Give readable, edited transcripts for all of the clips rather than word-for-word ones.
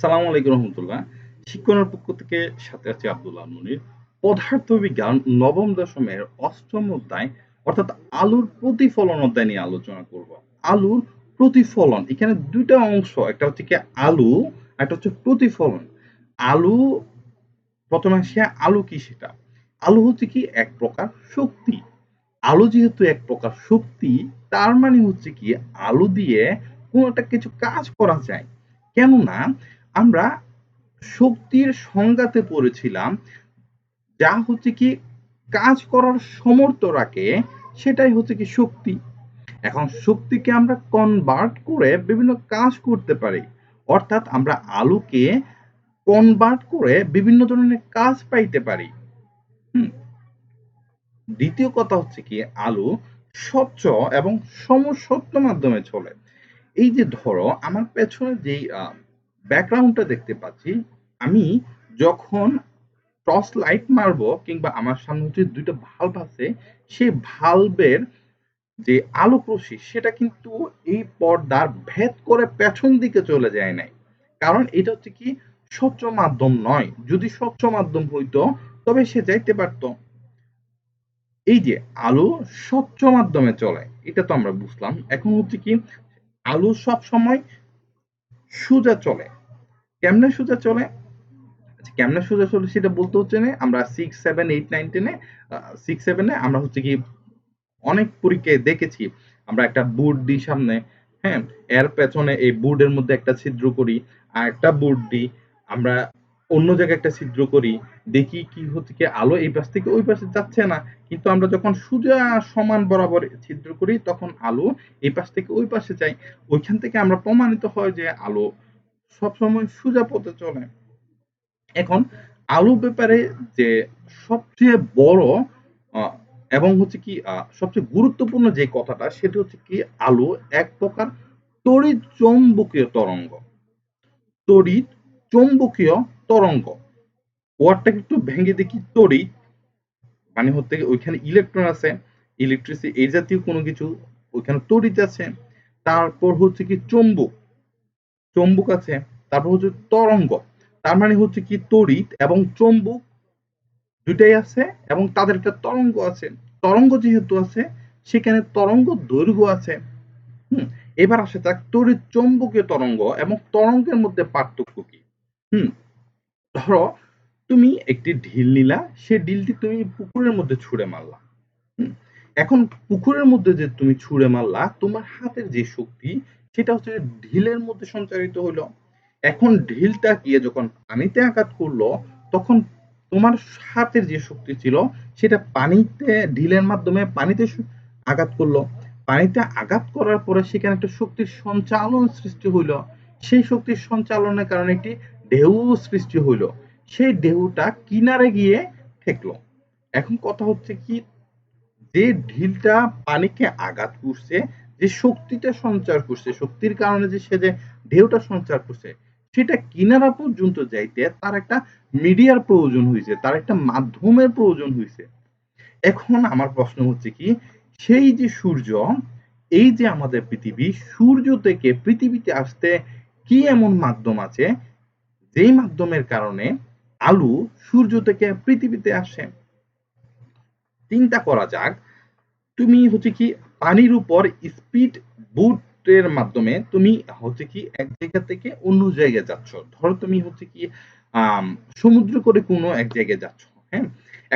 সালামু আলাইকুম রহমতুল্লাহ। শিক্ষণের পক্ষ থেকে সাথে আছি আব্দুল্লাহ মুনির। পদার্থবিজ্ঞান নবম দশমের অষ্টম অধ্যায় অর্থাৎ আলুর প্রতিফলন অধ্যায় নিয়ে আলোচনা করব। আলুর প্রতিফলন এখানে দুইটা অংশ, একটা হচ্ছে কি আলু, একটা হচ্ছে প্রতিফলন। আলু প্রথমে আসে আলু কি সেটা। আলু হচ্ছে কি এক প্রকার শক্তি। আলু যেহেতু এক প্রকার শক্তি, তার মানে হচ্ছে কি আলু দিয়ে কোনো একটা কিছু কাজ করা যায়। কেননা আমরা শক্তির সংজ্ঞাতে পড়েছিলাম যা হচ্ছে কি কাজ করার সমর্থ রাখে, সেটাই হচ্ছে কি শক্তি। এখন শক্তিকে আমরা কনভার্ট করে বিভিন্ন কাজ করতে পারি, অর্থাৎ আমরা আলুকে কনভার্ট করে বিভিন্ন ধরনের কাজ পাইতে পারি। হুম। দ্বিতীয় কথা হচ্ছে কি আলু স্বচ্ছ এবং সমসত্ব মাধ্যমে চলে। এই যে ধরো আমার পেছনে যেই ব্যাকগ্রাউন্ডটা দেখতে পাচ্ছি, আমি যখন টর্চ লাইট মারবো কিংবা আমার সামনে হচ্ছে দুইটা ভাল্ব আছে, সেই ভাল্বের যে আলোক রশ্মি সেটা কিন্তু এই পর্দার ভেদ করে পেছন দিকে চলে যায় নাই, কারণ এটা হচ্ছে কি স্বচ্ছ মাধ্যম নয়। যদি স্বচ্ছ মাধ্যম হইতো তবে সে যাইতে পারতো। এই যে আলো স্বচ্ছ মাধ্যমে চলে, এটা তো আমরা বুঝলাম। এখন হচ্ছে কি আলো সব সময় সোজা চলে। কেমনে সোজা চলে? আচ্ছা, কেমনে সোজা চলে সেটা বলতে হচ্ছে না, আমরা 6 7 8 9 10 এ 6 7 এ আমরা হচ্ছে কি অনেক পরীক্ষায় দেখেছি। আমরা একটা বোর্ড দিই সামনে, হ্যাঁ, এর পেছনে এই বোর্ডের মধ্যে একটা ছিদ্র করি, আর একটা বোর্ড দিই, আমরা অন্য জায়গায় একটা ছিদ্র করি, দেখি কি হচ্ছে কি আলো এই পাশ থেকে ওই পাশে যাচ্ছে না। কিন্তু আমরা যখন সোজা সমান বরাবর ছিদ্র করি তখন আলো এই পাশ থেকে ওই পাশে যায়। ওইখান থেকে আমরা প্রমাণিত হয় যে আলো সবসময় সোজা পথে চলে। এখন আলু ব্যাপারে যে সবচেয়ে বড় আহ, এবং হচ্ছে কি সবচেয়ে গুরুত্বপূর্ণ যে কথাটা সেটা হচ্ছে কি আলু এক প্রকার তড়িৎ চৌম্বকীয় তরঙ্গ। তড়িৎ চৌম্বকীয় তরঙ্গ ওয়ার্ডটা একটু ভেঙে দেখি। তড়িৎ মানে হচ্ছে কি ওইখানে ইলেকট্রন আছে, ইলেকট্রিসিটি এই জাতীয় কোনো কিছু, ওইখানে তড়িৎ আছে। তারপর হচ্ছে কি চৌম্বক, চৌম্বক আছে। তারপর হচ্ছে তরঙ্গ, তার মানে হচ্ছে কি তড়িৎ এবং চৌম্বক দুইটাই আছে এবং তাদের একটা তরঙ্গ আছে। তরঙ্গ যেহেতু আছে সেখানে তরঙ্গ দৈর্ঘ্য আছে। হুম। এবার আসে তার তড়িৎ চৌম্বকীয় তরঙ্গ এবং তরঙ্গের মধ্যে পার্থক্য কি। হুম। ধরো তুমি একটি ঢিল নিলা, সে ঢিলটি তুমি পুকুরের মধ্যে ছুঁড়ে মারলা। হুম। এখন পুকুরের মধ্যে যে তুমি ছুঁড়ে মারলা, তোমার হাতের যে শক্তি সেটা হচ্ছে ঢিলের মধ্যে সঞ্চারিত হলো। এখন ঢিলটা গিয়ে যখন পানিতে আঘাত করলো, তখন তোমার হাতের যে শক্তি ছিল সেটা পানিতে ঢিলের মাধ্যমে পানিতে আঘাত করলো। পানিতে আঘাত করার পরে সেখানে একটা শক্তির সঞ্চালন সৃষ্টি হইলো। সেই শক্তির সঞ্চালনের কারণে একটি ঢেউ সৃষ্টি হইলো। সেই ঢেউটা কিনারে গিয়ে ঠেকলো। এখন কথা হচ্ছে কি, যে ঢিলটা পানিকে আঘাত করছে, যে শক্তিটা সঞ্চার করছে, শক্তির কারণে যে সে যে ঢেউটা সঞ্চার করছে, সেটা কিনারা পর্যন্ত যাইতে তার একটা মিডিয়ার প্রয়োজন হয়েছে, তার একটা মাধ্যমের প্রয়োজন হয়েছে। এখন আমার প্রশ্ন হচ্ছে কি, সেই যে সূর্য, এই যে আমাদের পৃথিবী, সূর্য থেকে পৃথিবীতে আসতে কি এমন মাধ্যম আছে যেই মাধ্যমের কারণে আলু সূর্য থেকে পৃথিবীতে আসে? চিন্তা করা যাক, তুমি হচ্ছে কি পানির উপর স্পিড বোটের মাধ্যমে তুমি হচ্ছে কি এক জায়গা থেকে অন্য জায়গায় যাচ্ছ। ধরো তুমি হচ্ছে কি আম, সমুদ্র করে কোনো এক জায়গায় যাচ্ছ। হ্যাঁ।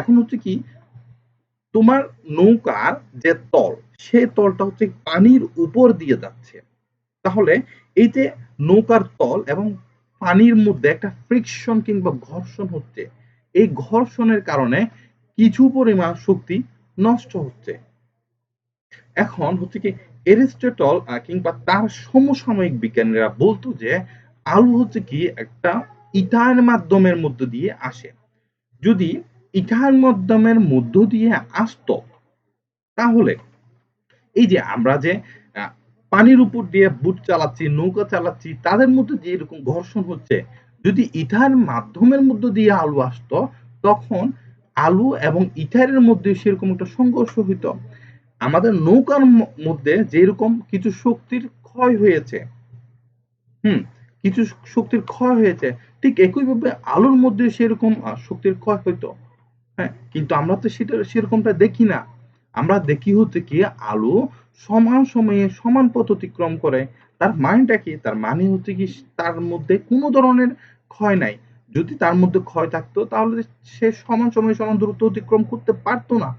এখন হচ্ছে কি তোমার নৌকার যে তল, সে তলটা হচ্ছে পানির উপর দিয়ে যাচ্ছে। তাহলে এই যে নৌকার তল এবং পানির মধ্যে একটা ফ্রিকশন কিংবা ঘর্ষণ হচ্ছে, এই ঘর্ষণের কারণে কিছু পরিমাণ শক্তি নষ্ট হচ্ছে। এখন হচ্ছে কি এরিস্টটল কিংবা তার সমসাময়িক বিজ্ঞানীরা বলতো যে আলু হচ্ছে কি একটা ইথার মাধ্যমের মধ্য দিয়ে আসে। যদি ইথার মাধ্যমের মধ্য দিয়ে আসতো, তাহলে এই যে আমরা যে আহ, পানির উপর দিয়ে বুট চালাচ্ছি, নৌকা চালাচ্ছি, তাদের মধ্যে যে এরকম ঘর্ষণ হচ্ছে, যদি ইথার মাধ্যমের মধ্য দিয়ে আলু আসতো, তখন আলু এবং ইথারের মধ্যে সেরকম একটা সংঘর্ষ হইতো। আমাদের নৌকার মধ্যে যেরকম কিছু শক্তির ক্ষয় হয়েছে, হুম, কিছু শক্তির ক্ষয় হয়েছে, ঠিক একইভাবে আলোর মধ্যে সেরকম শক্তির ক্ষয় হইতো। হ্যাঁ, কিন্তু আমরা তো সেরকমটা দেখি না। আমরা দেখি হচ্ছে কি আলো সমান সময়ে সমান পথ অতিক্রম করে। তার মানেটা কি? তার মানে হচ্ছে কি তার মধ্যে কোনো ধরনের ক্ষয় নাই। যদি তার মধ্যে ক্ষয় থাকতো তাহলে সে সমান সময়ে সমান দূরত্ব অতিক্রম করতে পারত না।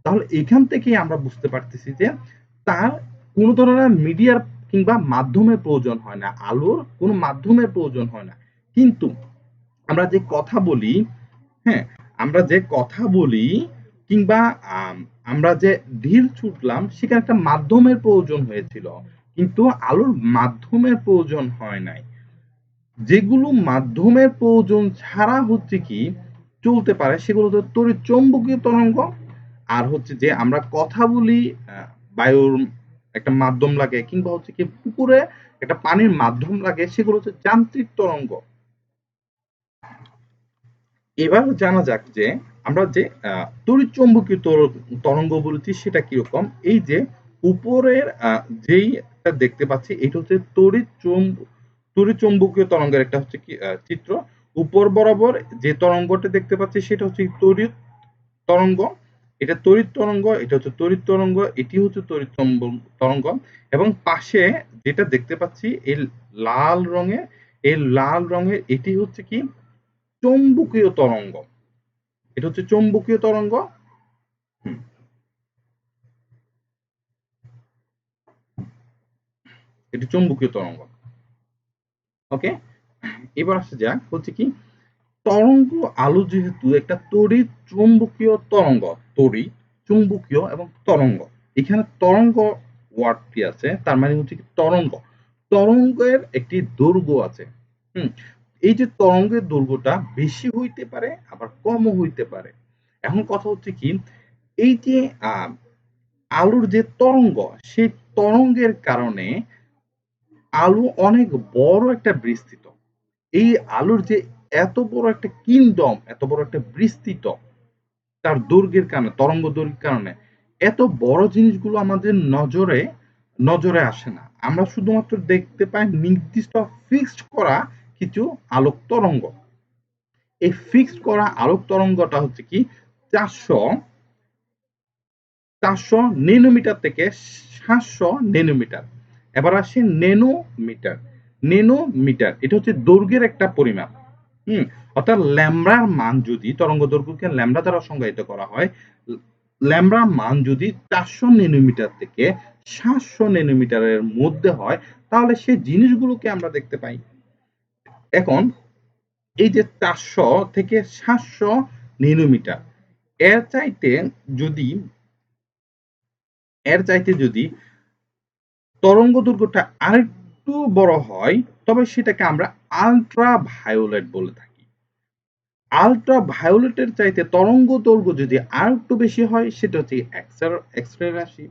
তাহলে এখান থেকেই আমরা বুঝতে পারতেছি যে তার কোন ধরনের মিডিয়ার কিংবা মাধ্যমের প্রয়োজন হয় না। আলোর কোন মাধ্যমের প্রয়োজন হয় না। কিন্তু আমরা যে কথা বলি, হ্যাঁ, আমরা যে কথা বলি কিংবা আমরা যে ঢিল ছুটলাম সেখানে একটা মাধ্যমের প্রয়োজন হয়েছিল। কিন্তু আলোর মাধ্যমের প্রয়োজন হয় নাই। যেগুলো মাধ্যমের প্রয়োজন ছাড়া হচ্ছে কি চলতে পারে সেগুলো হচ্ছে তড়িৎচুম্বকীয় তরঙ্গ, আর হচ্ছে যে আমরা কথা বলি বায়ুর একটা মাধ্যম লাগে কিংবা হচ্ছে কি পুকুরে একটা পানির মাধ্যম লাগে, সেগুলো হচ্ছে যান্ত্রিক তরঙ্গ। এবার জানা যাক যে আমরা যে তড়িৎচুম্বকীয় তরঙ্গ বলছি সেটা কিরকম। এই যে উপরের যেইটা দেখতে পাচ্ছি এটা হচ্ছে তড়িৎচুম্বকীয় তরঙ্গের একটা হচ্ছে কি চিত্র। উপর বরাবর যে তরঙ্গটা দেখতে পাচ্ছি সেটা হচ্ছে তড়িৎ তরঙ্গ, এটা তড়িৎ তরঙ্গ, এটা হচ্ছে তড়িৎ তরঙ্গ, এটি হচ্ছে তড়িৎ তরঙ্গ। এবং পাশে যেটা দেখতে পাচ্ছি এই লাল রঙের, এই লাল রঙের এটি হচ্ছে কি চৌম্বকীয় তরঙ্গ। এটা হচ্ছে চৌম্বকীয় তরঙ্গ। এটি চৌম্বকীয় তরঙ্গ। ওকে, এবার আসা যাক হচ্ছে কি তরঙ্গ আলো যেহেতু একটা তড়িৎ চৌম্বকীয় তরঙ্গ, তড়িৎ চুম্বকীয় এবং তরঙ্গ, এখানে তরঙ্গ ওয়ার্ডটি আছে তার মানে হচ্ছে কি তরঙ্গ, তরঙ্গের একটি দৈর্ঘ্য আছে। হুম, এই যে তরঙ্গের দৈর্ঘ্যটা বেশি হইতে পারে আবার কমও হইতে পারে। এখন কথা হচ্ছে কি এই যে আলোর যে তরঙ্গ, সেই তরঙ্গের কারণে আলো অনেক বড় একটা বিস্তৃত। এই আলোর যে এত বড় একটা কিংডম, এত বড় একটা বিস্তৃত, তার দৈর্ঘ্যের কারণে, তরঙ্গ দৈর্ঘ্যের কারণে এত বড় জিনিসগুলো আমাদের নজরে নজরে আসে না। আমরা শুধুমাত্র দেখতে পাই নির্দিষ্ট ফিক্সড করা কিছু আলোক তরঙ্গ। এই ফিক্সড করা আলোক তরঙ্গটা হচ্ছে কি 400 ন্যানোমিটার থেকে 700 ন্যানোমিটার। এবার আসে ন্যানোমিটার। ন্যানোমিটার এটা হচ্ছে দৈর্ঘ্যের একটা পরিমাপ। হুম, অর্থাৎ ল্যামডার মান যদি তরঙ্গ দৈর্ঘ্যকে ল্যামডা দ্বারা সংজ্ঞায়িত করা হয়, ল্যামডার মান যদি 400 ন্যানোমিটার থেকে 700 ন্যানোমিটারের মধ্যে হয় তাহলে সেই জিনিসগুলোকে আমরা দেখতে পাই। এখন এই যে 400 থেকে 700 ন্যানোমিটার, এর চাইতে যদি এর চাইতে যদি তরঙ্গ দৈর্ঘ্যটা আরেকটু বড় হয় তবে সেটাকে আমরা আল্ট্রা ভায়োলেট বলে থাকি। আল্ট্রা ভায়োলেটের চাইতে তরঙ্গ দৈর্ঘ্য যদি আরেকটু বেশি হয় সেটা হচ্ছে এক্স রে রাশি।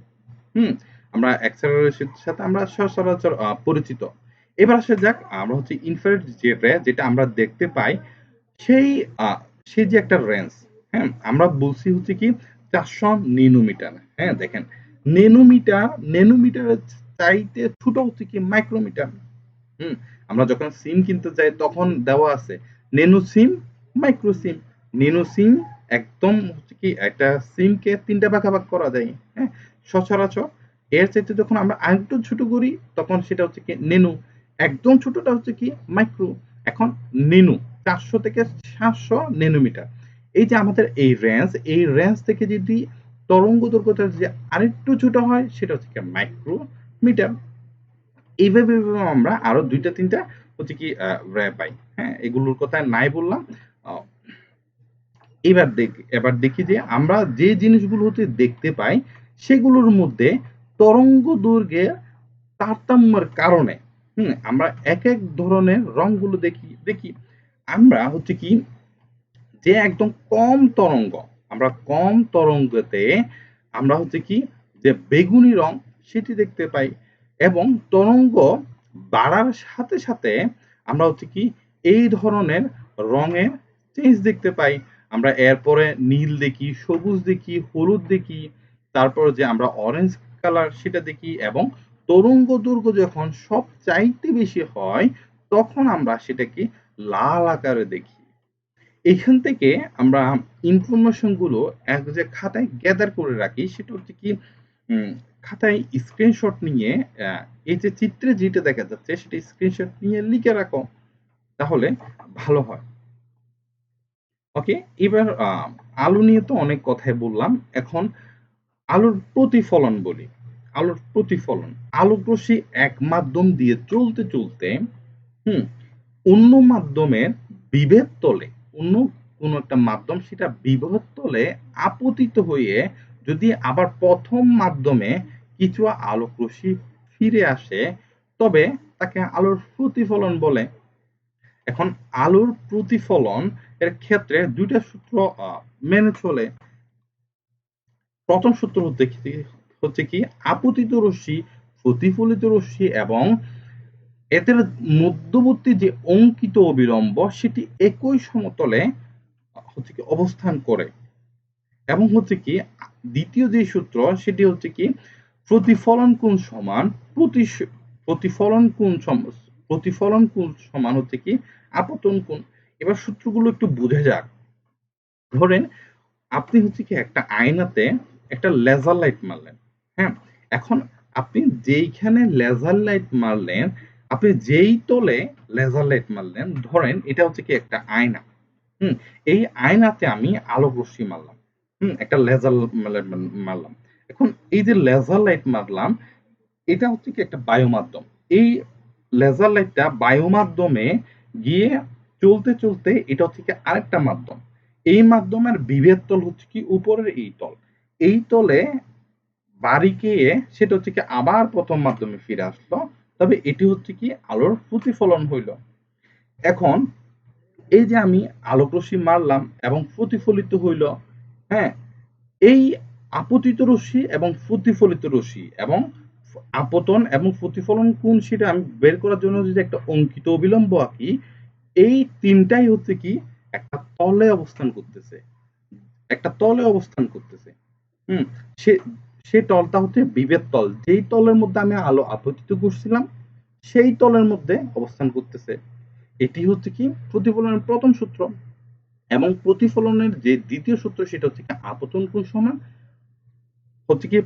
হুম, আমরা এক্স রে রাশির সাথে আমরা সচরাচর পরিচিত। এবার আসা যাক আমরা হচ্ছে ইনফ্রারেড যে রে যেটা আমরা দেখতে পাই সেই সেই যে একটা রেঞ্জ, হ্যাঁ, আমরা বলছি হচ্ছে কি 400 ন্যানোমিটার। হ্যাঁ, দেখেন ন্যানোমিটারের চাইতে ছোট হচ্ছে কি মাইক্রোমিটার। হুম, আমরা যখন সিম কিনতে যাই তখন দেওয়া আছে ন্যানো সিম, মাইক্রো সিম। ন্যানো সিম একদম হচ্ছে কি একটা সিমকে 3 টা ভাগে ভাগ করা যায়। হ্যাঁ, সচরাচর এর চাইতে যখন আমরা আরেকটু ছোট করি তখন সেটা হচ্ছে কি ন্যানো, একদম ছোটটা হচ্ছে কি মাইক্রো। এখন ন্যানো 400 থেকে 700 ন্যানোমিটার। এই যে আমাদের এই রেঞ্জ থেকে যদি তরঙ্গ দৈর্ঘ্যটা যদি আরেকটু ছোট হয় সেটা হচ্ছে কি মাইক্রোমিটার। এইভাবে আমরা আরো 2টা 3টা হচ্ছে কি র‍্যায় পাই। হ্যাঁ, এগুলোর কথা নাই বললাম। আ এবার দেখি যে আমরা যে জিনিসগুলো হচ্ছে দেখতে পাই সেগুলোর মধ্যে তরঙ্গ দৈর্ঘ্যের তারতম্যের কারণে আমরা একেক ধরনের রংগুলো দেখি। আমরা হচ্ছে কি যে একদম কম তরঙ্গ, আমরা কম তরঙ্গতে আমরা হচ্ছে কি যে বেগুনি রং সেটি দেখতে পাই, এবং তরঙ্গ বাড়ার সাথে সাথে আমরা হচ্ছে কি এই ধরনের রঙের চেঞ্জ দেখতে পাই। আমরা এরপরে নীল দেখি, সবুজ দেখি, হলুদ দেখি, তারপর যে আমরা অরেঞ্জ কালার সেটা দেখি, এবং তরঙ্গ দৈর্ঘ্য যখন সবচাইতে বেশি হয় তখন আমরা সেটাকে লাল আকারে দেখি। এখান থেকে আমরা ইনফরমেশন গুলো এক যে খাতায় গ্যাদার করে রাখি, সেটা হচ্ছে কি খাতায় স্ক্রিনশট নিয়ে এই যে চিত্রে যেটা দেখা যাচ্ছে সেটা স্ক্রিনশট নিয়ে লিখে রাখো, তাহলে ভালো হয়। ওকে, এবার আলু নিয়ে তো অনেক কথাই বললাম, এখন আলুর প্রতিফলন বলি। আলুর প্রতিফলন, আলোক রশ্মি এক মাধ্যম দিয়ে চলতে চলতে হুম অন্য মাধ্যমের বিভেদ তলে, অন্য কোনো একটা মাধ্যম সেটা বিভেদ তলে আপতিত হয়ে যদি আবার প্রথম মাধ্যমে কিছু আলোক রশ্মি ফিরে আসে, তবে তাকে আলোর প্রতিফলন বলে। এখন আলোর প্রতিফলন এর ক্ষেত্রে দুইটা সূত্র মেনে চলে। প্রথম সূত্র হচ্ছে কি আপতিত রশ্মি, প্রতিফলিত রশ্মি এবং এদের মধ্যবর্তী যে অঙ্কিত অবিলম্ব সেটি একই সমতলে হচ্ছে কি অবস্থান করে। এবং হচ্ছে কি দ্বিতীয় যে সূত্র সেটি হচ্ছে কি প্রতিফলন কোণ সমান প্রতিফলন কোণ প্রতিফলন কোণ সমান হচ্ছে কি আপতন কোণ। এবার সূত্রগুলো একটু বুঝে যাক। ধরেন আপনি হচ্ছে কি একটা আয়নাতে একটা লেজার লাইট মারলেন। হ্যাঁ, এখন আপনি যেইখানে লেজার লাইট মারলেন, আপনি যেই তলে লেজার লাইট মারলেন, ধরেন এটা হচ্ছে কি একটা আয়না। হুম, এই আয়নাতে আমি আলোক রশ্মি মারলাম। একটা লেজার মারলাম। এখন এই যে লেজার লাইট মারলাম, এটা হচ্ছে কি একটা বায়ু মাধ্যম। এই লেজার লাইটটা বায়ু মাধ্যমে গিয়ে চলতে চলতে এটা হচ্ছে কি আরেকটা মাধ্যম। এই মাধ্যমের বিভেদ তল হচ্ছে কি উপরের এই তল। এই তলে বাড়ি গিয়ে সেটা হচ্ছে কি আবার প্রথম মাধ্যমে ফিরে আসলো। তবে এটি হচ্ছে কি আলোর প্রতিফলন হইল। এখন এই যে আমি আলোক রশ্মি মারলাম এবং প্রতিফলিত হইল, হ্যাঁ, এই আপতিত রশ্মি এবং প্রতিফলিত রশ্মি এবং আপতন এবং প্রতিফলন কোণ সেটা আমি বের করার জন্য যদি একটা অঙ্কিত অবিলম্ব আঁকি, এই তিনটাই হচ্ছে কি একটা তলে অবস্থান করতেছে, একটা তলে অবস্থান করতেছে। হুম সে সে তলটা হচ্ছে বিভেদ তল, যেই তলের মধ্যে আমি আলো আপতিত করছিলাম সেই তলের মধ্যে অবস্থান করতেছে। এটি হচ্ছে কি প্রতিফলনের প্রথম সূত্র। এবং প্রতিফলনের যে দ্বিতীয় সূত্র সেটা হচ্ছে কি আপতন কোণ সমান হচ্ছে কি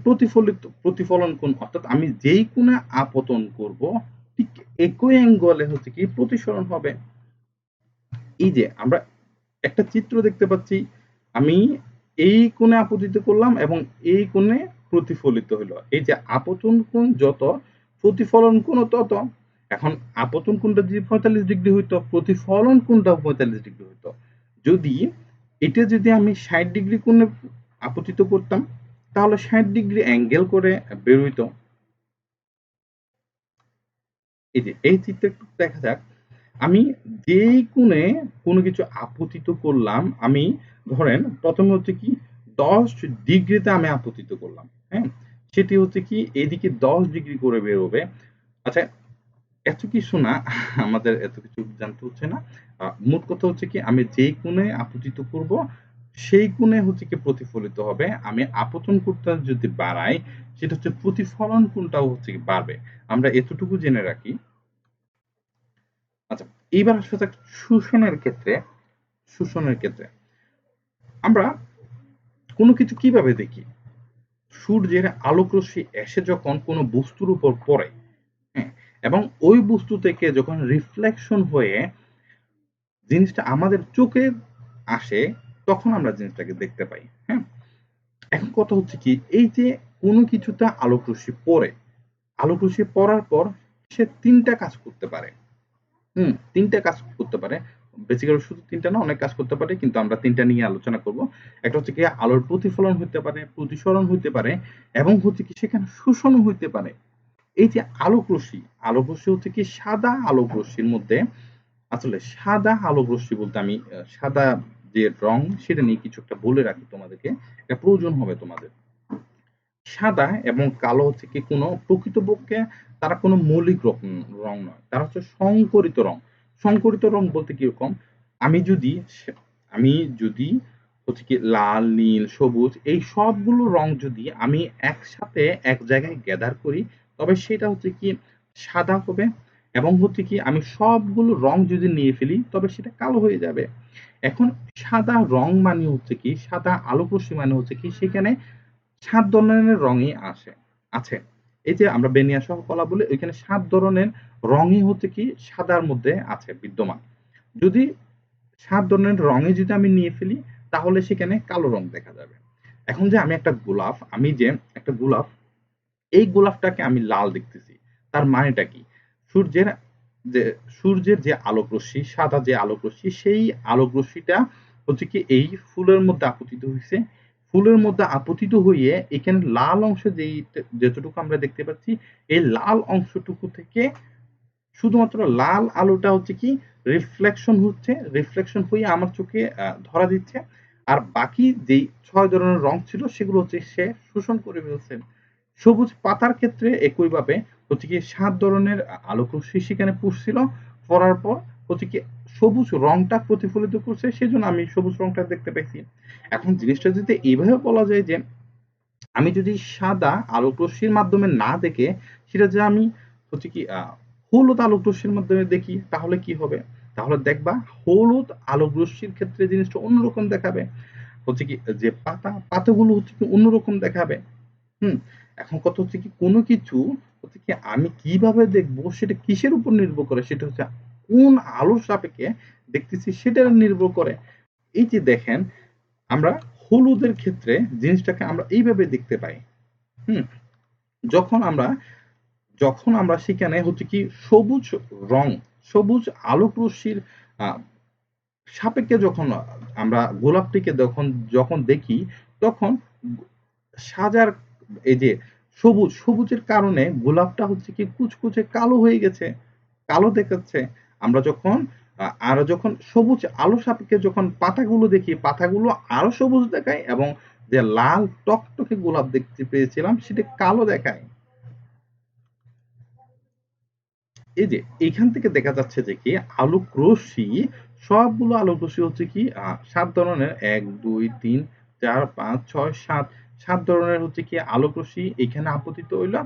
প্রতিফলন কোণ, অর্থাৎ আমি যেই কোণে আপতন করব ঠিক একই অ্যাঙ্গলে হচ্ছে কি প্রতিসরণ হবে। এই যে আমরা একটা চিত্র দেখতে পাচ্ছি, আমি এই কোণে আপতিত করলাম এবং এই কোণে প্রতিফলিত হলো। এই যে আপতন কোণ যত, প্রতিফলন কোণ তত। এখন আপতন কোণটা যদি 45 ডিগ্রি হইতো, প্রতিফলন কোণটাও 45 ডিগ্রি হইতো। যদি এটা যদি আমি 60 ডিগ্রি কোণে আপতিত করতাম, তাহলে 60 ডিগ্রি অ্যাঙ্গেল করে বের হইতো। এই যে এই চিত্রে একটু দেখা যাক, আমি যেই কোণে কোনো কিছু আপতিত করলাম, আমি ধরেন প্রথমে হচ্ছে কি 10 ডিগ্রিতে আমি আপতিত করলাম। হ্যাঁ, সেটি হচ্ছে কি এদিকে 10 ডিগ্রি করে বেরোবে। আচ্ছা, এত কিছু না, আমাদের এত কিছু জানতে হচ্ছে না। মোট কথা হচ্ছে কি আমি যেই কোণে আপতিত করব সেই কোণে হচ্ছে কি প্রতিফলিত হবে। আমি আপতন কোণটা যদি বাড়াই সেটা হচ্ছে প্রতিফলন কোণটাও হচ্ছে কি বাড়বে। আমরা এতটুকু জেনে রাখি। আচ্ছা, এইবার আসা যাক শোষণের ক্ষেত্রে। শোষণের ক্ষেত্রে আমরা কোনো কিছু কিভাবে দেখি? সূর্যের আলোক রশ্মি এসে যখন কোনো বস্তুর উপর পড়ে, হ্যাঁ, এবং ওই বস্তু থেকে যখন রিফ্লেকশন হয়ে জিনিসটা আমাদের চোখে আসে, তখন আমরা জিনিসটাকে দেখতে পাই। হ্যাঁ, এখন কথা হচ্ছে কি এই যে কোনো কিছুতে আলোক রশ্মি পড়ে, আলোক রশ্মি পড়ার পর সে ৩ টা কাজ করতে পারে। ৩ টা কাজ করতে পারে। বেসিক্যালি শুধু ৩ টা না, অনেক কাজ করতে পারে। কিন্তু আমরা ৩ টা নিয়ে আলোচনা করব। একটা হচ্ছে গিয়ে আলোর প্রতিফলন হইতে পারে, প্রতিসরণ হইতে পারে এবং হচ্ছে কি সেখানে শোষণও হইতে পারে। এই যে আলোক রশ্মি হচ্ছে কি সাদা আলোক রশ্মির মধ্যে, আসলে সাদা আলোক রশ্মি বলতে আমি সাদা যে রং সেটা নিয়ে কিছু একটা বলে রাখি তোমাদেরকে। এটা প্রয়োজন হবে তোমাদের। সাদা এবং কালো হচ্ছে কি কোনো প্রকৃতপক্ষে তারা কোনো মৌলিক রং নয়। তারা হচ্ছে সংকরিত রং। সংকরিত রং বলতে কিরকম? আমি যদি আমি যদি হচ্ছে কি লাল, নীল, সবুজ এই সবগুলো রং যদি আমি একসাথে এক জায়গায় গ্যাদার করি, তবে সেটা হচ্ছে কি সাদা হবে। এবং হচ্ছে কি আমি সবগুলো রং যদি নিয়ে ফেলি তবে সেটা কালো হয়ে যাবে। এখন সাদা রং মানে হচ্ছে কি, সাদা আলোক রশ্মি মানে হচ্ছে কি সেখানে ৭ ধরনের রঙই আছে। এই যে আমরা বেনিয়া সহ কলা বলি ওইখানে ৭ ধরনের রঙই হচ্ছে কি সাদার মধ্যে আছে বিদ্যমান। যদি ৭ ধরনের রঙে যদি আমি নিয়ে ফেলি তাহলে সেখানে কালো রং দেখা যাবে। এখন যে আমি একটা গোলাপ এই গোলাপটাকে আমি লাল দেখতেছি। তার মানেটা কি? সূর্যের যে সূর্যের যে আলোক রশ্মি, সাদা যে আলোক রশ্মি সেই আলোক রশ্মিটা হচ্ছে কি এই ফুলের মধ্যে আপতিত হইছে। ফুলের মধ্যে আপতিত হইয়ে এখানে লাল অংশ যেতটুকু আমরা দেখতে পাচ্ছি, এই লাল অংশটুকু থেকে শুধুমাত্র লাল আলোটা হচ্ছে কি রিফ্লেকশন হয়ে আমার চোখে ধরা দিচ্ছে। আর বাকি যেই ৬ ধরনের রং ছিল সেগুলো হচ্ছে সে শোষণ করে ফেলছে। সবুজ পাতার ক্ষেত্রে একইভাবে হচ্ছে কি ৭ ধরনের আলোক রশ্মি সেখানে পড়ছিল। পড়ার পর হচ্ছে কি সবুজ রংটা প্রতিফলিত করছে সেজন্য আমি সবুজ রংটা দেখতে পাইছি। এখন জিনিসটা যদি এভাবে বলা যায় যে আমি যদি সাদা আলোক রশ্মির মাধ্যমে না দেখে সেটা যে আমি হচ্ছে কি হলুদ আলোক রশ্মির মাধ্যমে দেখি তাহলে কি হবে? তাহলে দেখবা হলুদ আলোক রশ্মির ক্ষেত্রে জিনিসটা অন্যরকম দেখাবে। হচ্ছে কি যে পাতাগুলো হচ্ছে কি অন্যরকম দেখাবে। হুম? এখন কথা হচ্ছে কি কোনো কিছু হচ্ছে কি আমি কিভাবে দেখবো সেটা কিসের উপর নির্ভর করে? সেটা হচ্ছে কোন আলোর সাপেক্ষে দেখতেছি সেটার নির্ভর করে। এই যে দেখেন আমরা হলুদের ক্ষেত্রে জিনিসটাকে আমরা এইভাবে দেখতে পাই। হুম? যখন আমরা যখন আমরা সেখানে হচ্ছে কি সবুজ রং, সবুজ আলোক রশ্মির আ সাপেক্ষে যখন আমরা গোলাপটিকে যখন দেখি তখন সাজার এই যে সবুজের কারণে গোলাপটা হচ্ছে কি কুচকুচে কালো হয়ে গেছে। কালো দেখাচ্ছে। আমরা যখন আরো যখন সবুজ আলো সাপেক্ষে যখন পাতাগুলো দেখি, পাতাগুলো আরো সবুজ দেখায় এবং যে লাল টকটকে গোলাপ দেখতে পেয়েছিলাম সেটা কালো দেখায়। এই যে এইখান থেকে দেখা যাচ্ছে যে কি আলোক রশ্মি সবগুলো আলোক রশ্মি হচ্ছে কি ৭ ধরনের ১, ২, ৩, ৪, ৫, ৬, ৭, ৭ ধরনের হচ্ছে কি আলোক রশ্মি এখানে আপতিত হইল।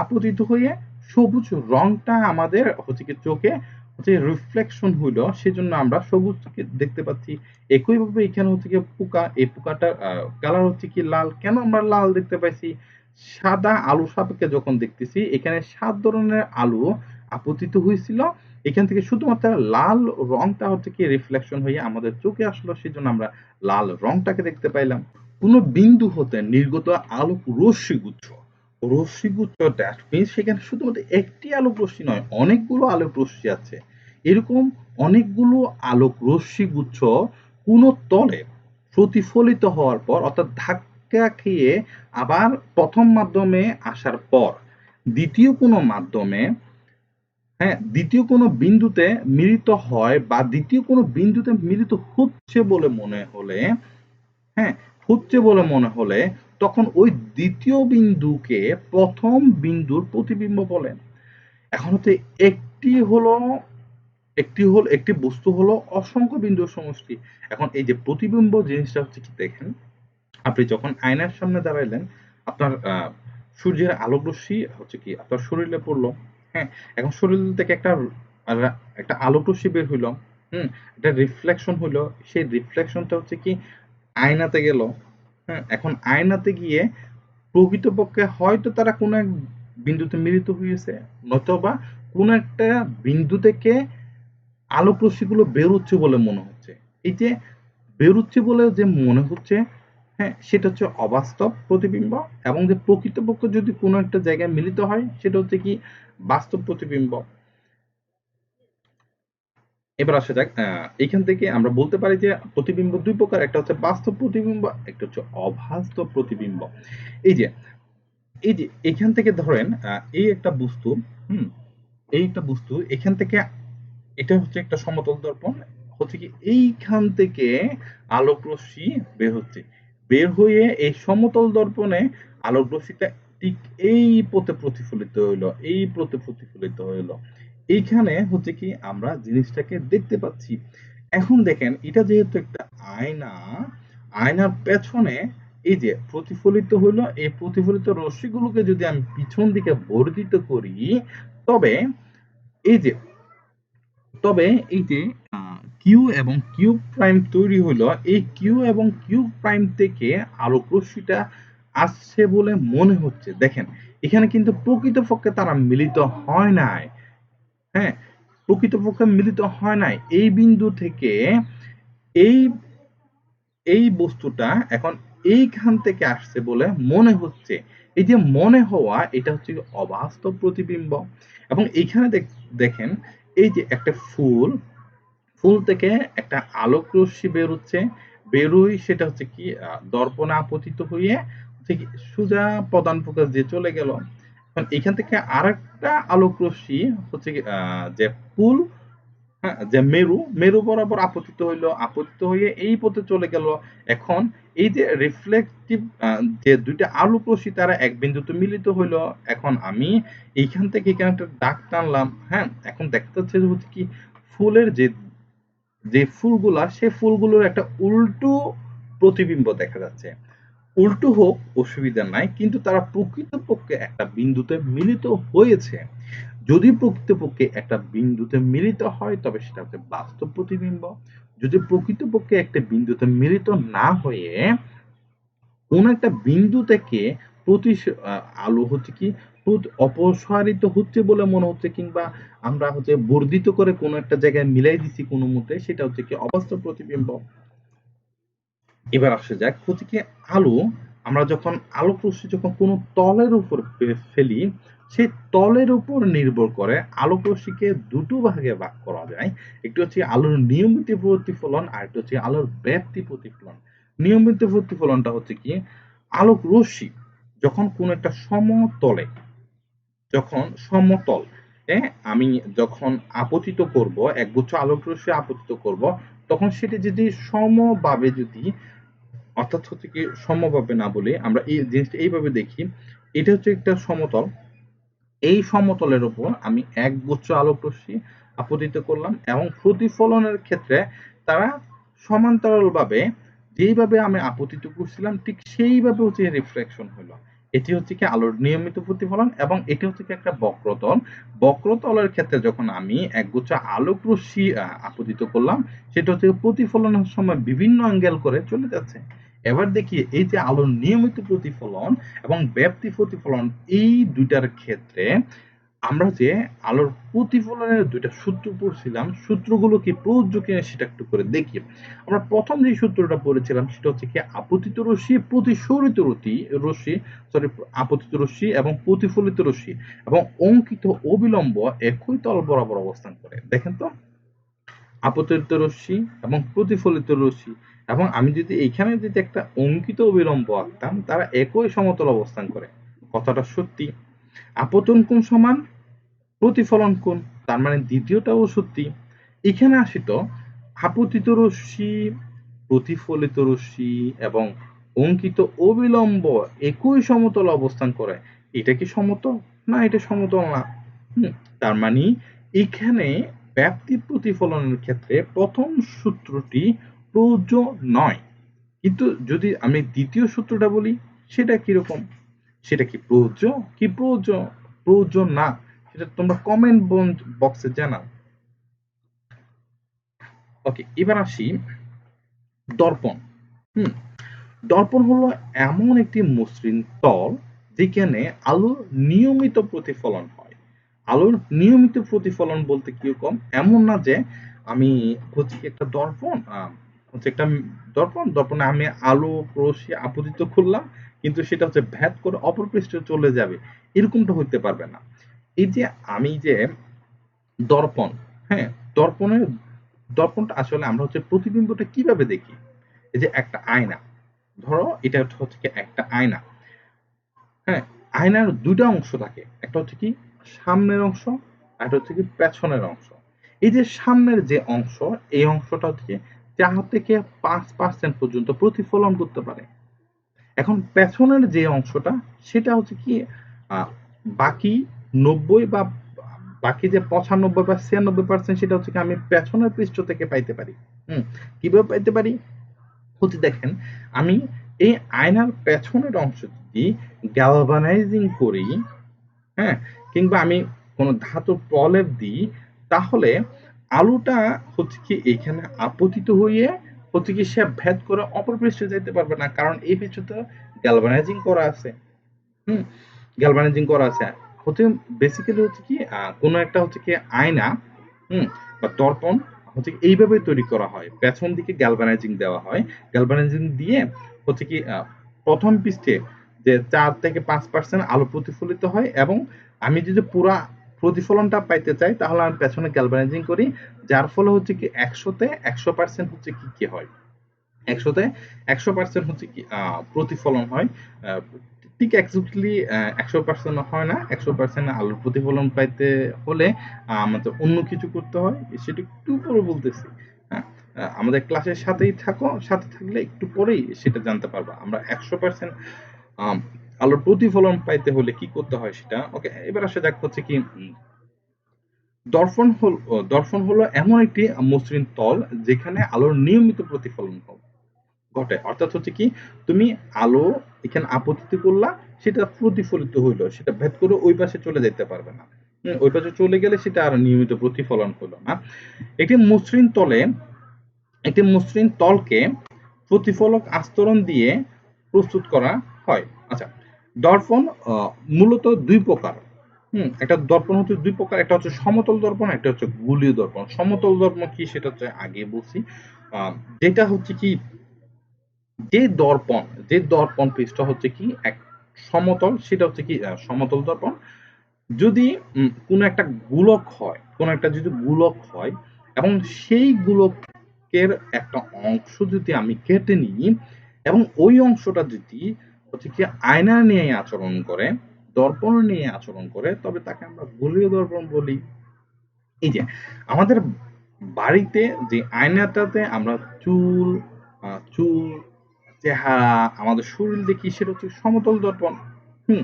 আপতিত হয়ে সবুজ রংটা আমাদের হচ্ছে কি চোখে হচ্ছে রিফ্লেকশন হইল। সেজন্য আমরা সবুজকে দেখতে পাচ্ছি। একইভাবে এখানে হচ্ছে গিয়ে পোকা, এই পোকাটার কালার হচ্ছে কি লাল। কেন আমরা লাল দেখতে পাইছি? সাদা আলো সাপেক্ষে যখন দেখতেছি এখানে ৭ ধরনের আলো আপতিত হয়েছিল। এখান থেকে শুধুমাত্র লাল রংটা হচ্ছে কি রিফ্লেকশন হয়ে আমাদের চোখে আসলো সেজন্য আমরা লাল রংটাকে দেখতে পাইলাম। কোন বিন্দু হতে নির্গত আলোক রশ্মিগুচ্ছ দ্যাট মিনস সেখানে শুধুমাত্র একটি আলোক রশ্মি নয় অনেকগুলো আলোক রশ্মি আছে। এরকম অনেকগুলো আলোক রশ্মিগুচ্ছ কোন তলে প্রতিফলিত হওয়ার পর অর্থাৎ ধাক্কা খেয়ে আবার প্রথম মাধ্যমে আসার পর দ্বিতীয় কোনো মাধ্যমে দ্বিতীয় কোনো বিন্দুতে মিলিত হয় বা দ্বিতীয় কোনো বিন্দুতে মিলিত হচ্ছে বলে মনে হলে হ্যাঁ, হচ্ছে বলে মনে হলে তখন ওই দ্বিতীয় বিন্দুকে প্রথম বিন্দুর প্রতিবিম্ব বলেন। এখন হচ্ছে একটি হলো একটি বস্তু হলো অসংখ্য বিন্দুর সমষ্টি। এখন এই যে প্রতিবিম্ব জিনিসটা হচ্ছে কি দেখেন, আপনি যখন আয়নার সামনে দাঁড়াইলেন, আপনার সূর্যের আলোক রশ্মি হচ্ছে কি আপনার শরীরে পড়লো। হ্যাঁ? এখন শরীর থেকে একটা আলোক রশ্মি বের হইলো। হুম? একটা রিফ্লেকশন হইলো। সেই রিফ্লেকশনটা হচ্ছে কি আয়নাতে গেল। হ্যাঁ? এখন আয়নাতে গিয়ে প্রকৃতপক্ষে হয়তো তারা কোনো এক বিন্দুতে মিলিত হয়েছে, নতুবা কোনো একটা বিন্দু থেকে আলোক রশ্মিগুলো বের হচ্ছে বলে মনে হচ্ছে। এই যে বের হচ্ছে বলে যে মনে হচ্ছে, সেটা হচ্ছে অবাস্তব প্রতিবিম্ব এবং যে প্রকৃতপক্ষে যদি কোনো একটা জায়গায় মিলিত হয় সেটা হচ্ছে কি বাস্তব প্রতিবিম্ব। এবার আসা যাক এখান থেকে আমরা বলতে পারি যে প্রতিবিম্ব ২ প্রকার। একটা হচ্ছে বাস্তব প্রতিবিম্ব, একটা হচ্ছে অবাস্তব প্রতিবিম্ব। এই যে এই যে এখান থেকে ধরেন এই একটা বস্তু, হুম? এই একটা বস্তু এখান থেকে এটা হচ্ছে একটা সমতল দর্পণ। হচ্ছে কি এইখান থেকে আলোক রশ্মি বের হচ্ছে। বের হয়ে এই সমতল দর্পণে আলোক রশ্মিটা ঠিক এই পথে প্রতিফলিত হইলো, এই পথে প্রতিফলিত হইলো। এইখানে হচ্ছে কি আমরা জিনিসটাকে দেখতে পাচ্ছি। এখন দেখেন এটা যেহেতু একটা আয়না, আয়নার পেছনে এই যে প্রতিফলিত হইলো, এই প্রতিফলিত রশ্মিগুলোকে যদি আমি পিছন দিকে বর্ধিত করি তবে এই যে তবে এই যে কিউ এবং কিউ প্রাইম তৈরি হলো, এই কিউ এবং কিউ প্রাইম থেকে আলোক রশ্মিটা আসছে বলে মনে হচ্ছে। দেখেন এখানে কিন্তু প্রকৃতপক্ষে তারা মিলিত হয় নাই। হ্যাঁ, প্রকৃতপক্ষে মিলিত হয় নাই। এই বিন্দু থেকে এই এই বস্তুটা এখন এইখান থেকে আসছে বলে মনে হচ্ছে। এই যে মনে হওয়া এটা হচ্ছে অবাস্তব প্রতিবিম্ব। এবং এইখানে দেখেন এই যে একটা ফুল, ফুল থেকে একটা আলোক রশ্মি বেরোচ্ছে, বেরোই সেটা হচ্ছে কি দর্পণে আপতিত হয়ে হচ্ছে কি সোজা প্রধান ফোকাস দিয়ে চলে গেল। এখন এখান থেকে আরেকটা আলোক রশ্মি হচ্ছে কি যে ফুল, হ্যাঁ, যে মেরু, মেরু বরাবর আপতিত হইলো, আপতিত হয়ে এই পথে চলে গেল। এখন এই যে রিফ্লেকটিভ যে দুইটা আলোক রশ্মি তারা এক বিন্দুতে মিলিত হইলো। এখন আমি এইখান থেকে এখানে একটা দাগ টানলাম, হ্যাঁ, এখন দেখতে হচ্ছে যে হচ্ছে কি ফুলের যে যে ফুলগুলা সে ফুলগুলোর একটা উল্টো প্রতিবিম্ব দেখা যাচ্ছে। উল্টো হোক অসুবিধা নাই, কিন্তু তারা প্রকৃতপক্ষে একটা বিন্দুতে মিলিত হয়েছে। যদি প্রকৃতপক্ষে একটা বিন্দুতে মিলিত হয় তবে সেটা হচ্ছে বাস্তব প্রতিবিম্ব। যদি প্রকৃতপক্ষে একটা বিন্দুতে মিলিত না হয়ে কোন একটা বিন্দু থেকে প্রতি আলো হচ্ছে কি অপসারিত হচ্ছে বলে মনে হচ্ছে, কিংবা আমরা হচ্ছে বর্ধিত করে কোনো একটা জায়গায় মিলাই দিছি কোনো মতে, সেটা হচ্ছে কি অবাস্তব প্রতিবিম্ব। এবার আসা যাক হচ্ছে কি আলো, আমরা যখন আলোক রশ্মি যখন কোনো তলের উপর ফেলি, সেই তলের উপর নির্ভর করে আলোক রশ্মিকে দুটো ভাগে ভাগ করা যায়। একটি হচ্ছে আলোর নিয়মিত প্রতিফলন, আর একটা হচ্ছে আলোর ব্যাপ্তি প্রতিফলন। নিয়মিত প্রতিফলনটা হচ্ছে কি আলোক রশ্মি যখন কোনো একটা সমতলে, যখন সমতল আমি যখন আপতিত করব, একগুচ্ছ আলোক রশ্মি আপতিত করব, তখন সেটি যদি সমভাবে যদি, অর্থাৎ হচ্ছে কি সমভাবে না বলে আমরা এই জিনিসটা এইভাবে দেখি, এটা হচ্ছে একটা সমতল, এই সমতলের উপর আমি এক গুচ্ছ আলোক রশ্মি আপতিত করলাম এবং প্রতিফলনের ক্ষেত্রে তারা সমান্তরালভাবে যেইভাবে আমি আপতিত করছিলাম ঠিক সেইভাবে হচ্ছে রিফ্লেকশন হলো। এটি হচ্ছে কি আলোর নিয়মিত প্রতিফলন, এবং এটি হচ্ছে কি একটা বক্রতল। বক্রতলের ক্ষেত্রে যখন আমি একগুচ্ছ আলোক রশ্মি আপতিত করলাম, সেটা হচ্ছে প্রতিফলনের সময় বিভিন্ন অ্যাঙ্গেল করে চলে যাচ্ছে। এবার দেখি এই যে আলোর নিয়মিত প্রতিফলন এবং ব্যাপ্তি প্রতিফলন, এই দুইটার ক্ষেত্রে আমরা যে আলোর প্রতিফলনের দুইটা সূত্র পড়ছিলাম, সূত্রগুলো কি প্রযোজ্য কিনা সেটা একটু করে দেখি। আমরা প্রথম যে সূত্রটা পড়েছিলাম সেটা হচ্ছে কি আপতিত রশ্মি প্রতিসরিত রশ্মি, সরি, আপতিত রশ্মি এবং প্রতিফলিত রশ্মি এবং অঙ্কিত অবিলম্ব একই তল বরাবর অবস্থান করে। দেখেন তো, আপতিত রশ্মি এবং প্রতিফলিত রশ্মি, এবং আমি যদি এইখানে যদি একটা অঙ্কিত অবিলম্ব আঁকতাম, তারা একই সমতল অবস্থান করে। কথাটা সত্যি। আপতন কোণ সমান প্রতিফলন কোণ, তার মানে দ্বিতীয়টাও সত্যি। এখানে আসি তো, আপতিত রশ্মি, প্রতিফলিত রশ্মি এবং অঙ্কিত অবিলম্ব একই সমতল অবস্থান করে। এটা কি সমতল? না, এটা সমতল না। তার মানে এখানে ব্যাপ্তি প্রতিফলনের ক্ষেত্রে প্রথম সূত্রটি প্রযোজ্য নয়। কিন্তু যদি আমি দ্বিতীয় সূত্রটা বলি, সেটা কিরকম? সেটা কি প্রযোজ্য কি প্রযোজ্য? প্রযোজ্য না, সেটা তোমরা কমেন্ট বক্সে জানাও। ওকে, এবার আসি দর্পণ। হুম, দর্পণ হলো এমন একটি মসৃণ তল যেখানে আলোর নিয়মিত প্রতিফলন হয়। আলোর নিয়মিত প্রতিফলন বলতে কিরকম, এমন না যে আমি হচ্ছে একটা দর্পণ হচ্ছে একটা দর্পণে আমি আলো রশ্মি আপতিত করলাম, কিন্তু সেটা হচ্ছে ভেদ করে অপর পৃষ্ঠে চলে যাবে, এরকমটা হইতে পারবে না। এই যে আমি যে দর্পণ, হ্যাঁ, দর্পণের দর্পণটা আসলে আমরা হচ্ছে প্রতিবিম্বটা কিভাবে দেখি? এই যে একটা আয়না, ধরো এটা হচ্ছে কি একটা আয়না, হ্যাঁ, আয়নার দুইটা অংশ থাকে, একটা হচ্ছে কি সামনের অংশ, আর একটা হচ্ছে কি পেছনের অংশ। এই যে সামনের যে অংশ, এই অংশটা হচ্ছে 4 থেকে 5% পর্যন্ত প্রতিফলন করতে পারে। এখন পেছনের যে অংশটা, সেটা হচ্ছে কি আহ, বাকি 90 বা বাকি যে 95 বা 96% সেটা হচ্ছে কি আমি পেছনের পৃষ্ঠ থেকে পাইতে পারি। কিভাবে পাইতে পারি? হচ্ছে দেখেন, আমি এই আয়নার পেছনের অংশ যদি গ্যালভানাইজিং করি, হ্যাঁ, কিংবা আমি কোনো ধাতুর প্রলেপ দিই, তাহলে আলুটা হচ্ছে কি এখানে আপতিত হয়ে হচ্ছে কি সে ভেদ করে অপর পৃষ্ঠে যেতে পারবে না, কারণ এই পৃষ্ঠটা গ্যালভানাইজিং করা আছে। হুম, গ্যালভানাইজিং করা আছে হচ্ছে বেসিক্যালি হচ্ছে কি কোনো একটা হচ্ছে কি আয়না, হুম, বা দর্পণ হচ্ছে কি এইভাবে তৈরি করা হয়, পেছন দিকে গ্যালভানাইজিং দেওয়া হয়, গ্যালভানাইজিং দিয়ে হচ্ছে কি প্রথম পৃষ্ঠে যে 4 থেকে 5% আলো প্রতিফলিত হয়, এবং আমি যদি পুরা প্রতিফলনটা পাইতে চাই তাহলে আমি পেছনে গ্যালভানাইজিং করি, যার ফলে হচ্ছে কি 100% হচ্ছে কি কি হয়, 100% হচ্ছে কি প্রতিফলন হয়। আহ, ঠিক এক্স্যাক্টলি 100% হয় না, 100% আলোর প্রতিফলন পাইতে হলে আমাদের অন্য কিছু করতে হয়, সেটা একটু পরে বলতেছি। হ্যাঁ, আমাদের ক্লাসের সাথেই থাকো, সাথে থাকলে একটু পরেই সেটা জানতে পারবা আমরা 100% আলোর প্রতিফলন পাইতে হলে কি করতে হয় সেটা। ওকে, এবার আসা যাক হচ্ছে কি দর্পণ হলো এমন একটি মসৃণ তল যেখানে আলোর নিয়মিত প্রতিফলন ঘটে। অর্থাৎ হচ্ছে কি তুমি আলো এখানে আপতিত করলা, সেটা প্রতিফলিত হইলো, সেটা ভেদ করে ওই পাশে চলে যেতে পারবে না। ওই পাশে চলে গেলে সেটা আর নিয়মিত প্রতিফলন হলো না। একটি মসৃণ তলে একটি মসৃণ তলকে প্রতিফলক আস্তরণ দিয়ে প্রস্তুত করা হয়। আচ্ছা, দর্পণ মূলত দুই প্রকার। একটা দর্পণ হচ্ছে দুই প্রকার, একটা হচ্ছে সমতল দর্পণ, একটা হচ্ছে গোলীয় দর্পণ। সমতল দর্পণ কি সেটা হচ্ছে আগে বলছি, যেটা হচ্ছে কি যে দর্পণ পৃষ্ঠ হচ্ছে কি এক সমতল, সেটা হচ্ছে কি সমতল দর্পণ। যদি কোনো একটা গোলক হয়, কোনো একটা যদি গোলক হয় এবং সেই গোলকের একটা অংশ যদি আমি কেটে নিই এবং ওই অংশটা যদি হচ্ছে কি আয়না নিয়ে আচরণ করে, দর্পণ নিয়ে আচরণ করে, তবে তাকে আমরা গোলীয় দর্পণ বলি। এই যে আমাদের বাড়িতে যে আয়নাটাতে আমরা চুল, চেহারা, আমাদের শরীর দেখি, সেটা হচ্ছে সমতল দর্পণ। হুম,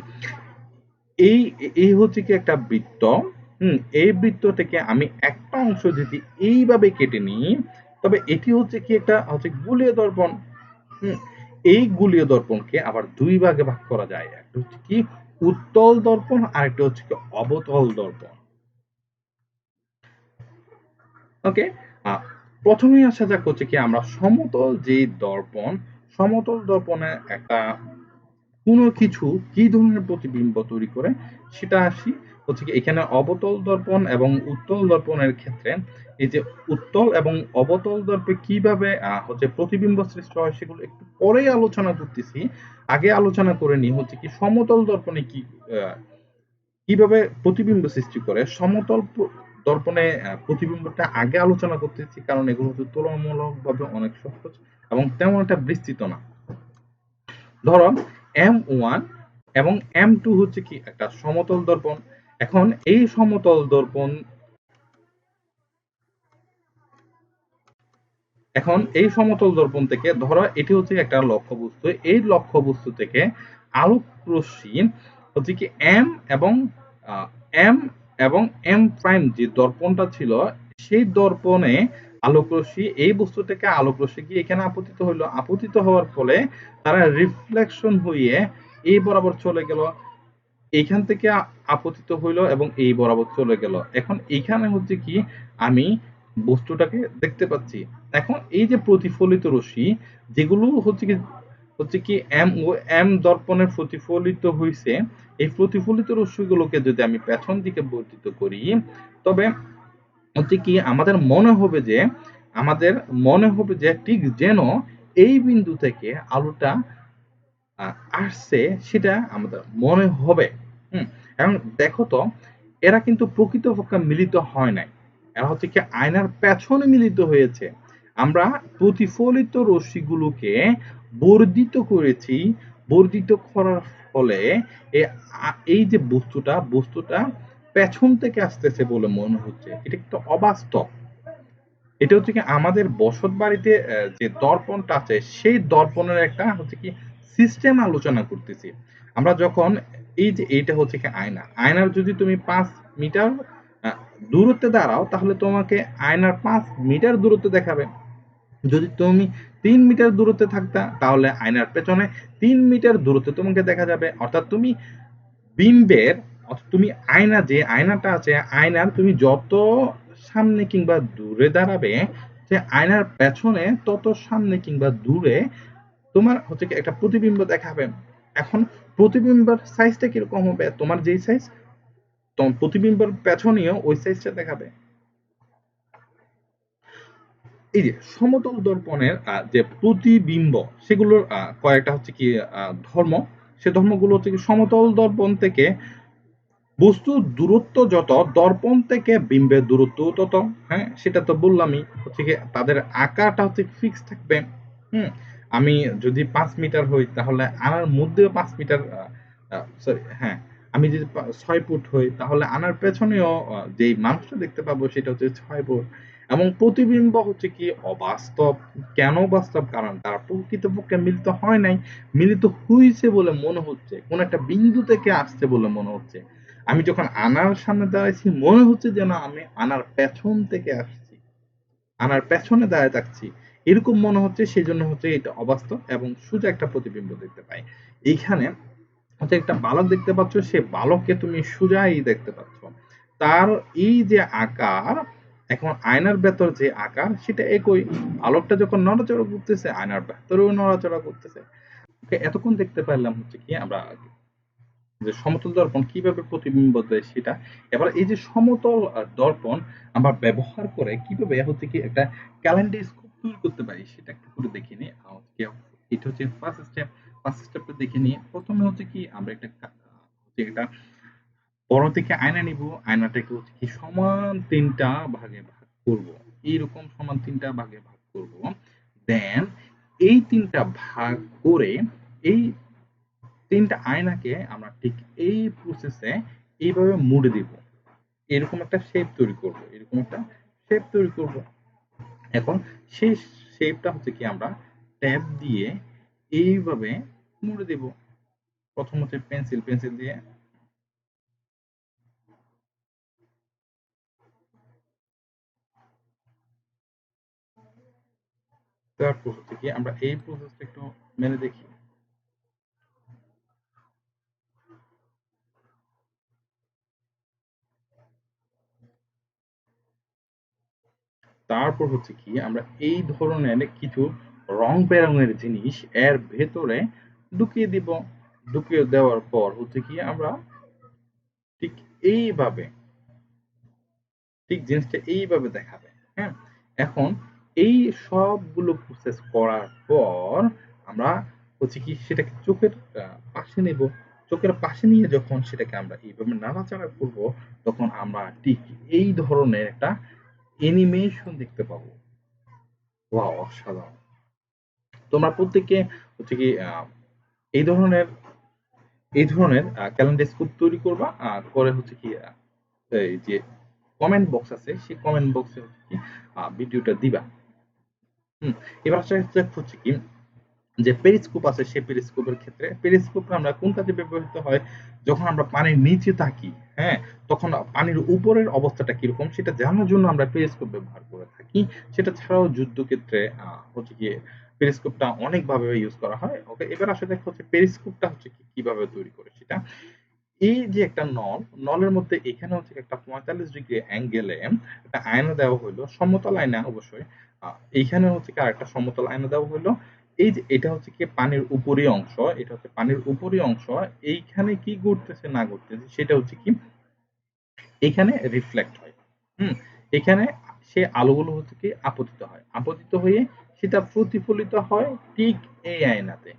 এই এই হচ্ছে কি একটা বৃত্ত। এই বৃত্ত থেকে আমি একটা অংশ যদি এইভাবে কেটে নিই, তবে এটি হচ্ছে কি একটা হচ্ছে গোলীয় দর্পণ। হুম, এই গোলীয় দর্পণকে আবার দুই ভাগে ভাগ করা যায়, একটা হচ্ছে কি উত্তল দর্পণ আর একটা হচ্ছে কি অবতল দর্পণ। ওকে, প্রথমেই আসা যাক হচ্ছে কি আমরা সমতল যে দর্পণ, সমতল দর্পণে একটা কোনো কিছু কি ধরনের প্রতিবিম্ব তৈরি করে সেটা আসি হচ্ছে কি এখানে অবতল দর্পণ এবং উত্তল দর্পণের ক্ষেত্রে। এই যে উত্তল এবং অবতল দর্পে কিভাবে হচ্ছে প্রতিবিম্ব সৃষ্টি হয় সেগুলো একটু পরেই আলোচনা করতেছি। আগে আলোচনা করে নি হচ্ছে কি সমতল দর্পণে কিভাবে প্রতিবিম্ব সৃষ্টি করে। সমতল দর্পণে প্রতিবিম্বটা আগে আলোচনা করতেছি, কারণ এগুলো হচ্ছে তুলনামূলকভাবে অনেক সহজ এবং তেমন একটা বিস্তৃত না। ধরো M1 এবং M2 হচ্ছে কি একটা সমতল দর্পণ। এখন এই সমতল দর্পণ থেকে ধরো এটি হচ্ছে একটা লক্ষ্যবস্তু, এই লক্ষ্যবস্তু থেকে আলোক রশ্মি হচ্ছে কি এম এবং এম এবং এম প্রাইম যে দর্পণটা ছিল, সেই দর্পণে আলোক রশ্মি, এই বস্তু থেকে আলোক রশ্মি কি এখানে আপতিত হইলো, আপতিত হওয়ার ফলে তারা রিফ্লেকশন হয়ে এই বরাবর চলে গেল, এইখান থেকে আপতিত হইলো এবং এই বরাবর চলে গেল। এখন এইখানে হচ্ছে কি আমি বস্তুটাকে দেখতে পাচ্ছি। এখন এই যে প্রতিফলিত রশ্মি যেগুলো হচ্ছে কি এম দর্পণের প্রতিফলিত হইছে, এই প্রতিফলিত রশ্মিগুলোকে যদি আমি পেছন দিকে বর্ধিত করি, তবে হচ্ছে কি আমাদের মনে হবে যে ঠিক যেন এই বিন্দু থেকে আলোটা আসছে, সেটা আমাদের মনে হবে। এখন দেখো তো, এরা কিন্তু প্রকৃতপক্ষে মিলিত হয় নাই, এরা হচ্ছে কি আয়নার পেছনে মিলিত হয়েছে। আমরা প্রতিফলিত রশ্মিগুলোকে বর্ধিত করেছি, বর্ধিত করার ফলে এই যে বস্তুটা পেছন থেকে আসতেছে বলে মনে হচ্ছে, এটা একটা অবাস্তব। এটা হচ্ছে কি আমাদের বসত বাড়িতে যে দর্পণটা আছে, সেই দর্পণের একটা হচ্ছে কি সিস্টেম আলোচনা করতেছি আমরা। যখন এই যে এইটা হচ্ছে কি আয়নার যদি তুমি 5 মিটার দূরত্বে দাঁড়াও, তাহলে তোমাকে আয়নার 5 মিটার দূরত্বে দেখাবে। যদি তুমি 3 মিটার দূরত্বে থাকতা, তাহলে আয়নার পেছনে 3 মিটার দূরত্বে তোমাকে দেখা যাবে। অর্থাৎ তুমি বিম্বের তুমি আয়না, যে আয়নাটা আছে, আয়নার তুমি যত সামনে কিংবা দূরে দাঁড়াবে, যে আয়নার পেছনে তত সামনে কিংবা দূরে তোমার হচ্ছে কি একটা প্রতিবিম্ব দেখাবে। এখন প্রতিবিম্বের সাইজটা কিরকম হবে? তোমার যেই সাইজ, তোমার প্রতিবিম্বের পেছনেও ওই সাইজটা দেখাবে। এই যে সমতল দর্পণের যে প্রতিবিম্ব, সেগুলোর কয়েকটা হচ্ছে কি ধর্ম। সে ধর্মগুলো হচ্ছে কি সমতল দর্পণ থেকে বস্তুর দূরত্ব যত, দর্পণ থেকে বিম্বের দূরত্ব তত। হ্যাঁ, সেটা তো বললামই। হচ্ছে কি তাদের আকারটা হচ্ছে ফিক্স থাকবে। হুম, আমি যদি 5 মিটার হই তাহলে আনার মধ্যেও 5 মিটার, সরি, হ্যাঁ, আমি যদি 6 ফুট হই তাহলে আনার পেছনেও যেই মানুষটা দেখতে পাবো সেটা হচ্ছে 6 ফুট। এবং প্রতিবিম্ব হচ্ছে কি অবাস্তব। কেন বাস্তব? কারণ তারা প্রকৃতপক্ষে মিলিত হয় নাই, মিলিত হয়েছে বলে মনে হচ্ছে, কোন একটা বিন্দু থেকে আসছে বলে মনে হচ্ছে। আমি যখন আনার সামনে দাঁড়াইছি মনে হচ্ছে যেন আমি আনার পেছন থেকে আসছি, আনার পেছনে দাঁড়ায় থাকছি, এরকম মনে হচ্ছে। সেই জন্য হচ্ছে এটা অবাস্তব এবং সোজা একটা প্রতিবিম্ব দেখতে পাই। এইখানে হচ্ছে একটা বালক দেখতে পাচ্ছ, সে বালককে তুমি সোজাই দেখতে পাচ্ছ। তার এই যে আকার, এখন আয়নার ভেতর যে আকার সেটা একই। বালকটা যখন নড়াচড়া করতেছে, আয়নার ভেতরেও নড়াচড়া করতেছে। এতক্ষণ দেখতে পারলাম হচ্ছে কি আমরা যে সমতল দর্পণ কিভাবে প্রতিবিম্ব দেয় সেটা। এবার এই যে সমতল দর্পণ আমরা ব্যবহার করে কিভাবে হচ্ছে কি একটা ক্যালেন্ডোস্কোপ তৈরি করতে পারি সেটা একটু করে দেখে নিই। এটা হচ্ছে ফার্স্ট স্টেপ। ফার্স্ট স্টেপটা দেখে নিই। প্রথমে হচ্ছে কি আমরা একটা বড় থেকে আয়না নিব। আয়নাটাকে হচ্ছে কি সমান ৩টা ভাগে ভাগ করব। এইরকম সমান ৩টা ভাগে ভাগ করব। দেন এই ৩টা ভাগ করে এই ৩টা আয়নাকে আমরা ঠিক এই প্রসেসে এইভাবে মুড়ে দিব। এরকম একটা শেপ তৈরি করব। এরকম একটা শেপ তৈরি করব। এখন সেই শেপটা হচ্ছে কি আমরা ট্যাপ দিয়ে এইভাবে মুড়ে দিব। প্রথম হচ্ছে পেন্সিল দিয়ে, তারপর হচ্ছে কি আমরা এই প্রসেসটা একটু মেনে দেখি। তারপর হচ্ছে কি আমরা এই ধরনের কিছু রং বেরঙের জিনিস এর ভেতরে ঢুকিয়ে দিব। ঢুকিয়ে দেওয়ার পর হচ্ছে কি আমরা ঠিক এইভাবে, ঠিক জিনিসটা এইভাবে দেখাবে। হ্যাঁ, এখন এই সবগুলো প্রসেস করার পর আমরা হচ্ছে কি সেটাকে চোখের পাশে নেব। চোখের পাশে নিয়ে যখন সেটাকে আমরা এইভাবে নাড়াচাড়া করব, তখন আমরা ঠিক এই ধরনের একটা অ্যানিমেশন দেখতে পাবো। ওয়াও, অসাধারণ! তোমরা প্রত্যেকে হচ্ছে কি এই ধরনের ক্যালেন্ডার স্কুপ তৈরি করবা। করে হচ্ছে কি এই যে কমেন্ট বক্স আছে, সেই কমেন্ট বক্সে হচ্ছে কি ভিডিওটা দিবা। হুম, এবার হচ্ছে কি যে পেরিস্কোপ আছে, সেই পেরিস্কোপের ক্ষেত্রে পেরিস্কোপটা আমরা কোন কাজে ব্যবহৃত হয়? যখন আমরা পানির নিচে থাকি, হ্যাঁ, তখন পানির উপরের অবস্থাটা কিরকম সেটা জানার জন্য আমরা পেরিস্কোপ ব্যবহার করে থাকি। সেটা ছাড়াও যুদ্ধক্ষেত্রে হচ্ছে গিয়ে পেরিস্কোপটা অনেকভাবে ইউজ করা হয়। ওকে, এবার আসলে দেখো হচ্ছে পেরিস্কোপটা হচ্ছে কি কিভাবে তৈরি করে সেটা। এই যে একটা নল, নলের মধ্যে এখানে হচ্ছে একটা ৪৫ ডিগ্রি অ্যাঙ্গেলে একটা আয়না দেওয়া হইলো, সমতল আয়না অবশ্যই। এইখানে হচ্ছে কি আরেকটা সমতল আয়না দেওয়া হইলো। এই যে এটা হচ্ছে কি পানির উপরি অংশ, এটা হচ্ছে পানির উপরি অংশ। এইখানে কি ঘটতেছে না ঘটতেছে সেটা হচ্ছে কি এখানে রিফ্লেক্ট হয়। হুম, এখানে সে আলোগুলো হচ্ছে কি আপতিত হয়। আপতিত হয়ে সেটা প্রতিফলিত হয় ঠিক এই আয়নাতে।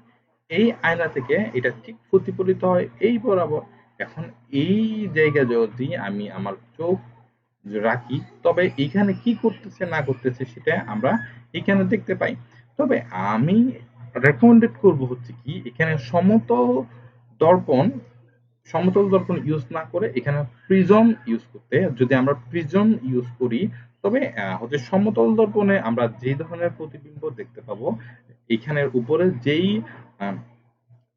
এই আয়না থেকে এটা ঠিক প্রতিফলিত হয় এই বরাবর। এখন এই জায়গায় যদি আমি আমার চোখ রাখি, তবে এখানে কি করতেছে না করতেছে সেটা আমরা এখানে দেখতে পাই। তবে আমি রেকমেন্ডেড করব হচ্ছে কি এখানে দর্পণ সমতল দর্পণ ইউজ না করে এখানে প্রিজম ইউজ করতে। যদি আমরা প্রিজম ইউজ করি তবে হচ্ছে সমতল দর্পণে আমরা যে ধরনের প্রতিবিম্ব দেখতে পাবো, এখানের উপরে যেই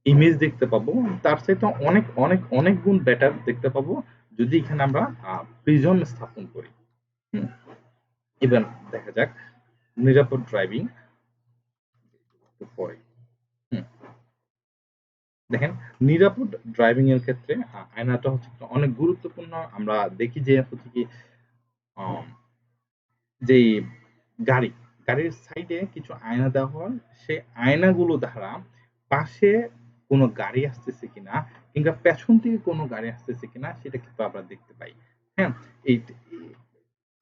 ইমেজ দেখতে পাবো তার চাইতে অনেক অনেক অনেক গুণ বেটার দেখতে পাবো যদি এখানে আমরা প্রিজম স্থাপন করি। হুম, এবার দেখা যাক নিরাপদ ড্রাইভিং পরে। হুম। দেখেন, নিরাপদ ড্রাইভিং এর ক্ষেত্রে আয়নাটা হচ্ছে অনেক গুরুত্বপূর্ণ। আমরা দেখি যে হচ্ছে কি আম যেই গাড়ি, গাড়ির সাইডে কিছু আয়না দেওয়া হয়। সেই আয়নাগুলো দ্বারা পাশে কোনো গাড়ি আসতেছে কিনা কিংবা পেছন থেকে কোনো গাড়ি আসতেছে কিনা সেটা কিন্তু আমরা দেখতে পাই। হ্যাঁ? এই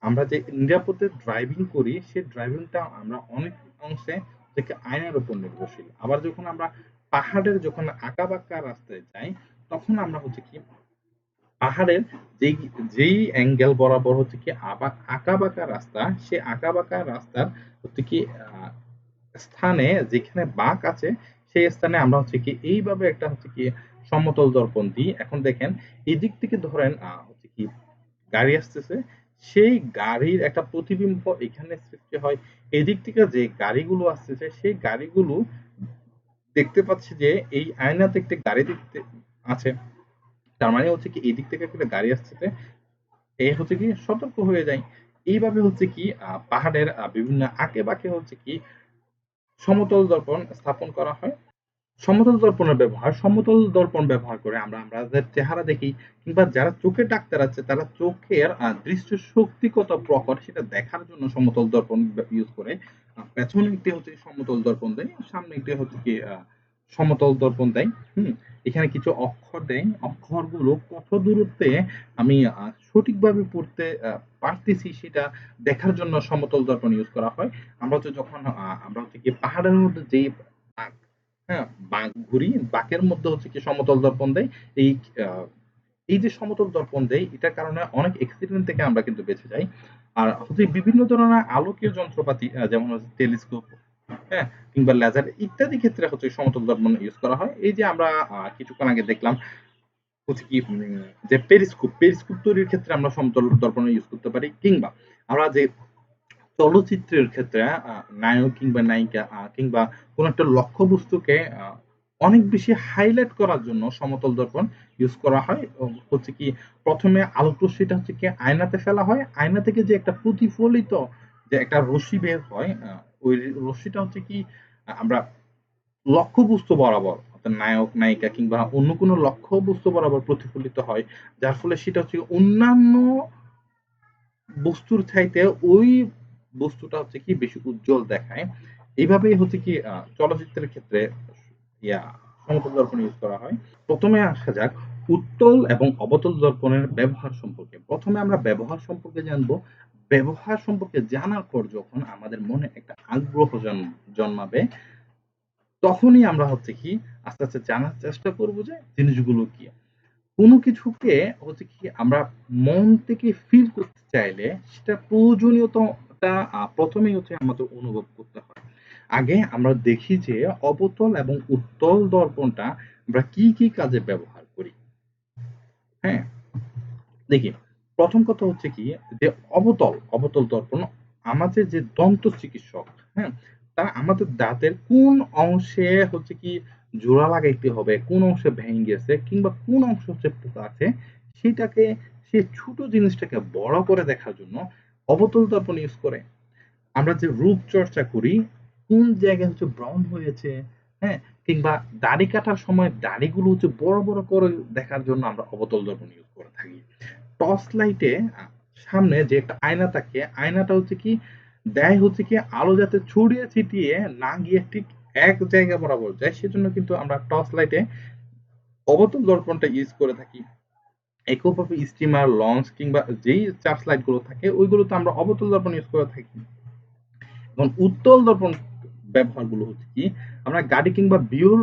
আমরা যে নিরাপদে ড্রাইভিং করি, সেই ড্রাইভিংটা আমরা অনেক অংশে থেকে আইনের উপর নির্ভরশীল। আবার যখন আমরা পাহাড়ের যখন আঁকাবাঁকা রাস্তায় যাই, তখন আমরা হচ্ছে কি পাহাড়ের যেই যেই অ্যাঙ্গেল বরাবর হচ্ছে কি আঁকাবাঁকা রাস্তা, সে আঁকাবাঁকা রাস্তার হচ্ছে কি স্থানে যেখানে বাঁক আছে, সেই স্থানে আমরা হচ্ছে কি এইভাবে একটা হচ্ছে কি সমতল দর্পণ দিই। এখন দেখেন এদিক থেকে ধরেন হচ্ছে কি গাড়ি আসতেছে, সেই গাড়ির একটা প্রতিবিম্ব এখানে সৃষ্টি হয়। এদিক থেকে যে গাড়িগুলো আসতেছে, সেই গাড়িগুলো দেখতে পাচ্ছি যে এই আয়নাতে একটা গাড়ি দেখতে আছে। তার মানে হচ্ছে কি এদিক থেকে একটা গাড়ি আসতেছে। এ হচ্ছে কি সতর্ক হয়ে যায়। এইভাবে হচ্ছে কি পাহাড়ের বিভিন্ন আঁকে-বাঁকে হচ্ছে কি সমতল দর্পণ স্থাপন করা হয়। সমতল দর্পণ ব্যবহার করে আমরা আমাদের চেহারা দেখি কিংবা যারা চোখের ডাক্তার আছে তারা চোখের দৃষ্টি শক্তি কত প্রখর সেটা দেখার জন্য সমতল দর্পণ ইউজ করে। পেছনে একটি হচ্ছে সমতল দর্পণ দেয়, সামনে একটি হচ্ছে কি সমতল দর্পণ দেয়। হুম? এখানে কিছু অক্ষর দেয়। অক্ষরগুলো কত দূরত্বে আমি সঠিকভাবে পড়তে পারতেছি সেটা দেখার জন্য সমতল দর্পণ ইউজ করা হয়। আমরা হচ্ছে যখন আমরা হচ্ছে কি পাহাড়ের মধ্যে যেই হ্যাঁ, বাঁক ঘুরি, বাঁকের মধ্যে হচ্ছে কি সমতল দর্পণ দেয়। এই আ এই যে সমতল দর্পণ দেয়, এটার কারণে অনেক অ্যাক্সিডেন্ট থেকে আমরা কিন্তু বেঁচে যাই। আর হচ্ছে বিভিন্ন ধরনের আলোকীয় যন্ত্রপাতি যেমন হচ্ছে টেলিস্কোপ, হ্যাঁ? কিংবা লেজার ইত্যাদি ক্ষেত্রে হচ্ছে সমতল দর্পণ ইউজ করা হয়। এই যে আমরা কিছুক্ষণ আগে দেখলাম হচ্ছে কি যে পেরিস্কোপ তৈরির ক্ষেত্রে আমরা সমতল দর্পণ ইউজ করতে পারি। কিংবা আমরা যে চলচ্চিত্রের ক্ষেত্রে নায়ক কিংবা নায়িকা কিংবা কোনো একটা লক্ষ্যবস্তুকে অনেক বেশি হাইলাইট করার জন্য সমতল দর্পণ ইউজ করা হয়। হচ্ছে কি ১ম এ আলোক রশ্মিটা হচ্ছে কি আয়নাতে ফেলা হয়। আয়না থেকে যে একটা প্রতিফলিত যে একটা রশ্মি বের হয়, ওই রশ্মিটা হচ্ছে কি আমরা লক্ষ্যবস্তু বরাবর অর্থাৎ নায়ক, নায়িকা কিংবা অন্য কোনো লক্ষ্যবস্তু বরাবর প্রতিফলিত হয়। যার ফলে সেটা হচ্ছে অন্যান্য বস্তুর চাইতে ওই বস্তুটা হচ্ছে কি বেশি উজ্জ্বল দেখায়। এইভাবেই হচ্ছে কি চলচ্চিত্রের ক্ষেত্রে ইয়া সমতল দর্পণ ইউজ করা হয়। ১ম এ আসা যাক উত্তল এবং অবতল দর্পণের ব্যবহার সম্পর্কে। ১ম এ আমরা ব্যবহার সম্পর্কে জানবো। ব্যবহার সম্পর্কে জানার পর যখন আমাদের মনে একটা আগ্রহ জন্মাবে, তখনই আমরা হচ্ছে কি আস্তে, আস্তে জানার চেষ্টা করব যে জিনিসগুলো কি। কোনো কিছুকে হচ্ছে কি আমরা মন থেকে ফিল করতে চাইলে সেটা প্রয়োজনীয়তাটা ১ম এই হচ্ছে আমাদের অনুভব করতে হয়। আগে আমরা দেখি যে অবতল এবং উত্তল দর্পণটা আমরা কি কাজে ব্যবহার করি। হ্যাঁ? দেখি ১ম কথা হচ্ছে কি যে অবতল দর্পণ আমাদের যে দন্ত চিকিৎসক, হ্যাঁ? তারা আমাদের দাঁতের কোন অংশে হচ্ছে কি জোড়া লাগাইতে হবে, কোন অংশে ভেঙে গেছে কিংবা কোন অংশে হচ্ছে পোকা আছে সেটাকে সেই ছোট জিনিসটাকে বড় করে দেখার জন্য অবতল দর্পণ ইউজ করে। আমরা যে রূপচর্চা করি, কোন জায়গায় হচ্ছে ব্রাউন হয়েছে, হ্যাঁ? কিংবা দাড়ি কাটার সময় দাড়িগুলো হচ্ছে বড় করে দেখার জন্য আমরা অবতল দর্পণ ইউজ করে থাকি। টর্চ লাইটে সামনে যে একটা আয়না থাকে, আয়নাটা হচ্ছে কি দেয় হচ্ছে কি আলো যাতে ছড়িয়ে ছিটিয়ে না গিয়ে ঠিক এক জায়গা বরাবর যায় সেজন্য কিন্তু আমরা টর্চ লাইটে অবতল দর্পণটা ইউজ করে থাকি। একইভাবে স্টিমার, লঞ্চ কিংবা যেই সার্চ লাইট গুলো থাকে ওইগুলোতে আমরা অবতল দর্পণ ইউজ করে থাকি। এখন উত্তল দর্পণ ব্যবহারগুলো হচ্ছে কি আমরা গাড়ি কিংবা ভিউর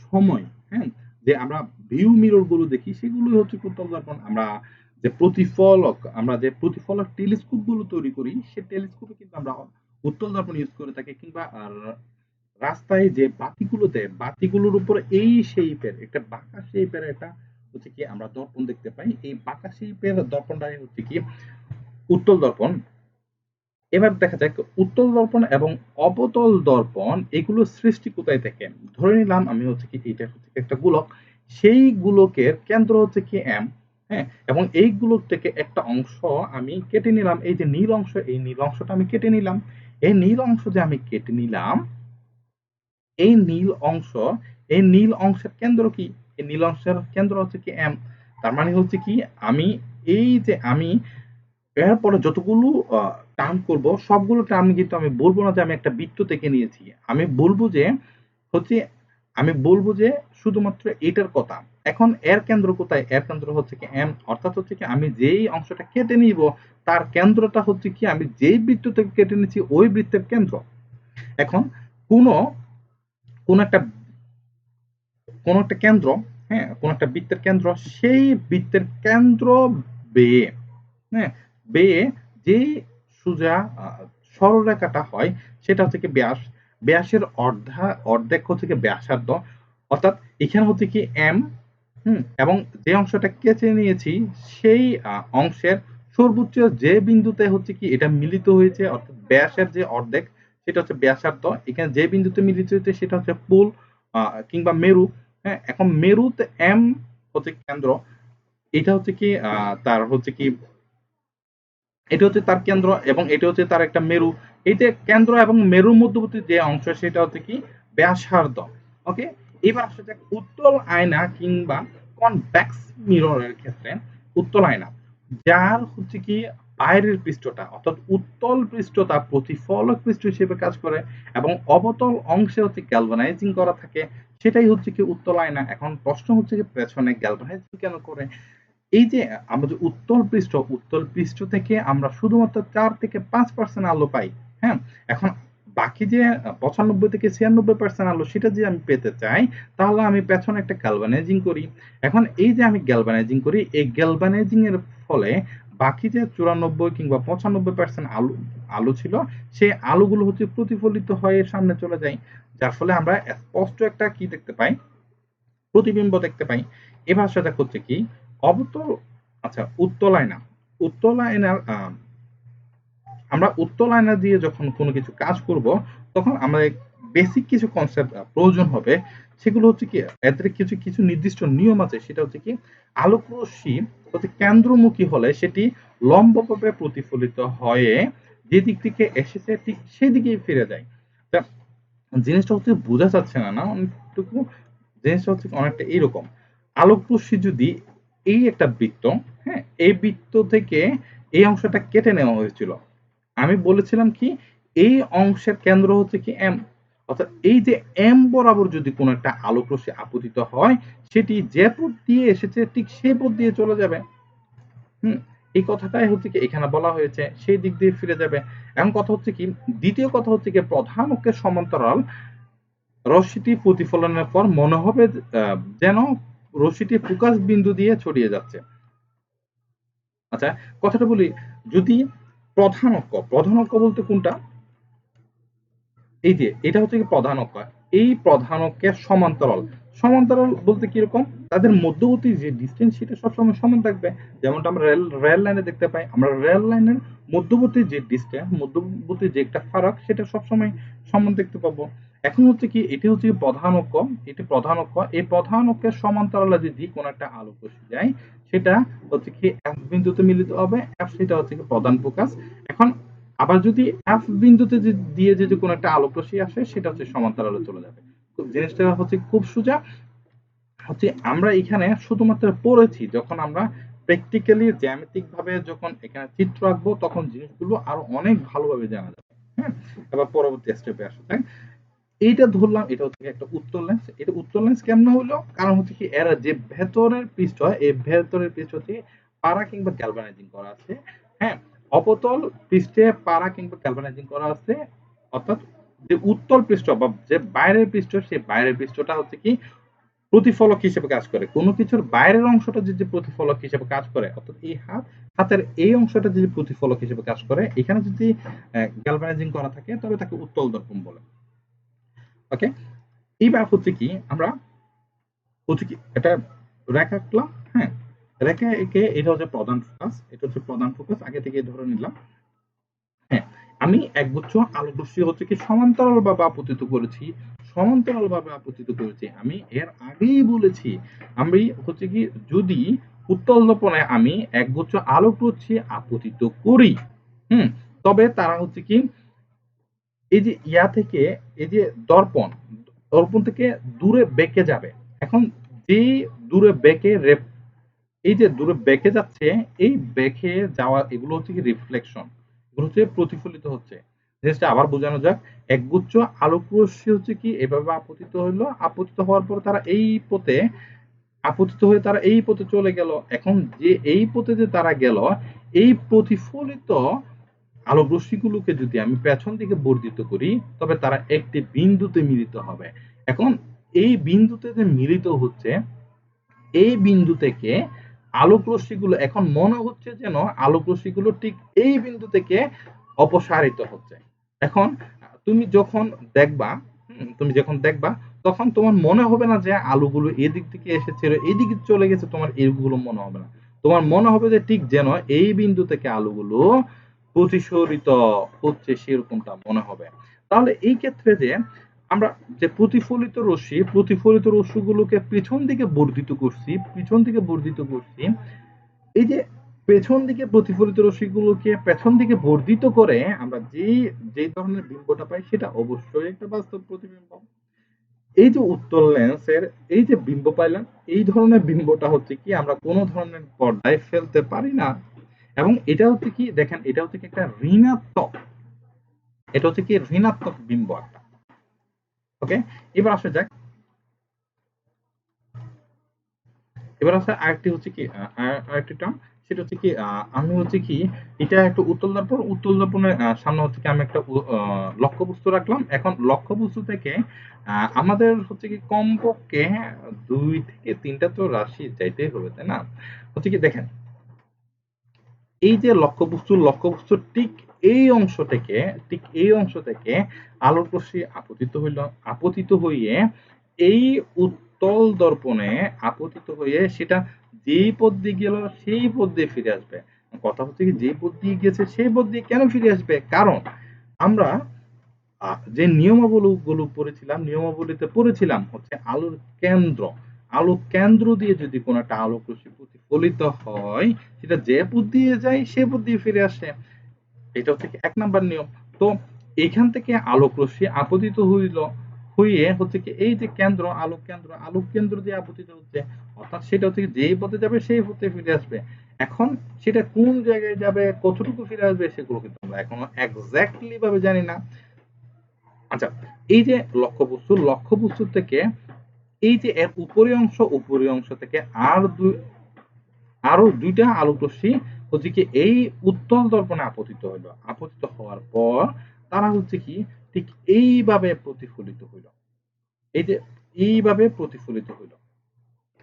সময়, হ্যাঁ? যে আমরা ভিউ মিরর গুলো দেখি সেগুলোই হচ্ছে উত্তল দর্পণ। আমরা যে প্রতিফলক টেলিস্কোপ গুলো তৈরি করি সে টেলিস্কোপে কিন্তু আমরা উত্তল দর্পণ ইউজ করে থাকি কিংবা রাস্তায় যে বাতিগুলো দেয় বাতিগুলোর উপরে এই শেইপের একটা বাঁকা শেইপের একটা হচ্ছে কি আমরা দর্পণ দেখতে পাই। এই বাঁকা শেইপের দর্পণটাই হচ্ছে কি উত্তল দর্পণ। এবার দেখা যাক উত্তল দর্পণ এবং অবতল দর্পণ এগুলোর সৃষ্টি কোথায় থেকে? ধরে নিলাম আমি হচ্ছে কি এটা হচ্ছে একটা গোলক। সেই গোলকের কেন্দ্র হচ্ছে কি M, হ্যাঁ? এবং এই গোলক থেকে একটা অংশ আমি কেটে নিলাম। এই যে নীল অংশ, এই নীল অংশটা আমি কেটে নিলাম। এই নীল অংশ যে আমি কেটে নিলাম এই নীল অংশ এই নীল অংশের কেন্দ্র কি? এই নীল অংশের কেন্দ্র হচ্ছে কি এম। তার মানে হচ্ছে কি আমি এই যে আমি এরপরে যতগুলো টার্ম করব সবগুলো টার্ম কিন্তু আমি বলবো না যে আমি একটা বৃত্ত থেকে নিয়েছি। আমি বলবো যে হচ্ছে আমি বলবো যে শুধুমাত্র এটার কথা। এখন এর কেন্দ্র কোথায়? এর কেন্দ্র হচ্ছে কি এম, অর্থাৎ হচ্ছে কি আমি যেই অংশটা কেটে নিব তার কেন্দ্রটা হচ্ছে কি আমি যেই বৃত্ত থেকে কেটে নিচ্ছি ওই বৃত্তের কেন্দ্র। এখন কোন কোন একটা কোন একটা কেন্দ্র, হ্যাঁ, কোন একটা বৃত্তের কেন্দ্র, সেই বৃত্তের কেন্দ্র বেয়ে, হ্যাঁ, বেয়ে যে সোজা সরলরেখাটা হয় সেটা হচ্ছে কি ব্যাস। ব্যাসের অর্ধেক হচ্ছে কি ব্যাসার্ধ, অর্থাৎ এখানে হচ্ছে কি এম, এবং যে অংশটা কেটে নিয়েছি সেই অংশের সর্বোচ্চ যে বিন্দুতে হচ্ছে কি এটা মিলিত হয়েছে, অর্থাৎ ব্যাসের যে অর্ধেক সেটা হচ্ছে ব্যাসার্ধ। এখানে যে বিন্দুতে মিলিত হয়েছে সেটা হচ্ছে পোল কিংবা মেরু। হ্যাঁ, এখন মেরুতে এম হচ্ছে কেন্দ্র, এটা হচ্ছে কি তার হচ্ছে কি এটা হচ্ছে তার কেন্দ্র এবং এটা হচ্ছে তার একটা মেরু। এই যে কেন্দ্র এবং মেরুর মধ্যবর্তী যে অংশ সেটা হচ্ছে কি ব্যাসার্ধ। ওকে, এবার আসা যাক উত্তল আয়না কিংবা কনভেক্স মিররের ক্ষেত্রে। উত্তল আয়না যার হচ্ছে কি বাইরের পৃষ্ঠটা অর্থাৎ উত্তল পৃষ্ঠটা প্রতিফলক পৃষ্ঠ হিসেবে কাজ করে এবং অবতল অংশে হচ্ছে গ্যালভানাইজিং করা থাকে, সেটাই হচ্ছে কি উত্তল আয়না। এখন প্রশ্ন হচ্ছে যে পেছনে গ্যালভানাইজিং কেন করে? এই যে আমাদের উত্তল পৃষ্ঠ থেকে আমরা শুধুমাত্র 4 থেকে 5% আলো পাই। হ্যাঁ, এখন বাকি যে 95 থেকে 96% আলো সেটা যে আমি পেতে চাই তাহলে আমি পেছনে একটা গ্যালভানাইজিং করি। এখন এই যে আমি গ্যালভানাইজিং করি এই গ্যালভানাইজিং এর ফলে বাকি যে 94 কিংবা 95% আলো আলো ছিল সেই আলোগুলো হচ্ছে প্রতিফলিত হয়ে সামনে চলে যায়, যার ফলে আমরা স্পষ্ট একটা কি দেখতে পাই? প্রতিবিম্ব দেখতে পাই। এবার সেটা হচ্ছে কি অবতল, আচ্ছা উত্তল আয়না। উত্তল আয়নার আমরা উত্তল আয়না দিয়ে যখন কোনো কিছু কাজ করব তখন আমরা বেসিক কিছু কনসেপ্ট প্রয়োজন হবে। সেগুলো হচ্ছে কি এদের কিছু কিছু নির্দিষ্ট নিয়ম আছে, সেটা হচ্ছে কি আলোক রশ্মি হচ্ছে কেন্দ্রমুখী হলে সেটি লম্বভাবে প্রতিফলিত হয়ে যে দিক থেকে এসেছে ঠিক সেদিকেই ফিরে যায়। তা জিনিসটা হচ্ছে বোঝা যাচ্ছে না না অনেকটুকু? জিনিসটা হচ্ছে অনেকটা এইরকম, আলোক রশ্মি যদি এই একটা বৃত্ত, হ্যাঁ, এই বৃত্ত থেকে এই অংশটা কেটে নেওয়া হয়েছিল, আমি বলেছিলাম কি এই অংশের কেন্দ্র হচ্ছে কি এম, অর্থাৎ এই যে এম বরাবর যদি কোনো একটা আলোক রশ্মি আপতিত হয় সেটি যে পথ দিয়ে এসেছে ঠিক সেই পথ দিয়ে চলে যাবে। হুম, এই কথাটাই হচ্ছে কি এখানে বলা হয়েছে সেই দিক দিয়ে ফিরে যাবে। এখন কথা হচ্ছে কি দ্বিতীয় কথা হচ্ছে কি প্রধান অক্ষের সমান্তরাল রশ্মিটি প্রতিফলনের পর মনে হবে যেন রশ্মিটি ফোকাস বিন্দু দিয়ে ছড়িয়ে যাচ্ছে। আচ্ছা, কথাটা বলি, যদি প্রধান অক্ষ বলতে কোনটা? এই যে এটা হচ্ছে কি প্রধান অক্ষ। এই প্রধান অক্ষের সমান্তরাল, সমান্তরাল বলতে কিরকম? তাদের মধ্যবর্তী যে ডিস্টেন্স সেটা সবসময় সমান থাকবে। যেমনটা আমরা রেল লাইনে দেখতে পাই, আমরা রেল লাইনের মধ্যবর্তী যে ডিস্টেন্স, মধ্যবর্তী যে একটা ফারাক সেটা সবসময় সমান দেখতে পাবো। এখন হচ্ছে কি এটি হচ্ছে কি প্রধান অক্ষ, এটি প্রধান অক্ষ। এই প্রধান অক্ষের সমান্তরালে যদি কোনো একটা আলোক রশ্মি যায় সেটা হচ্ছে কি এফ বিন্দুতে মিলিত হবে। এফ সেটা হচ্ছে কি প্রধান ফোকাস। এখন আবার যদি এফ বিন্দুতে দিয়ে যদি কোনো একটা আলোক রশ্মি আসে সেটা হচ্ছে সমান্তরালে চলে যাবে। তো জিনিসটা হচ্ছে খুব সোজা। হচ্ছে আমরা এখানে শুধুমাত্র পড়েছি, যখন আমরা প্র্যাকটিক্যালি জ্যামিতিক ভাবে যখন এখানে চিত্র আঁকবো তখন জিনিসগুলো আরো অনেক ভালোভাবে জানা যাবে। হ্যাঁ, এবার পরবর্তী স্টেপে আসা যাক। এইটা ধরলাম এটা হচ্ছে একটা উত্তল লেন্স। এটা উত্তল লেন্স কেমনে হলো? কারণ হচ্ছে কি এরা যে ভেতরের পৃষ্ঠ, এই ভেতরের পৃষ্ঠ হচ্ছে পারা কিংবা গ্যালভানাইজিং করা আছে। হ্যাঁ, অপতল পৃষ্ঠে পারা কিংবা গ্যালভানাইজিং করা আছে, অর্থাৎ যে উত্তল পৃষ্ঠ বা যে বাইরের পৃষ্ঠ সেই বাইরের পৃষ্ঠটা হচ্ছে কি প্রতিফলক হিসেবে কাজ করে। কোনো কিছুর বাইরের অংশটা যদি প্রতিফলক হিসেবে কাজ করে, অর্থাৎ এই হাতের এই অংশটা যদি প্রতিফলক হিসেবে কাজ করে, এখানে যদি গ্যালভানাইজিং করা থাকে তবে তাকে উত্তল দর্পণ বলে। ওকে, এইবার হচ্ছে কি আমরা হচ্ছে কি এটা রেখা আঁকলাম। হ্যাঁ, রেখা এঁকে এটা হচ্ছে প্রধান ফোকাস, এটা হচ্ছে প্রধান ফোকাস আগে থেকে ধরে নিলাম। হ্যাঁ, আমি একগুচ্ছ আলোক রশ্মি হচ্ছে কি সমান্তরাল ভাবে আপতিত করেছি, সমান্তরাল ভাবে আপতিত করেছি। আমি এর আগেই বলেছি আমি হচ্ছে কি যদি উত্তল দর্পণে আমি একগুচ্ছ আলোক রশ্মি আপতিত করি, হুম, তবে তারা হচ্ছে কি এই যে ইয়া থেকে এই যে দর্পণ, দর্পণ থেকে দূরে বেঁকে যাবে। এখন যে দূরে বেঁকে এই যে দূরে বেঁকে যাচ্ছে, এই বেঁকে যাওয়া এগুলো হচ্ছে কি রিফ্লেকশন, এগুলো হচ্ছে প্রতিফলিত হচ্ছে। জিনিসটা আবার বোঝানো যাক, একগুচ্ছ আলোক রশ্মি হচ্ছে কি এভাবে আপতিত হইলো, আপতিত হওয়ার পর তারা এই পথে আপতিত হয়ে তারা এই পথে চলে গেল। এখন যে এই পথে যে তারা গেল, এই প্রতিফলিত আলোক রশ্মিগুলোকে যদি আমি পেছন দিকে বর্ধিত করি, তবে তারা একটি বিন্দুতে মিলিত হবে। এখন এই বিন্দুতে যে মিলিত হচ্ছে, এই বিন্দু থেকে আলোক রশ্মিগুলো এখন মনে হচ্ছে যেন আলোক রশ্মিগুলো ঠিক এই বিন্দু থেকে অপসারিত হচ্ছে। এখন তুমি যখন দেখবা তখন তোমার মনে হবে না যে আলোগুলো এদিক থেকে এসেছিল এদিকে চলে গেছে, তোমার এগুলো মনে হবে না। তোমার মনে হবে যে ঠিক যেন এই বিন্দু থেকে আলোগুলো প্রতিসরিত হচ্ছে, সেরকমটা মনে হবে। তাহলে এই ক্ষেত্রে যে আমরা যে প্রতিফলিত রশ্মিগুলোকে পিছন দিকে বর্ধিত করছি, এই যে পেছন দিকে প্রতিফলিত রশ্মিগুলোকে পেছন দিকে বর্ধিত করে আমরা যেই ধরনের বিম্বটা পাই, সেটা অবশ্যই একটা বাস্তব প্রতিবিম্ব। এই যে উত্তল লেন্সের এই যে বিম্ব পাইলাম, এই ধরনের বিম্বটা হচ্ছে কি আমরা কোনো ধরনের পর্দায় ফেলতে পারি না। এবং এটা হচ্ছে কি দেখেন, এটা হচ্ছে কি একটা ঋণাত্মক বিম্ব একটা। ওকে, এবার আসা যাক, এবার আছে আরেকটি হচ্ছে কি আরেকটি টার্ম, সেটা হচ্ছে কি আমি হচ্ছে কি এটা একটা উত্তল দর্পণের সামনে হচ্ছে কি আমি একটা লক্ষ্যবস্তু রাখলাম। এখন লক্ষ্যবস্তু থেকে আমাদের হচ্ছে কি কমপক্ষে 2 থেকে 3টা তো রাশি যাইতেই হবে, তাই না? হচ্ছে কি দেখেন, এই যে লক্ষ্যবস্তুর ঠিক এই অংশ থেকে আলোক রশ্মি আপতিত হইয়ে এই উত্তল দর্পণে আপতিত হয়ে সেটা যেই পথ দিয়ে গেল সেই পথ দিয়ে ফিরে আসবে। কথা হচ্ছে কি, যেই পথ দিয়ে গেছে সেই পথ দিয়ে কেন ফিরে আসবে? কারণ আমরা যে নিয়মাবলীগুলো নিয়মাবলীতে পড়েছিলাম হচ্ছে আলোর কেন্দ্র দিয়ে যদি কোনো একটা আলোক রশ্মি প্রতিফলিত হয়, সেটা যে পথ দিয়ে যায় সে পথ দিয়ে ফিরে আসে। এটা হচ্ছে কি 1 নাম্বার নিয়ম। তো এইখান থেকে আলোক রশ্মি আপতিত হইয়ে হচ্ছে কি এই যে আলোক কেন্দ্র দিয়ে আপতিত হচ্ছে, অর্থাৎ সেটা হচ্ছে কি যেই পথে যাবে সেই পথে ফিরে আসবে। এখন সেটা কোন জায়গায় যাবে, কতটুকু ফিরে আসবে, সেগুলো কিন্তু আমরা এখনো এক্স্যাক্টলি ভাবে জানি না। আচ্ছা, এই যে লক্ষ্যবস্তু থেকে এই যে এর উপরি অংশ থেকে আরো 2টা আলোক রশ্মি হচ্ছে কি এই উত্তল দর্পণে আপতিত হওয়ার পর তারা হচ্ছে কি ঠিক এইভাবে প্রতিফলিত হইল। এই যে এইভাবে প্রতিফলিত হইল।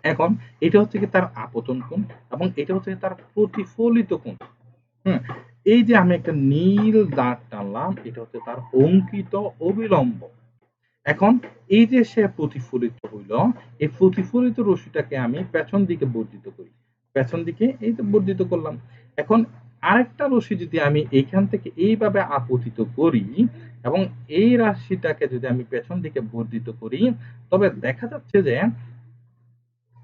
এখন এটা হচ্ছে কি তার আপতন কোণ, এবং এটা হচ্ছে তার প্রতিফলিত কোণ। হুম, এই যে আমি একটা নীল দাগ টানলাম, এটা হচ্ছে তার অঙ্কিত অবিলম্ব। এখন এই যে সে প্রতিফলিত হইল, এই প্রতিফলিত রশ্মিটাকে আমি পেছন দিকে বর্ধিত করি, পেছন দিকে এই তো বর্ধিত করলাম। এখন আরেকটা রশ্মি যদি আমি এইখান থেকে এইভাবে আপতিত করি এবং এই রাশিটাকে যদি আমি পেছন দিকে বর্ধিত করি, তবে দেখা যাচ্ছে যে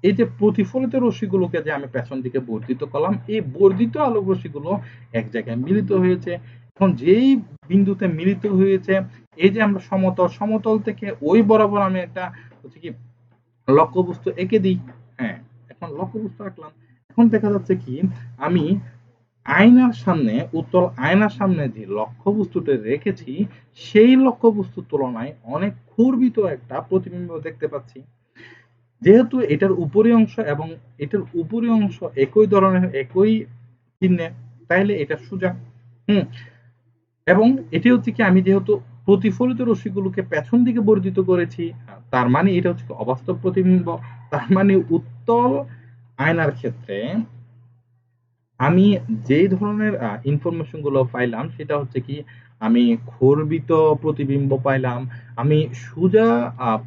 এই যে প্রতিফলিত রশ্মিগুলোকে যে আমি পেছন দিকে বর্ধিত করলাম, এই বর্ধিত আলোক রশ্মিগুলো এক জায়গায় মিলিত হয়েছে। এখন যেই বিন্দুতে মিলিত হয়েছে, এই যে আমরা সমতল থেকে ওই বরাবর আমি একটা হচ্ছে কি লক্ষ্যবস্তু এঁকে দিই। হ্যাঁ, এখন লক্ষ্যবস্তু আঁকলাম। এখন দেখা যাচ্ছে কি আমি উত্তল আয়নার সামনে যে লক্ষ্যবস্তুটা রেখেছি, সেই লক্ষ্যবস্তুর তুলনায় অনেক ক্ষুর্বিত একটা প্রতিবিম্ব দেখতে পাচ্ছি। যেহেতু এটার উপরি অংশ একই চিহ্নে, তাইলে এটা সোজা। হুম, এবং এটি হচ্ছে কি আমি যেহেতু প্রতিফলিত রশ্মিগুলোকে পেছন দিকে বর্ধিত করেছি, তার মানে এটা হচ্ছে অবাস্তব প্রতিবিম্ব। তার মানে উত্তল আয়নার ক্ষেত্রে আমি যেই ধরনের ইনফরমেশন গুলো পাইলাম, সেটা হচ্ছে কি আমি ঘর্বিত প্রতিবিম্ব পাইলাম, আমি সোজা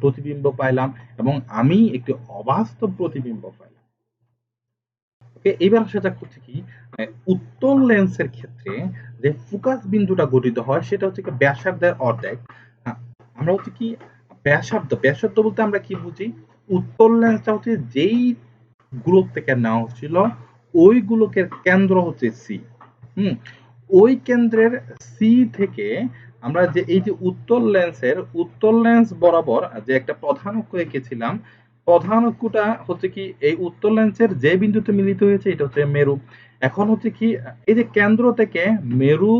প্রতিবিম্ব পাইলাম, এবং আমি একটি অবাস্তব প্রতিবিম্ব পাইলাম। ওকে, এবার সেটা হচ্ছে কি উত্তল লেন্সের ক্ষেত্রে যে ফোকাস বিন্দুটা গঠিত হয়, সেটা হচ্ছে কি ব্যাসার্ধের অর্ধেক। আহ, আমরা হচ্ছে কি ব্যাসার্ধ বলতে আমরা কি বুঝি? উত্তল লেন্সটা হচ্ছে যেই গ্রুপ থেকে নেওয়া হচ্ছিল, ওই গোলকের কেন্দ্র হচ্ছে সি। হুম, ওই কেন্দ্রের সি থেকে আমরা যে এই যে উত্তল লেন্স বরাবর যে একটা প্রধান অক্ষ এঁকেছিলাম, প্রধান অক্ষটা হচ্ছে কি এই উত্তল লেন্সের যে বিন্দুতে মিলিত হয়েছে এটা হচ্ছে মেরু। এখন হচ্ছে কি এই যে কেন্দ্র থেকে মেরু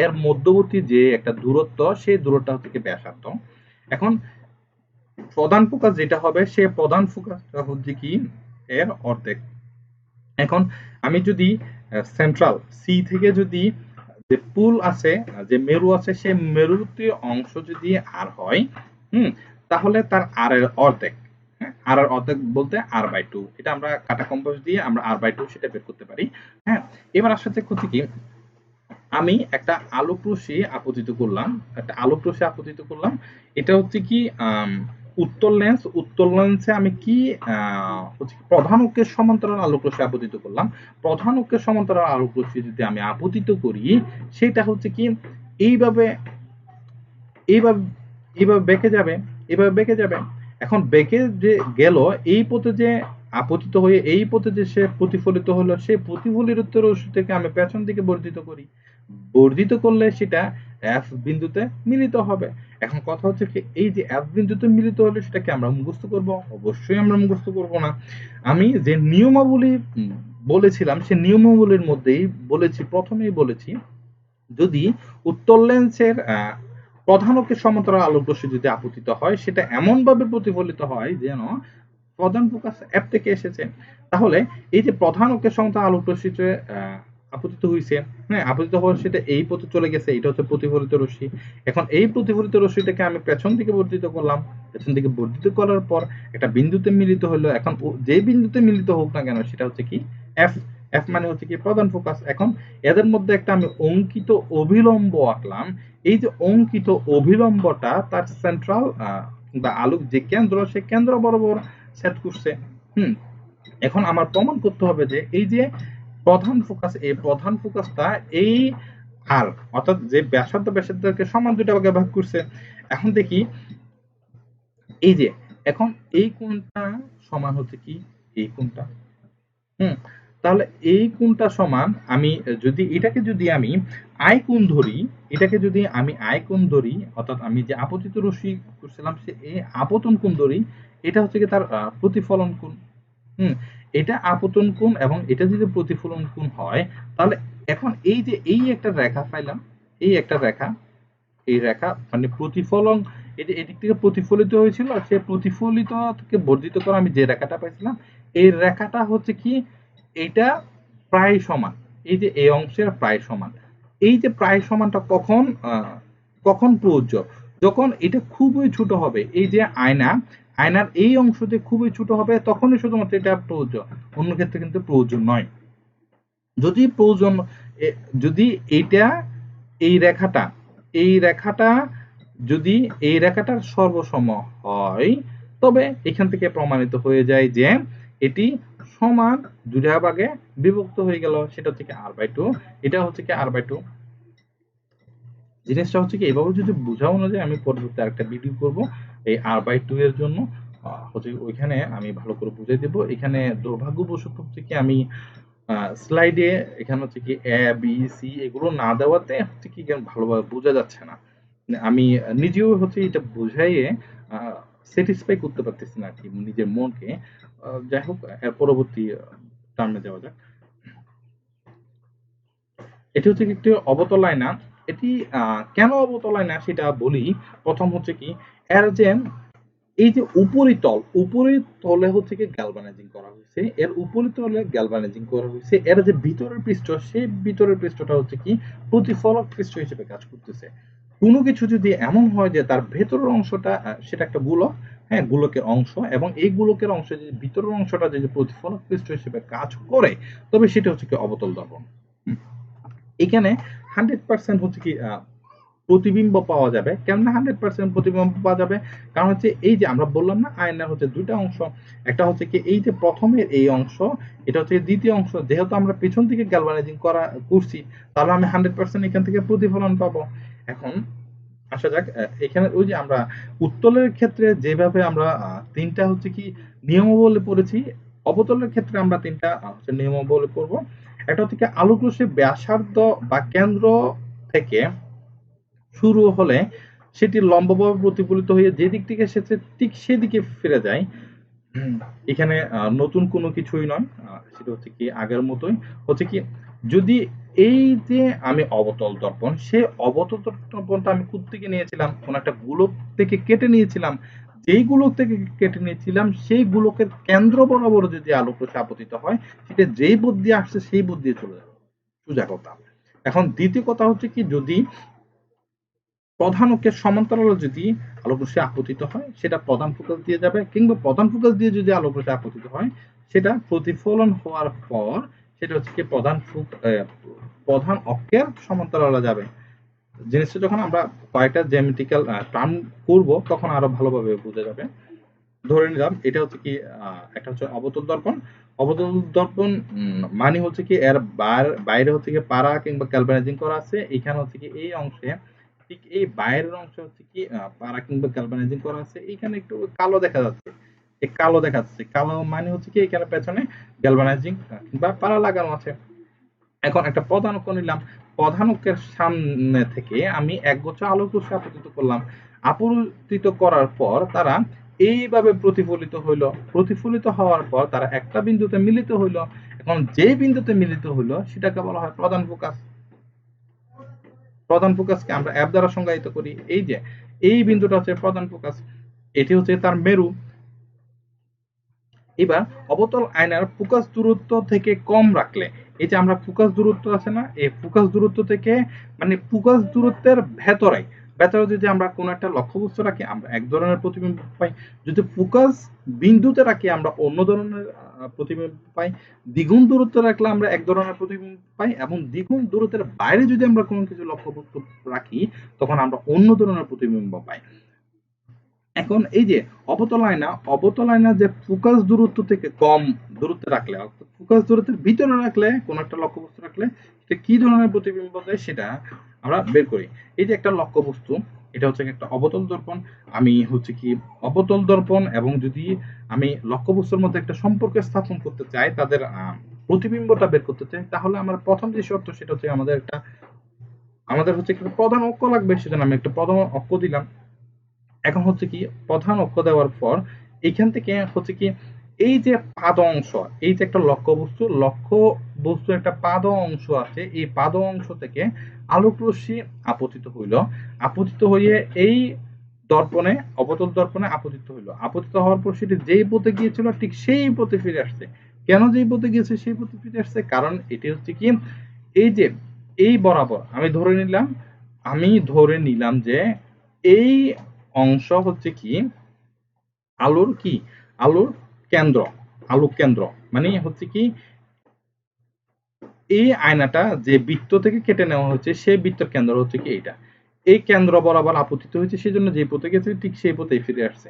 এর মধ্যবর্তী যে একটা দূরত্ব, সেই দূরত্বটা হচ্ছে কি ব্যাসার্ধ। এখন প্রধান ফোকাস যেটা হবে সে প্রধান ফোকাসটা হচ্ছে কি এর অর্ধেক। এখন আমি যদি সেন্ট্রাল সি থেকে যদি যে পুল আছে, যে মেরু আছে, সে মেরুতে অংশ যদি আর হয়, তাহলে তার আর এর অর্ধেক। আর এর অর্ধেক বলতে r/2, এটা আমরা কাটা কম্পাস দিয়ে আমরা r/2 সেটা বের করতে পারি। হ্যাঁ, এবার আসলে হচ্ছে কি আমি একটা আলোক রশ্মি আপতিত করলাম, এটা হচ্ছে কি উত্তল লেন্সে আমি কি হচ্ছে প্রধান অক্ষের সমান্তরাল আলোক রশ্মি আপতিত করলাম। প্রধান অক্ষের সমান্তরাল আলোক রশ্মি যদি আমি আপতিত করি, সেটা হচ্ছে কি এইভাবে এইভাবে এইভাবে বেঁকে যাবে। এখন বেঁকে যে গেল, এই পথে যে আপতিত হয়ে এই পথে যে সে প্রতিফলিত হলো, সেই প্রতিফলিত রশ্মি থেকে আমি পেছন দিকে বর্ধিত করি, বর্ধিত করলে সেটা এফ বিন্দুতে মিলিত হবে। এখন কথা হচ্ছে কি এই যে এফ বিন্দুতে মিলিত হলে সেটাকে আমরা মুখস্থ করব? অবশ্যই আমরা মুখস্থ করব না। আমি যে নিয়মাবলী বলেছিলাম, সেই নিয়মাবলীর মধ্যেই বলেছি, প্রথমেই বলেছি, যদি উত্তল লেন্সের প্রধান অক্ষের সমান্তরাল আলোক রশ্মি যদি আপতিত হয়, সেটা এমন ভাবে প্রতিফলিত হয় যেন প্রধান ফোকাস এফ থেকে এসেছে। তাহলে এই যে প্রধান অক্ষের সমান্তরাল আলোক রশ্মিতে আপতিত হয়েছে, হ্যাঁ, আপতিত হওয়ার সেটা এই পথে চলে গেছে, এটা হচ্ছে প্রতিফলিত রশ্মি। এখন এই প্রতিফলিত রশ্মিটাকে আমি পেছন দিকে বর্ধিত করলাম, পেছন দিকে বর্ধিত করার পর একটা বিন্দুতে মিলিত হলো। এখন যে বিন্দুতে মিলিত হোক না কেন সেটা হচ্ছে কি এফ। এফ মানে হচ্ছে কি প্রধান ফোকাস। এখন এদের মধ্যে একটা আমি অঙ্কিত অভিলম্ব আঁকলাম। এই যে অঙ্কিত অভিলম্বটা তার সেন্ট্রাল বা আলোক যে কেন্দ্র, সে কেন্দ্র বরাবর সেট করছে। এখন আমার প্রমাণ করতে হবে যে এই যে প্রধান ফোকাস, এই প্রধান ফোকাসটা এই আর অর্থাৎ যে ব্যাসার্ধকে সমান দুটা ভাগে ভাগ করছে। এখন দেখি এই যে এখন এই কোণটা সমান হচ্ছে কি এই কোণটা। তাহলে এই কোণটা সমান, আমি যদি এটাকে যদি আমি আই কোণ ধরি, অর্থাৎ আমি যে আপতিত রশ্মি করছিলাম সে এই আপতন কোণ ধরি, এটা হচ্ছে কি তার প্রতিফলন কোণ। এটা আপতন কোণ এবং এটা যদি প্রতিফলন কোণ হয়, তাহলে এখন এই যে এই একটা রেখা পাইলাম, এই রেখা মানে প্রতিফলন, এই যে এদিক থেকে প্রতিফলিত হয়েছিল, সে প্রতিফলিত থেকে বর্ধিত করে আমি যে রেখাটা পাইছিলাম, এই রেখাটা হচ্ছে কি এটা প্রায় সমান, এই যে এই অংশের প্রায় সমান। এই যে প্রায় সমানটা কখন প্রযোজ্য? যখন এটা খুবই ছোট হবে, এই যে আয়নার এই অংশতে খুবই ছোট হবে, তখনই শুধুমাত্র এটা প্রযোজ্য, অন্য ক্ষেত্রে কিন্তু প্রযোজ্য নয়। যদি প্রয়োজন, যদি এইটা এই রেখাটা যদি এই রেখাটার সর্বসম হয়, তবে এখান থেকে প্রমাণিত হয়ে যায় যে এটি সমান দুটা ভাগে বিভক্ত হয়ে গেল, সেটা হচ্ছে কি r/2, এটা হচ্ছে কি r/2। জিনিসটা হচ্ছে কি এভাবে যদি বোঝানো যায়, আমি পরবর্তী আরেকটা ভিডিও করব এই r/2 এর জন্য, হচ্ছে ওইখানে আমি ভালো করে বুঝিয়ে দেব। এখানে দুর্ভাগ্যবশত হচ্ছে কি আমি স্লাইডে এখানে হচ্ছে কি এ বি সি এগুলো না দেওয়াতে হচ্ছে কি ভালোভাবে বোঝা যাচ্ছে না। আমি নিজেও হচ্ছে এটা বুঝাইয়ে স্যাটিসফাই করতে পারতেছি না আর কি নিজের মনকে। যাই হোক, এর পরবর্তী টার্মে যাওয়া যাক। এটি হচ্ছে একটি অবতল আয়না। এটি কেন অবতল আয়না সেটা বলি। প্রথম হচ্ছে কি এর যে এই যে উপরিতলে হচ্ছে কি গ্যালভানাইজিং করা হয়েছে, এর উপরিতলে গ্যালভানাইজিং করা হয়েছে। এর যে ভিতরের পৃষ্ঠ, সেই ভিতরের পৃষ্ঠটা হচ্ছে কি প্রতিফলক পৃষ্ঠ হিসেবে কাজ করতেছে। কোনো কিছু যদি এমন হয় যে তার ভেতরের অংশটা সেটা একটা গোলক, হ্যাঁ, গোলকের অংশ, এবং এই গোলকের অংশ যদি ভিতরের অংশটা যদি প্রতিফলক পৃষ্ঠ হিসেবে কাজ করে, তবে সেটা হচ্ছে কি অবতল দর্পণ। এখানে 100% হচ্ছে কি প্রতিবিম্ব পাওয়া যাবে। কেননা 100% প্রতিবিম্ব পাওয়া যাবে? কারণ হচ্ছে এই যে আমরা বললাম না আয়নার হচ্ছে দুইটা অংশ, একটা হচ্ছে কি এই যে প্রথমের এই অংশ, এটা হচ্ছে দ্বিতীয় অংশ। যেহেতু আমরা পেছন থেকে গ্যালভানাইজিং করছি, তাহলে আমি 100% এখান থেকে প্রতিফলন পাবো। এখন আসা যাক এখানে ওই যে আমরা উত্তলের ক্ষেত্রে যেভাবে আমরা তিনটা হচ্ছে কি নিয়মাবলী পড়েছি, অবতলের ক্ষেত্রে আমরা তিনটা হচ্ছে নিয়মাবলী পড়বো। একটা হচ্ছে কি আলোক রশ্মির ব্যাসার্ধ বা কেন্দ্র থেকে শুরু হলে সেটি লম্বভাবে প্রতিফলিত হয়ে যে দিক থেকে এসেছে ঠিক সেদিকে ফিরে যায়। এখানে নতুন কোনো কিছুই নয়, সেটা হচ্ছে কি আগের মতোই হচ্ছে কি, যদি এই যে আমি অবতল দর্পণ, সেই অবতল দর্পণটা আমি কোত্থেকে নিয়েছিলাম, কোন একটা গোলক থেকে কেটে নিয়েছিলাম। যেই গোলক থেকে কেটে নিয়েছিলাম সেই গোলকের কেন্দ্র বরাবর যদি আলোকরশ্মি আপতিত হয়, সেটা যেই পথ দিয়ে আসছে সেই পথ দিয়ে চলে যাবে, সোজা কথা। এখন দ্বিতীয় কথা হচ্ছে কি, যদি প্রধান অক্ষের সমান্তরালে যদি আলোকরশ্মি আপতিত হয় সেটা প্রধান ফোকাস দিয়ে যাবে, কিংবা প্রধান ফোকাস দিয়ে যদি আলোকরশ্মি আপতিত হয় সেটা প্রতিফলন হওয়ার পর সেটা হচ্ছে কি প্রধান অক্ষের সমান্তরালে যাবে। জিনিসটা যখন আমরা কয়েকটা জ্যামিতিক্যাল টার্ম করব তখন আরো ভালোভাবে বোঝা যাবে। ধরে নিলাম এটা হচ্ছে কি একটা হচ্ছে অবতল দর্পণ। অবতল দর্পণ মানে হচ্ছে কি এর বাইরে হচ্ছে কি পারা কিংবা গ্যালভানাইজিং করা আছে, এখানে হচ্ছে কি এই অংশে ঠিক এই বাইরের অংশ হচ্ছে কি পারা কিংবা গ্যালভানাইজিং করা আছে, এখানে একটু কালো দেখা যাচ্ছে। এই কালো দেখা যাচ্ছে, কালো মানে হচ্ছে কি এখানে পেছনে গ্যালভানাইজিং কিংবা পারা লাগানো আছে। এখন একটা প্রধান অক্ষ নিলাম, প্রধান অক্ষের সামনে থেকে আমি একগুচ্ছ আলোক রশ্মি আপতিত করলাম। আপতিত করার পর তারা এইভাবে প্রতিফলিত হইলো, প্রতিফলিত হওয়ার পর তারা একটা বিন্দুতে মিলিত হইলো। এখন যে বিন্দুতে মিলিত হইলো সেটাকে বলা হয় প্রধান ফোকাস। প্রধান ফোকাসকে আমরা অ্যাপ দ্বারা সংজ্ঞায়িত করি, এই যে এই বিন্দুটা হচ্ছে প্রধান ফোকাস, এটি হচ্ছে তার মেরু। এবার অবতল আয়নার ফোকাস দূরত্ব থেকে কম রাখলে, এই যে আমরা ফোকাস দূরত্ব আছে না, এই ফোকাস দূরত্ব থেকে মানে ফোকাস দূরত্বের ভেতরে ভেতরে যদি আমরা কোনো একটা লক্ষ্যবস্তু রাখি আমরা এক ধরনের প্রতিবিম্ব পাই, যদি ফোকাস বিন্দুতে রাখি আমরা অন্য ধরনের প্রতিবিম্ব পাই, দ্বিগুণ দূরত্ব রাখলে আমরা এক ধরনের প্রতিবিম্ব পাই, এবং দ্বিগুণ দূরত্বের বাইরে যদি আমরা কোনো কিছু লক্ষ্যবস্তু রাখি তখন আমরা অন্য ধরনের প্রতিবিম্ব পাই। এখন এই যে অবতল আয়না যে ফোকাস দূরত্ব থেকে কম দূরত্বে রাখলে, অর্থাৎ ফোকাস দূরত্বের ভিতরে রাখলে কোন একটা লক্ষ্যবস্তু রাখলে সেটা কি ধরনের প্রতিবিম্ব দেয় সেটা আমরা বের করি। এই যে একটা লক্ষ্যবস্তু, এটা হচ্ছে একটা অবতল দর্পণ। আমি হচ্ছে কি অবতল দর্পণ এবং যদি আমি লক্ষ্যবস্তুর মধ্যে একটা সম্পর্ক স্থাপন করতে চাই, তাদের প্রতিবিম্বটা বের করতে চাই, তাহলে আমার প্রথম যে শর্ত সেটা হচ্ছে আমাদের হচ্ছে একটা প্রধান অক্ষ লাগবে, সেজন্য আমি একটা প্রধান অক্ষ দিলাম। এখন হচ্ছে কি প্রধান অক্ষ দেওয়ার পর এইখান থেকে হচ্ছে কি এই যে পাদ অংশ, এই যে একটা লক্ষ্য বস্তু একটা পাদ অংশ আছে, এই পাদ অংশ থেকে আলোক রশ্মি আপতিত হইল, আপতিত হয়ে এই দর্পণে অবতল দর্পণে আপতিত হইল, আপতিত হওয়ার পর সেটি যেই পথে গিয়েছিল ঠিক সেই পথে ফিরে আসছে। কেন যেই পথে গিয়েছে সেই পথে ফিরে আসছে, কারণ এটি হচ্ছে কি এই যে এই বরাবর আমি ধরে নিলাম যে এই অংশ হচ্ছে কি আলোর কি আলোর কেন্দ্র, আলোক কেন্দ্র মানে হচ্ছে কি এই আয়নাটা যে বৃত্ত থেকে কেটে নেওয়া হচ্ছে সেই বৃত্তের কেন্দ্র হচ্ছে কি এইটা, এই কেন্দ্র বরাবর আপতিত হয়েছে, সেই জন্য যে পথে গেছে ঠিক সেই পথেই ফিরে আসছে।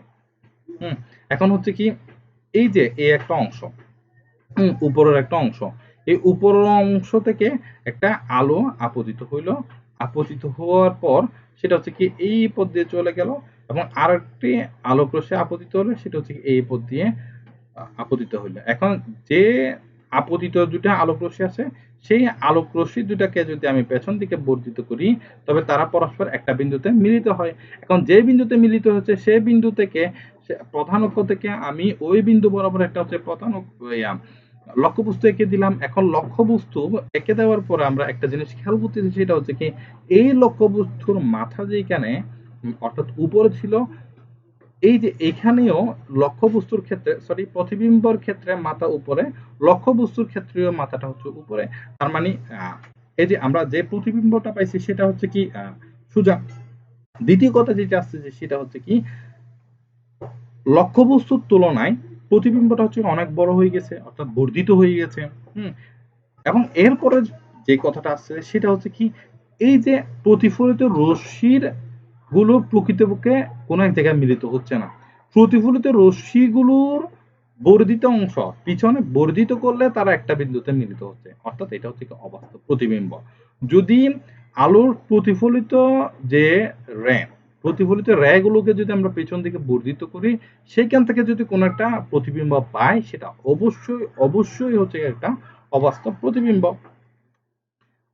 এখন হচ্ছে কি এই যে এই একটা অংশ, উপরের একটা অংশ, এই উপরের অংশ থেকে একটা আলো আপতিত হইল, আপতিত হওয়ার পর সেটা হচ্ছে কি এই পথ দিয়ে চলে গেল, এবং আরেকটি আলোক রশ্মি আপতিত হলো সেটা হচ্ছে এই পথ দিয়ে আপতিত হইলো। এখন যে আপতিত দুটা আলোক রশ্মি আছে সেই আলোক রশ্মি দুটাকে যদি আমি পেছন দিকে বর্ধিত করি তবে তারা পরস্পর একটা বিন্দুতে মিলিত হয়। এখন যে বিন্দুতে মিলিত হচ্ছে সেই বিন্দু থেকে প্রধান অক্ষ থেকে আমি ওই বিন্দু বরাবর একটা হচ্ছে প্রধান লক্ষ্যবস্তু এঁকে দিলাম। এখন লক্ষ্যবস্তু এঁকে দেওয়ার পরে আমরা একটা জিনিস খেয়াল করতেছি, সেটা হচ্ছে কি এই লক্ষ্যবস্তুর মাথা যেখানে অর্থাৎ উপরে ছিল, এই যে এখানেও লক্ষ্যবস্তুর ক্ষেত্রে প্রতিবিম্বর ক্ষেত্রে মাথা উপরে, লক্ষ্যবস্তুর ক্ষেত্রেও মাথাটা হচ্ছে উপরে। তার মানে এই যে আমরা যে প্রতিবিম্বটা পাইছি সেটা হচ্ছে কি সোজা। দ্বিতীয় কথা যেটা আসছে যে সেটা হচ্ছে কি লক্ষ্যবস্তুর তুলনায় প্রতিবিম্বটা হচ্ছে অনেক বড় হয়ে গেছে, অর্থাৎ বর্ধিত হয়ে গেছে। এবং এরপরে যে কথাটা আসছে সেটা হচ্ছে কি এই যে প্রতিফলিত রশ্মির গুলো প্রকৃতপক্ষে কোনো এক জায়গায় মিলিত হচ্ছে না, প্রতিফলিত রশ্মিগুলোর বর্ধিত অংশ পিছনে বর্ধিত করলে তারা একটা বিন্দুতে মিলিত হচ্ছে, অর্থাৎ এটা হচ্ছে অবাস্তব প্রতিবিম্ব। যদি আলোর প্রতিফলিত যে রে প্রতিফলিত রে গুলোকে যদি আমরা পেছন দিকে বর্ধিত করি সেখান থেকে যদি কোনো একটা প্রতিবিম্ব পাই সেটা অবশ্যই অবশ্যই হচ্ছে একটা অবাস্তব প্রতিবিম্ব।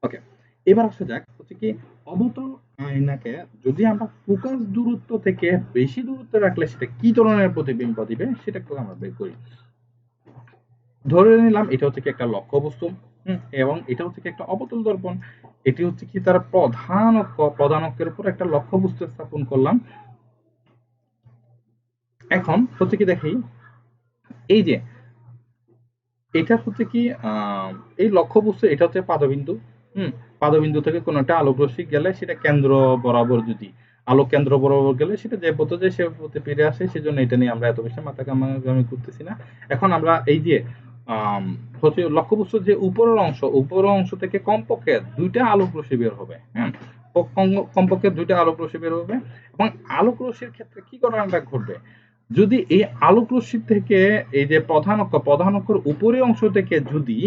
ওকে, এবার আসা যাক হচ্ছে কি অবতল আয়নাকে যদি আমরা ফোকাস দূরত্ব থেকে বেশি দূরত্বে রাখলে সেটা কি ধরনের প্রতিবিম্ব দিবে সেটা একটু আমরা বের করি। ধরে নিলাম এটা হচ্ছে কি একটা লক্ষ্যবস্তু, এবং এটা হচ্ছে কি একটা অবতল দর্পণ। এটি হচ্ছে কি তার প্রধান অক্ষের উপর একটা লক্ষ্যবস্তু স্থাপন করলাম। এখন হচ্ছে কি দেখি, এই যে এটা হচ্ছে কি এই লক্ষ্যবস্তু, এটা হচ্ছে পাদবিন্দু। পাদবিন্দু থেকে কোনো একটা আলোক রশ্মি গেলে সেটা কেন্দ্র বরাবর, যদি আলোক কেন্দ্র বরাবর গেলে সেটা যে পথে যায় সে পথে ফিরে আসে, সেজন্য এটা নিয়ে আমরা এত বেশি মাথা কামাকামি করতেছি না। এখন আমরা এই যে হচ্ছে লক্ষ্যবস্তুর যে উপরের অংশ থেকে কমপক্ষে দুইটা আলোক রশ্মি বের হবে। হ্যাঁ, কমপক্ষে দুইটা আলোক রশ্মি বের হবে। এবং আলোক রশ্মির ক্ষেত্রে কি ঘটনাটা ঘটবে, যদি এই আলোক রশ্মি থেকে এই যে প্রধান অক্ষর উপরের অংশ থেকে যদি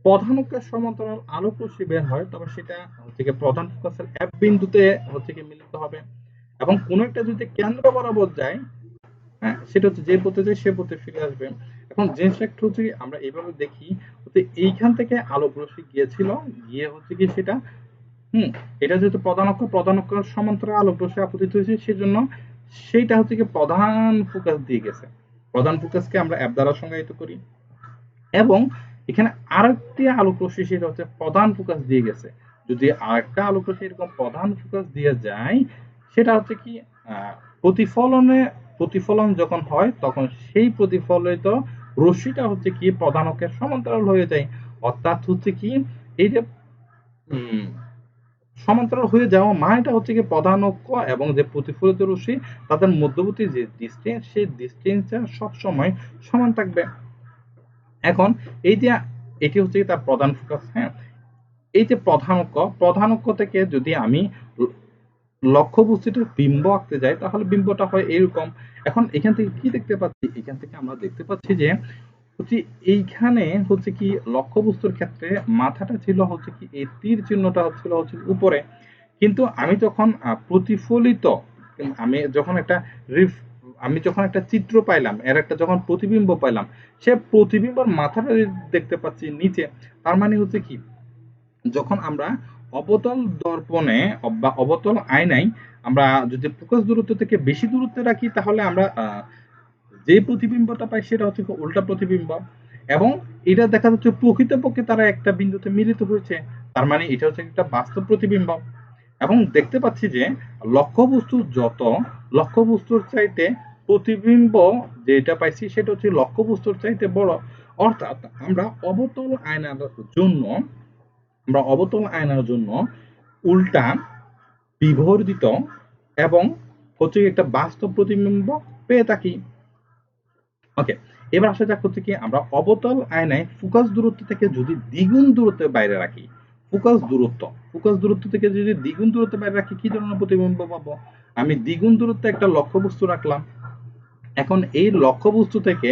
প্রধান অক্ষের সমান্তরাল আলোক রশ্মি বের হয়, তবে সেটা হচ্ছে কি প্রধান ফোকাসের এফ বিন্দুতে হচ্ছে কি মিলিত হবে। এবং কোন একটা যদি কেন্দ্র বরাবর যায়, হ্যাঁ, সেটা হচ্ছে যে পথে যায় সে পথে ফিরে আসবে। এখন জিনিসটা একটু হচ্ছে আমরা এইভাবে দেখি, হচ্ছে এইখান থেকে আলোক রশ্মি গিয়েছিল, গিয়ে হচ্ছে কি সেটা হুম এটা যেহেতু প্রধান অক্ষর সমান্তরাল আলোক রশ্মি আপতিত হয়েছে, সেজন্য সেইটা হচ্ছে কি প্রধান ফোকাস দিয়ে গেছে। প্রধান ফোকাসকে আমরা অ্যাপ দ্বারা সংজ্ঞায়িত করি। এবং এখানে আরেকটি আলোক রশ্মি, সেটা হচ্ছে প্রধান ফোকাস দিয়ে গেছে। যদি আরেকটা আলোক রশ্মি এরকম প্রধান ফোকাস দিয়ে যায়, সেটা হচ্ছে কি প্রতিফলন যখন হয় তখন সেই প্রতিফলিত রশ্মিটা হচ্ছে কি প্রধান অক্ষের সমান্তরাল হয়ে যায়। অর্থাৎ হচ্ছে কি এই যে সমান্তরাল হয়ে যাওয়া মানেটা হচ্ছে কি প্রধান অক্ষ এবং যে প্রতিফলিত রশ্মি তাদের মধ্যবর্তী যে ডিসটেন্স, সেই ডিসটেন্সটা সবসময় সমান থাকবে। এখন এই যে এটি হচ্ছে তার প্রধান ফোকাস। হ্যাঁ, এই যে প্রধান অক্ষ থেকে যদি আমি লক্ষ্য বস্তুটির বিম্ব আঁকতে যাই, তাহলে বিম্বটা হয় এরকম। এখন এখান থেকে কি দেখতে পাচ্ছি, এখান থেকে আমরা দেখতে পাচ্ছি যে হচ্ছে এইখানে হচ্ছে কি লক্ষ্যবস্তুর ক্ষেত্রে মাথাটা ছিল হচ্ছে কি এই তীর চিহ্নটা হচ্ছিল হচ্ছে উপরে। কিন্তু আমি যখন প্রতিফলিত, আমি যখন একটা চিত্র পাইলাম, এর একটা যখন প্রতিবিম্ব পাইলাম, সে প্রতিবিম্বর মাথাটা দেখতে পাচ্ছি নিচে। তার মানে হচ্ছে কি, যখন আমরা অবতল দর্পণে বা অবতল আয়নায় আমরা যদি ফোকাস দূরত্ব থেকে বেশি দূরত্বে রাখি, তাহলে আমরা যে প্রতিবিম্বটা পাই সেটা হচ্ছে উল্টা প্রতিবিম্ব। এবং এটা দেখা যাচ্ছে প্রকৃতপক্ষে তারা একটা বিন্দুতে মিলিত হয়েছে, তার মানে এটা হচ্ছে একটা বাস্তব প্রতিবিম্ব। এবং দেখতে পাচ্ছি যে লক্ষ্যবস্তুর চাইতে প্রতিবিম্ব যেটা পাইছি সেটা হচ্ছে লক্ষ্যবস্তুর চাইতে বড়। অর্থাৎ আমরা অবতল আয়নার জন্য উল্টা বিবর্ধিত এবং হচ্ছে একটা বাস্তব প্রতিবিম্ব পেয়ে থাকি। ওকে, এবার আসা যাক হচ্ছে কি আমরা অবতল আয়নায় ফোকাস দূরত্ব থেকে যদি দ্বিগুণ দূরত্বের বাইরে রাখি, ফোকাস দূরত্ব থেকে যদি দ্বিগুণ দূরত্বের বাইরে রাখি, কি ধরনের প্রতিবিম্ব পাবো? আমি দ্বিগুণ দূরত্বে একটা লক্ষ্যবস্তু রাখলাম। এখন এই লক্ষ্যবস্তু থেকে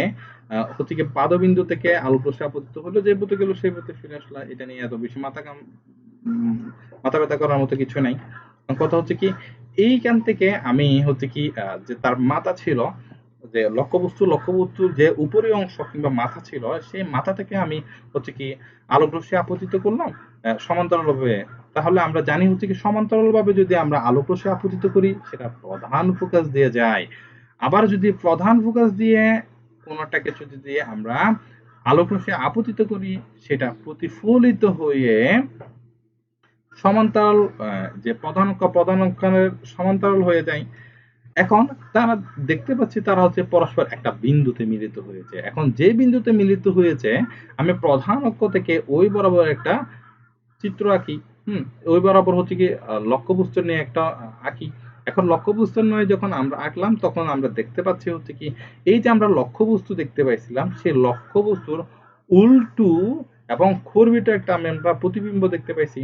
হচ্ছে কি পাদবিন্দু থেকে আলোক রশ্মি আপতিত হলো, যে পথে গেল সেই পথে ফিরে আসলো। এটা নিয়ে এত বেশি মাথা ব্যথা করার মতো কিছু নাই। কথা হচ্ছে কি, এইখান থেকে আমি হচ্ছে কি যে তার মাথা ছিল, যে লক্ষ্যবস্তুর যে উপরের অংশ কিংবা মাথা ছিল, সেই মাথা থেকে আমি হচ্ছে কি আলোক রশ্মি আপতিত করলাম সমান্তরাল ভাবে। তাহলে আমরা জানি হচ্ছে কি সমান্তরাল ভাবে যদি আমরা আলোক রশ্মি আপতিত করি, সেটা প্রধান ফোকাস দিয়ে যায়। আবার যদি প্রধান ফোকাস দিয়ে কোন একটা কিছু যদি আমরা আলোক রশ্মি আপতিত করি, সেটা প্রতিফলিত হয়ে সমান্তরাল, যে প্রধান অক্ষরের সমান্তরাল হয়ে যায়। এখন তারা দেখতে পাচ্ছি তারা হচ্ছে পরস্পর একটা বিন্দুতে মিলিত হয়েছে। এখন যে বিন্দুতে মিলিত হয়েছে, আমি প্রধান অক্ষ থেকে ওই বরাবর একটা চিত্র আঁকি। ওই বরাবর হচ্ছে কি লক্ষ্যবস্তু নিয়ে একটা আঁকি। এখন লক্ষ্যবস্তু নিয়ে যখন আমরা আঁকলাম, তখন আমরা দেখতে পাচ্ছি হচ্ছে কি এই যে আমরা লক্ষ্যবস্তু দেখতে পাইছিলাম, সেই লক্ষ্যবস্তুর উল্টু এবং খর্বিত একটা আমরা প্রতিবিম্ব দেখতে পাইছি।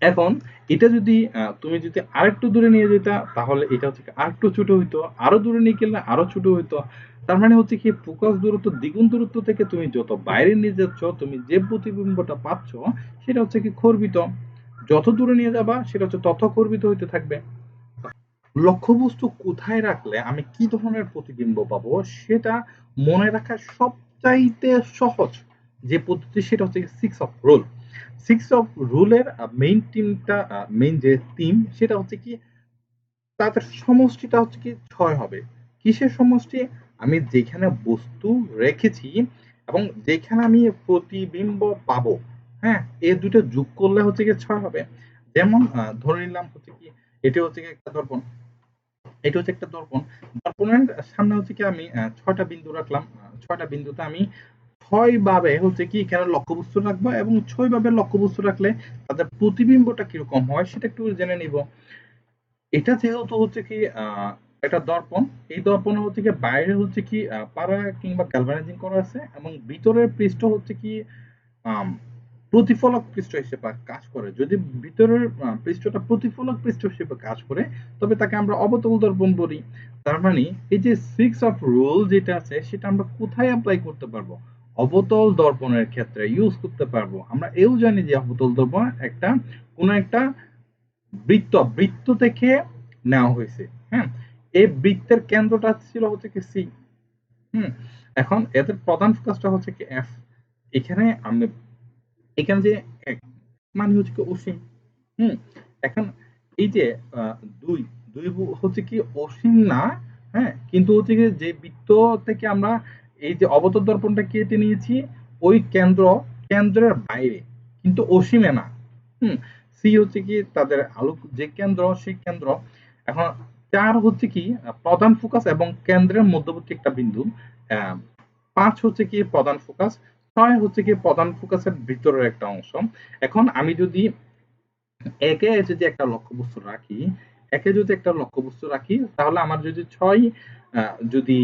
এখন এটা যদি তুমি যদি আরেকটু দূরে নিয়ে যেতা, তাহলে এটা হচ্ছে আরেকটু ছোট হইতো, আরো দূরে নিয়ে গেলে আরো ছোট হইতো। তার মানে হচ্ছে কি ফোকাস দূরত্ব দ্বিগুণ দূরত্ব থেকে তুমি যত বাইরে নিয়ে যাচ্ছ, তুমি যে প্রতিবিম্বটা পাচ্ছ সেটা হচ্ছে কি খর্বিত। যত দূরে নিয়ে যাবা সেটা হচ্ছে তত খর্বিত হইতে থাকবে। লক্ষ্যবস্তু কোথায় রাখলে আমি কি ধরনের প্রতিবিম্ব পাবো, সেটা মনে রাখা সবচাইতে সহজ যে পদ্ধতি, সেটা হচ্ছে six of rule. Six of রুলের মেইন যে থিম সেটা হচ্ছে কি তাদের সমষ্টিটা হচ্ছে কি ৬ হবে। কিসের সমষ্টি? আমি যেখানে বস্তু রেখেছি এবং যেখানে আমি প্রতিবিম্ব পাবো, হ্যাঁ? এই ২ টা যোগ করলে হচ্ছে গিয়ে ৬ হবে। যেমন ধরে নিলাম হচ্ছে কি এটা হচ্ছে গিয়ে একটা দর্পণ। এটা হচ্ছে একটা দর্পণ। দর্পণের সামনে হচ্ছে কি আমি ৬ টা বিন্দু রাখলাম। ৬ টা বিন্দুতে আমি ৬ ভাবে হচ্ছে কি এখানে লক্ষ্যবস্তু রাখবো এবং ৬ ভাবে লক্ষ্যবস্তু রাখলে তাদের প্রতিবিম্বটা কিরকম হয় সেটা একটু জেনে নিব। এটা যেহেতু হচ্ছে কি একটা দর্পণ, এই দর্পণে হচ্ছে কি বাইরে হচ্ছে কি পারা কিংবা গ্যালভানাইজিং করা আছে এবং ভিতরের পৃষ্ঠ হচ্ছে কি আম প্রতিফলক পৃষ্ঠ হিসেবে কাজ করে। যদি ভিতরের পৃষ্ঠটা প্রতিফলক পৃষ্ঠ হিসেবে কাজ করে, তবে তাকে আমরা অবতল দর্পণ বলি। তার মানে এই যে 6 অফ রুল যেটা আছে সেটা আমরা কোথায় এপ্লাই করতে পারবো? অবতল দর্পণের ক্ষেত্রে ইউজ করতে পারবো। আমরা এও জানি যে অবতল দর্পণ একটা কোন একটা বৃত্ত থেকে নেওয়া হয়েছে। হ্যাঁ? এই বৃত্তের কেন্দ্রটা ছিল হচ্ছে কি সি। হুম? এখন এদের প্রধান ফোকাসটা হচ্ছে কি এফ। এখানে আমি এখানে যে এক মানে হচ্ছে কি অসীম। হুম? এখন এই যে আ ২, ২ হচ্ছে কি অসীম না, হ্যাঁ? কিন্তু হচ্ছে গিয়ে যে বৃত্ত থেকে আমরা এই যে অবতল দর্পণটা কেটে নিয়েছি ওই কেন্দ্রের বাইরে। কিন্তু অসীমে না। হুম? সি হচ্ছে কি তাদের আলোক যে কেন্দ্র সেই কেন্দ্র। এখন ৪ হচ্ছে কি প্রধান ফোকাস এবং কেন্দ্রের মধ্যবর্তী একটা বিন্দু। আ ৫ হচ্ছে কি প্রধান ফোকাস, ৬ হচ্ছে কি প্রধান ফোকাসের ভিতরের একটা অংশ। এখন আমি যদি একে যদি একটা লক্ষ্যবস্তু রাখি, তাহলে আমার যদি ৬ আ যদি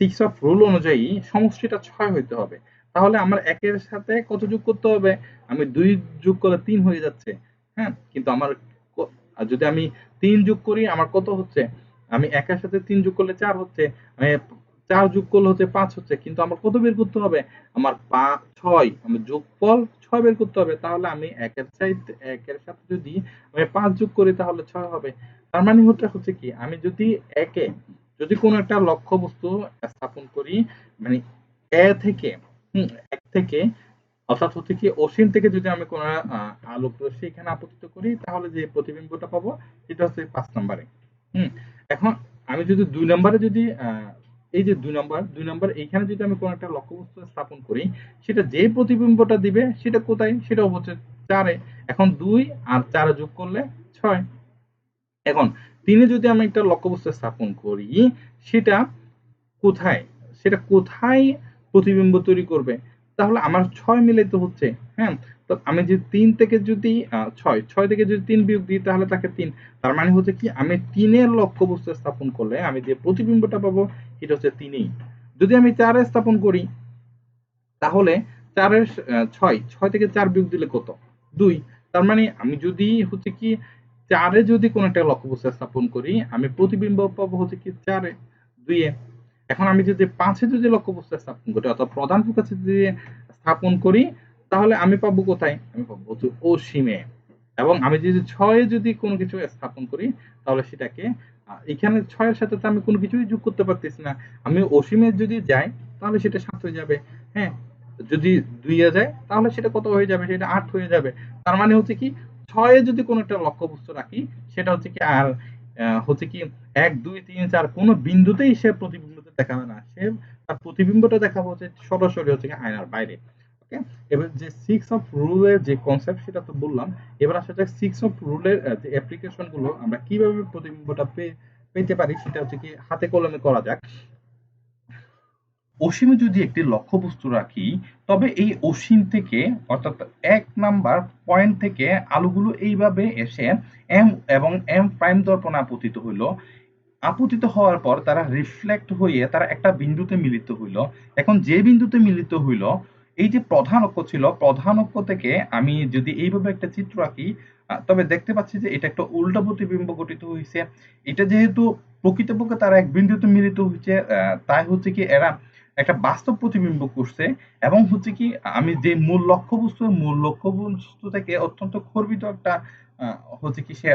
6 অফ রুল অনুযায়ী সমষ্টিটা ৬ হইতে হবে। তাহলে আমার ১ এর সাথে কত যোগ করতে হবে? আমি ২ যোগ করলে ৩ হয়ে যাচ্ছে। হ্যাঁ? কিন্তু আমার ক যদি আমি ৩ যোগ করি আমার কত হচ্ছে? আমি ১ এর সাথে ৩ যোগ করলে ৪ হচ্ছে। আমি ৪ যোগ করলে হচ্ছে ৫ হচ্ছে। কিন্তু আমার কত বের করতে হবে? আমার ৬ আমি যোগফল ৬ বের করতে হবে। তাহলে আমি ১ এর সাথে যদি আমি ৫ যোগ করি তাহলে ৬ হবে। তার মানে হচ্ছে কি আমি যদি ১ এ যদি কোনো একটা লক্ষ্যবস্তু স্থাপন করি মানে এ থেকে ১ থেকে অর্থাৎ হচ্ছে কি অসীম থেকে যদি আমি কোনো আলোক রশ্মি এখানে আপতিত করি তাহলে যে প্রতিবিম্বটা পাবো সেটা হচ্ছে ৫ নাম্বারে। হুম? এখন আমি যদি ২ নাম্বারে যদি এই যে ২ নাম্বার এইখানে যদি আমি কোনো একটা লক্ষ্যবস্তু স্থাপন করি সেটা যে প্রতিবিম্বটা দিবে সেটা কোথায়? সেটাও হচ্ছে ৪ এ। এখন ২ আর ৪ যোগ করলে ৬। এখন ৩ এ যদি আমি একটা লক্ষ্যবস্তু স্থাপন করি সেটা কোথায়? সেটা কোথায় প্রতিবিম্ব তৈরি করবে? তাহলে আমার ৬ মিলাইতে হচ্ছে। হ্যাঁ? তো আমি যদি ৩ থেকে যদি ৬ থেকে যদি ৩ বিয়োগ দিই তাহলে থাকে ৩। তার মানে হচ্ছে কি আমি ৩ এর লক্ষ্যবস্তু স্থাপন করলে আমি যে প্রতিবিম্বটা পাবো সেটা হচ্ছে ৩ ই। যদি আমি ৪ এ স্থাপন করি তাহলে ৪ এর ৬ থেকে ৪ বিয়োগ দিলে কত? ২। তার মানে আমি যদি হচ্ছে কি ৪ এ যদি কোন একটা লক্ষ্যবস্তু স্থাপন করি, আমি প্রতিবিম্ব পাবো হচ্ছে কি ৪ এ, ২ এ। এখন আমি যদি ৫ এ যদি লক্ষ্যবস্তু স্থাপন করি অর্থাৎ প্রধান ফোকাসে যদি স্থাপন করি তাহলে আমি পাবো কোথায়? আমি পাবো হচ্ছে অসীমে। এবং আমি যদি ৬ এ যদি কোন কিছু স্থাপন করি তাহলে সেটাকে এখানে ৬ এর সাথে তো আমি কোন কিছুই যোগ করতে পারতেছি না। আমি অসীমে যদি যাই তাহলে সেটা ৭ হয়ে যাবে। হ্যাঁ? যদি ২ এ যায় তাহলে সেটা কত হয়ে যাবে? সেটা ৮ হয়ে যাবে। তার মানে হচ্ছে কি ৬ এ যদি কোন একটা লক্ষ্যবস্তু রাখি সেটা হচ্ছে কি আর হচ্ছে কি ১, ২, ৩, ৪ কোন বিন্দুতেই সে প্রতিবিম্বটা দেখাবে না। সে তার প্রতিবিম্বটা দেখাবে হচ্ছে সরাসরি হচ্ছে কি আয়নার বাইরে। ওকে? এবার যে 6 অফ রুল এর যে কনসেপ্ট সেটা তো বললাম। এবার আসা যাক 6 অফ রুল এর যে অ্যাপ্লিকেশন গুলো আমরা কিভাবে প্রতিবিম্বটা পেতে পারি সেটা হচ্ছে কি হাতে কলমে করা যাক। অসীমে যদি একটি লক্ষ্যবস্তু রাখি তবে এই অসীম থেকে অর্থাৎ ১ নাম্বার পয়েন্ট থেকে আলোগুলো এইভাবে এসে এম এবং এম প্রাইম দর্পণে আপতিত হইল। আপতিত হওয়ার পর তারা রিফ্লেক্ট হয়ে তারা একটা বিন্দুতে মিলিত হইল। এখন যে বিন্দুতে মিলিত হইল এই যে প্রধান অক্ষ ছিল প্রধান অক্ষ থেকে আমি যদি এইভাবে একটা চিত্র আঁকি তবে দেখতে পাচ্ছি যে এটা একটা উল্টা প্রতিবিম্ব গঠিত হয়েছে। এটা যেহেতু প্রকৃতপক্ষে তারা এক বিন্দুতে মিলিত হয়েছে তাই হচ্ছে কি এরা একটা বাস্তব প্রতিবিম্ব করছে এবং হচ্ছে কি আমি যে মূল লক্ষ্যবস্তু থেকে অত্যন্ত খর্বিত একটা হচ্ছে কি সে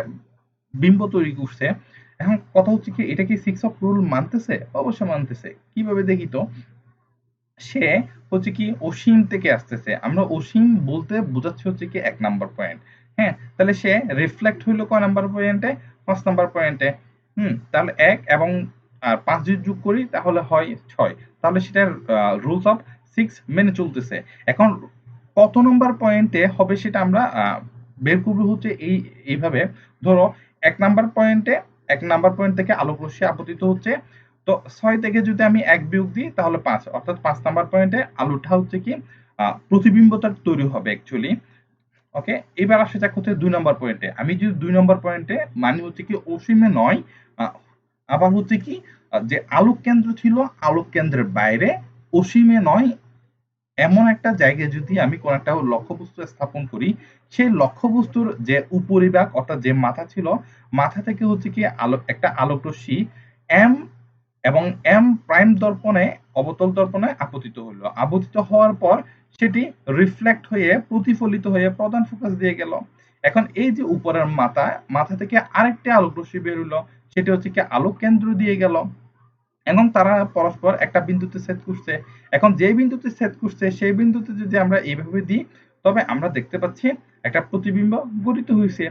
বিম্ব তৈরি করছে। এখন কথা হচ্ছে কি এটা কি 6 অফ রুল মানতেছে? অবশ্যই মানতেছে। কিভাবে দেখি তো? সে হচ্ছে কি অসীম থেকে আসতেছে, আমরা অসীম বলতে বোঝাচ্ছি হচ্ছে কি 1 নাম্বার পয়েন্ট। হ্যাঁ, তাহলে সে রিফ্লেক্ট হইলো কয় নাম্বার পয়েন্টে? 5 নাম্বার পয়েন্টে। তাহলে 1 এবং 5 যদি যোগ করি তাহলে হয় 6। তাহলে সেটার রুলস অফ 6 মেনে চলতেছে। এখন কত নম্বর পয়েন্টে হবে সেটা আমরা বের করব হচ্ছে এইভাবে। ধরো 1 নাম্বার পয়েন্টে 1 নাম্বার পয়েন্ট থেকে আলোক রশ্মি আপতিত হচ্ছে। তো 6 থেকে যদি আমি 1 বিয়োগ দিই তাহলে 5, অর্থাৎ 5 নাম্বার পয়েন্টে আলোটা হচ্ছে কি প্রতিবিম্বটা তৈরি হবে অ্যাকচুয়ালি। ওকে, এবার আসা যাক হচ্ছে 2 নাম্বার পয়েন্টে। আমি যদি 2 নাম্বার পয়েন্টে মানে হচ্ছে কি অসীমে নয়, আবার হচ্ছে কি যে আলোক কেন্দ্র ছিল আলোক কেন্দ্রের বাইরে, অসীমে নয় এমন একটা জায়গায় যদি আমি কোন একটা লক্ষ্যবস্তু স্থাপন করি, সেই লক্ষ্যবস্তুর যে উপরিভাগ অর্থাৎ যে মাথা ছিল, মাথা থেকে হচ্ছে কি একটা আলোক রশ্মি এম এবং এম প্রাইম দর্পণে অবতল দর্পণে আপতিত হলো। আপতিত হওয়ার পর সেটি রিফ্লেক্ট হয়ে প্রতিফলিত হয়ে প্রধান ফোকাস দিয়ে গেল। এখন এই যে উপরের মাথা, মাথা থেকে আরেকটি আলোক রশ্মি বের হলো, সেটি হচ্ছে কি আলোক কেন্দ্র দিয়ে গেল। এখন তারা পরস্পর একটা বিন্দুতে ছেদ করছে। এখন যে বিন্দুতে ছেদ করছে সেই বিন্দুতে যদি আমরা এইভাবে দিই, তবে আমরা দেখতে পাচ্ছি একটা প্রতিবিম্ব গঠিত হয়েছে।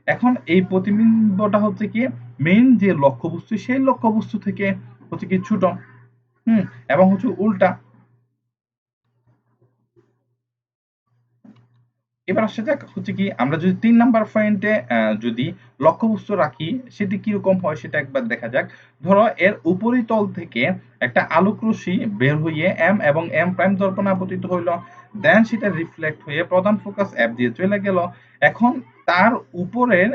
এখন এই প্রতিবিম্বটা হচ্ছে কি মেইন যে লক্ষ্যবস্তু, সেই লক্ষ্যবস্তু থেকে হচ্ছে কি ছোট। এবং হচ্ছে উল্টা। এবার আসা যাক হচ্ছে কি আমরা যদি 3 নাম্বার পয়েন্টে যদি লক্ষ্যবস্তু রাখি সেটি কিরকম হয় সেটা একবার দেখা যাক। ধরো এর উপরিতল থেকে একটা আলোক রশ্মি বের হয়ে এম এবং এম প্রাইম দর্পণে আপতিত হইল, দেন সেটা রিফ্লেক্ট হয়ে প্রধান ফোকাস এফ দিয়ে চলে গেল। এখন তার উপরের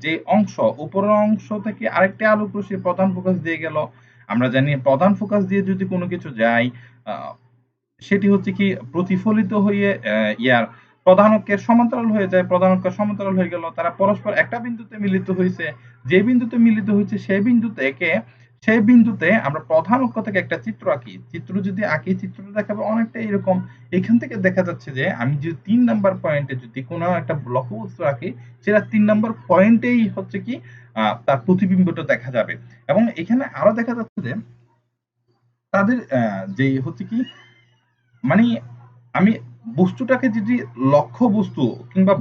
যে অংশ, উপরের অংশ থেকে আরেকটি আলোক রশ্মি প্রধান ফোকাস দিয়ে গেল। আমরা জানি প্রধান ফোকাস দিয়ে যদি কোনো কিছু যায়, আহ, সেটি হচ্ছে কি প্রতিফলিত হয়ে ইয়ার প্রধান অক্ষের সমান্তরাল হয়ে যায়। প্রধান অক্ষের সমান্তরাল হয়ে গেল, তারা পরস্পর একটা বিন্দুতে মিলিত হয়েছে। যে বিন্দুতে মিলিত হয়েছে সেই বিন্দুতে আমরা প্রধান অক্ষ থেকে একটা চিত্র আঁকি। চিত্র যদি আঁকি, চিত্রটা দেখাবে অনেকটা এরকম। এখান থেকে দেখা যাচ্ছে যে আমি যদি 3 নাম্বার পয়েন্টে যদি কোনো একটা লক্ষ্যবস্তু রাখি, সেটা 3 নাম্বার পয়েন্টেই হচ্ছে কি তার প্রতিবিম্বটা দেখা যাবে। এবং এখানে আরো দেখা যাচ্ছে যে তাদের যে হচ্ছে কি মানে আমি বস্তুটাকে যদি লক্ষ্য বস্তু কিংবা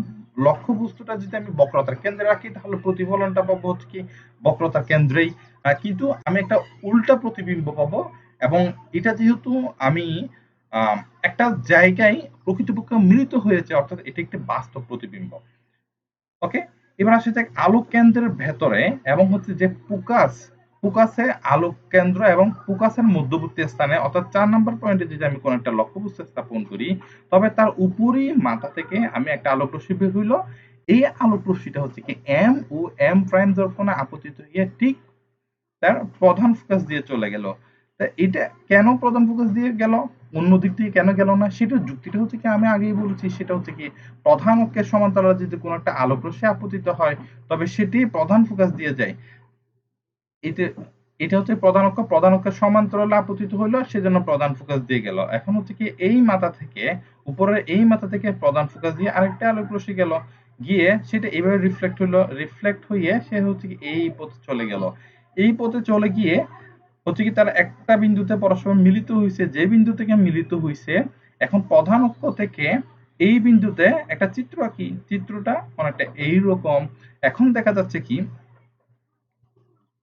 লক্ষ্য বস্তুটা যদি আমি বক্রতার কেন্দ্রে রাখি তাহলে প্রতিফলনটা পাবো হচ্ছে কি বক্রতার কেন্দ্রেই। কিন্তু আমি একটা উল্টা প্রতিবিম্ব পাবো। এবং এটা যেহেতু আমি আহ, একটা জায়গায় প্রকৃতপক্ষে মিলিত হয়েছে, অর্থাৎ এটা একটি বাস্তব প্রতিবিম্ব। ওকে, এবার আসে যাক আলোক কেন্দ্রের ভেতরে এবং হচ্ছে যে ফোকাসে আলোক কেন্দ্র এবং ফোকাসের মধ্যবর্তী স্থানে, অর্থাৎ 4 নাম্বার পয়েন্টে যদি আমি কোনো একটা লক্ষ্যবস্তু স্থাপন করি, তবে তার উপরই মাথা থেকে আমি একটা আলোক রশ্মি বের হইলো। এই আলোক রশ্মিটা হচ্ছে কি এম ও এম প্রাইম দর্পণে আপতিত হয়ে ঠিক তার প্রধান ফোকাস দিয়ে চলে গেল। তা এটা কেন প্রধান ফোকাস দিয়ে গেল, অন্য দিক দিয়ে কেন গেল না, সেটার যুক্তিটা হচ্ছে কি আমি আগেই বলেছি। সেটা হচ্ছে কি প্রধান অক্ষের সমান্তরালে যদি কোনো একটা আলোক রশ্মি আপতিত হয়, তবে সেটি প্রধান ফোকাস দিয়ে যায়। এতে এটা হচ্ছে প্রধান অক্ষের সমান্তরালে আপতিত হইলো, সেজন্য প্রধান ফোকাস দিয়ে গেল। এখন হচ্ছে কি এই মাথা থেকে, উপরের এই মাথা থেকে প্রধান ফোকাস দিয়ে আরেকটা আলোক রশ্মি গেল, গিয়ে সেটা এইভাবে রিফ্লেক্ট হইলো, রিফ্লেক্ট হইয়ে সে হচ্ছে কি এই পথে চলে গেল। এই পথে চলে গিয়ে হচ্ছে কি তারা একটা বিন্দুতে পরস্পর মিলিত হয়েছে। যে বিন্দু থেকে মিলিত হয়েছে, এখন প্রধান অক্ষ থেকে এই বিন্দুতে একটা চিত্র আঁকি। চিত্রটা অনেকটা এইরকম। এখন দেখা যাচ্ছে কি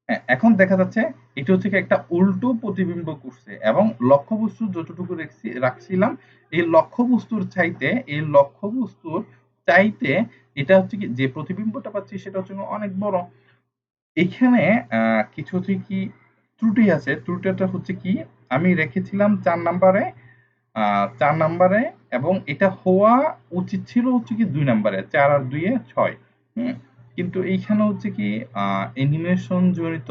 হ্যাঁ, এখন দেখা যাচ্ছে এটা হচ্ছে কি একটা উল্টো প্রতিবিম্ব করছে। এবং লক্ষ্যবস্তু যতটুকু রাখছিলাম, এই লক্ষ্যবস্তুর চাইতে এটা হচ্ছে কি যে প্রতিবিম্বটা পাচ্ছি সেটা হচ্ছে অনেক বড়। এখানে কিছু হচ্ছে কি ত্রুটি আছে। ত্রুটিটা হচ্ছে কি আমি রেখেছিলাম 4 নাম্বারে, 4 নাম্বারে, এবং এটা হওয়া উচিত ছিল হচ্ছে কি 2 নাম্বারে। 4 আর 2 এ 6। হুম, কিন্তু এইখানে হচ্ছে কি অ্যানিমেশন জনিত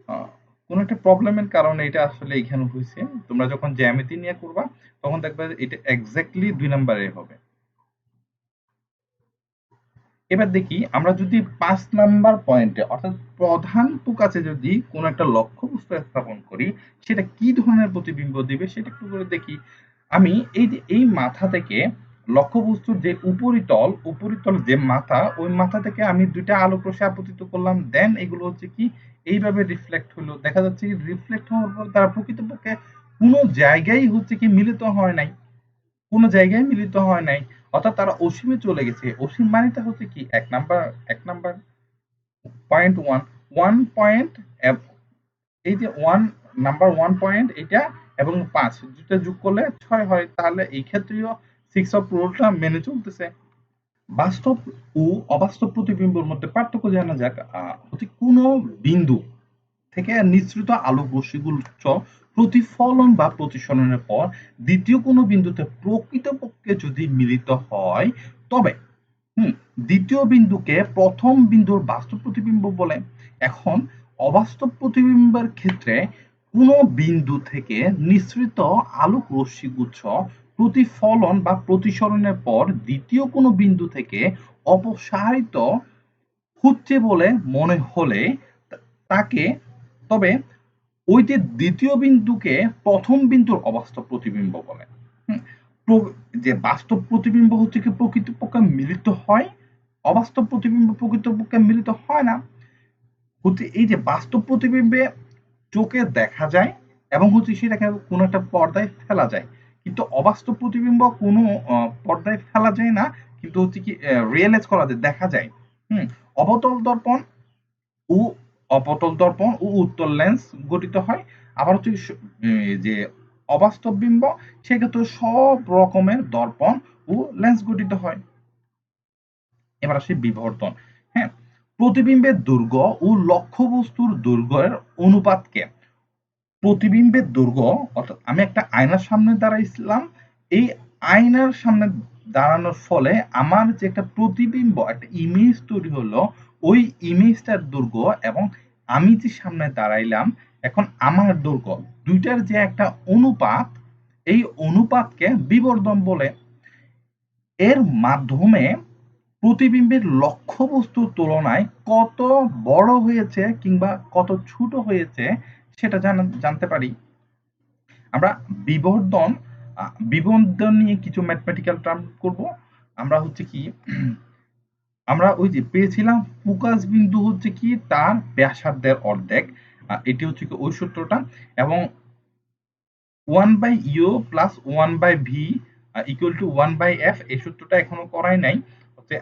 আহ, কোনো একটা প্রবলেমের কারণে এটা আসলে এখানে হয়েছে। তোমরা যখন জ্যামিতি নিয়ে করবা তখন দেখবে এটা এক্স্যাক্টলি 2 নাম্বারে হবে। এবার দেখি আমরা যদি 5 নাম্বার পয়েন্টে অর্থাৎ প্রধান ফোকাসে যদি কোনো একটা লক্ষ্যবস্তু স্থাপন করি, সেটা কি ধরনের প্রতিবিম্ব দিবে সেটা একটু করে দেখি। আমি এই যে এই মাথা থেকে লক্ষ্যবস্তুর যে উপরিতল যে মাথা, ওই মাথা থেকে আমি 2টা আলোক রশ্মি আপতিত করলাম। দেন এগুলো হচ্ছে কি এইভাবে রিফ্লেক্ট হলো। দেখা যাচ্ছে কি রিফ্লেক্ট হওয়ার পর তারা প্রকৃতপক্ষে কোনো জায়গায় হচ্ছে কি মিলিত হয় নাই, কোনো জায়গায় মিলিত হয় নাই, অর্থাৎ তারা অসীমে চলে গেছে। অসীম মানেটা হচ্ছে কি এক number point one, one point, এই যে ওয়ান পয়েন্ট এটা এবং 5 দুটো যোগ করলে 6 হয়, তাহলে এই ক্ষেত্রেও 6 অফ রুলটা মেনে চলতেছে। বাস্তব ও অবাস্তব প্রতিবিম্বের মধ্যে পার্থক্য জানা যাক। হচ্ছে কোনো বিন্দু থেকে নিঃসৃত আলোক রশ্মিগুলো প্রতিফলন বা প্রতিসরণের পর দ্বিতীয় কোনো বিন্দুতে প্রকৃতপক্ষে যদি মিলিত হয়, তবে দ্বিতীয় বিন্দুকে প্রথম বিন্দুর বাস্তব প্রতিবিম্ব বলে। এখন অবাস্তব প্রতিবিম্বের ক্ষেত্রে কোনো বিন্দু থেকে নিঃসৃত আলোক রশ্মিগুচ্ছ প্রতিফলন বা প্রতিসরণের পর দ্বিতীয় কোনো বিন্দু থেকে অপসারিত হচ্ছে বলে মনে হলে তাকে, তবে ওই যে দ্বিতীয় বিন্দুকে প্রথম বিন্দুর অবাস্তব প্রতিবিম্ব বলে। যে বাস্তব প্রতিবিম্ব হচ্ছে কি প্রকৃতপক্ষে মিলিত হয়, অবাস্তব প্রতিবিম্ব প্রকৃতপক্ষে মিলিত হয় না। হচ্ছে এই যে বাস্তব প্রতিবিম্বে চোখে দেখা যায় এবং হচ্ছে সেটাকে কোনো একটা পর্দায় ফেলা যায়, কিন্তু অবাস্তব প্রতিবিম্ব কোনো পর্দায় ফেলা যায় না, কিন্তু হচ্ছে কি রিয়েলাইজ করা যায়, দেখা যায়। অবতল দর্পণ ও অপতল দর্পণ ও উত্তল লেন্স গঠিত হয়। আবার হচ্ছে যে অবাস্তব বিম্ব, সেক্ষেত্রে সব রকমের দর্পণ ও লেন্স গঠিত হয়। এবার আসি বিবর্তন। হ্যাঁ, প্রতিবিম্বের দৈর্ঘ্য ও লক্ষ্যবস্তুর দৈর্ঘ্যের অনুপাতকে, প্রতিবিম্বের দৈর্ঘ্য, অর্থাৎ আমি একটা আয়নার সামনে দাঁড়াইছিলাম, এই আয়নার সামনে দাঁড়ানোর ফলে আমার যে একটা প্রতিবিম্ব, একটা ইমেজ তৈরি হলো, ওই ইমেজটার দৈর্ঘ্য এবং আমি যে সামনে দাঁড়াইলাম এখন আমার দৈর্ঘ্য, দুইটার যে একটা অনুপাত, এই অনুপাতকে বিবর্ধন বলে। এর মাধ্যমে প্রতিবিম্বের লক্ষ্যবস্তুর তুলনায় কত বড় হয়েছে কিংবা কত ছোট হয়েছে সেটা জানতে পারি। আমরা বিবর্ধন বিবর্ধন নিয়ে কিছু ম্যাথমেটিক্যাল টার্ম করব। আমরা হচ্ছে কি আমরা ওই যে পেয়েছিলাম ফোকাস বিন্দু হচ্ছে কি তার ব্যাসার্ধের অর্ধেক, এটি হচ্ছে কি ওই সূত্রটা, এবং 1/u plus 1/v equal to 1/f, এই সূত্রটা এখনো করাই নাই।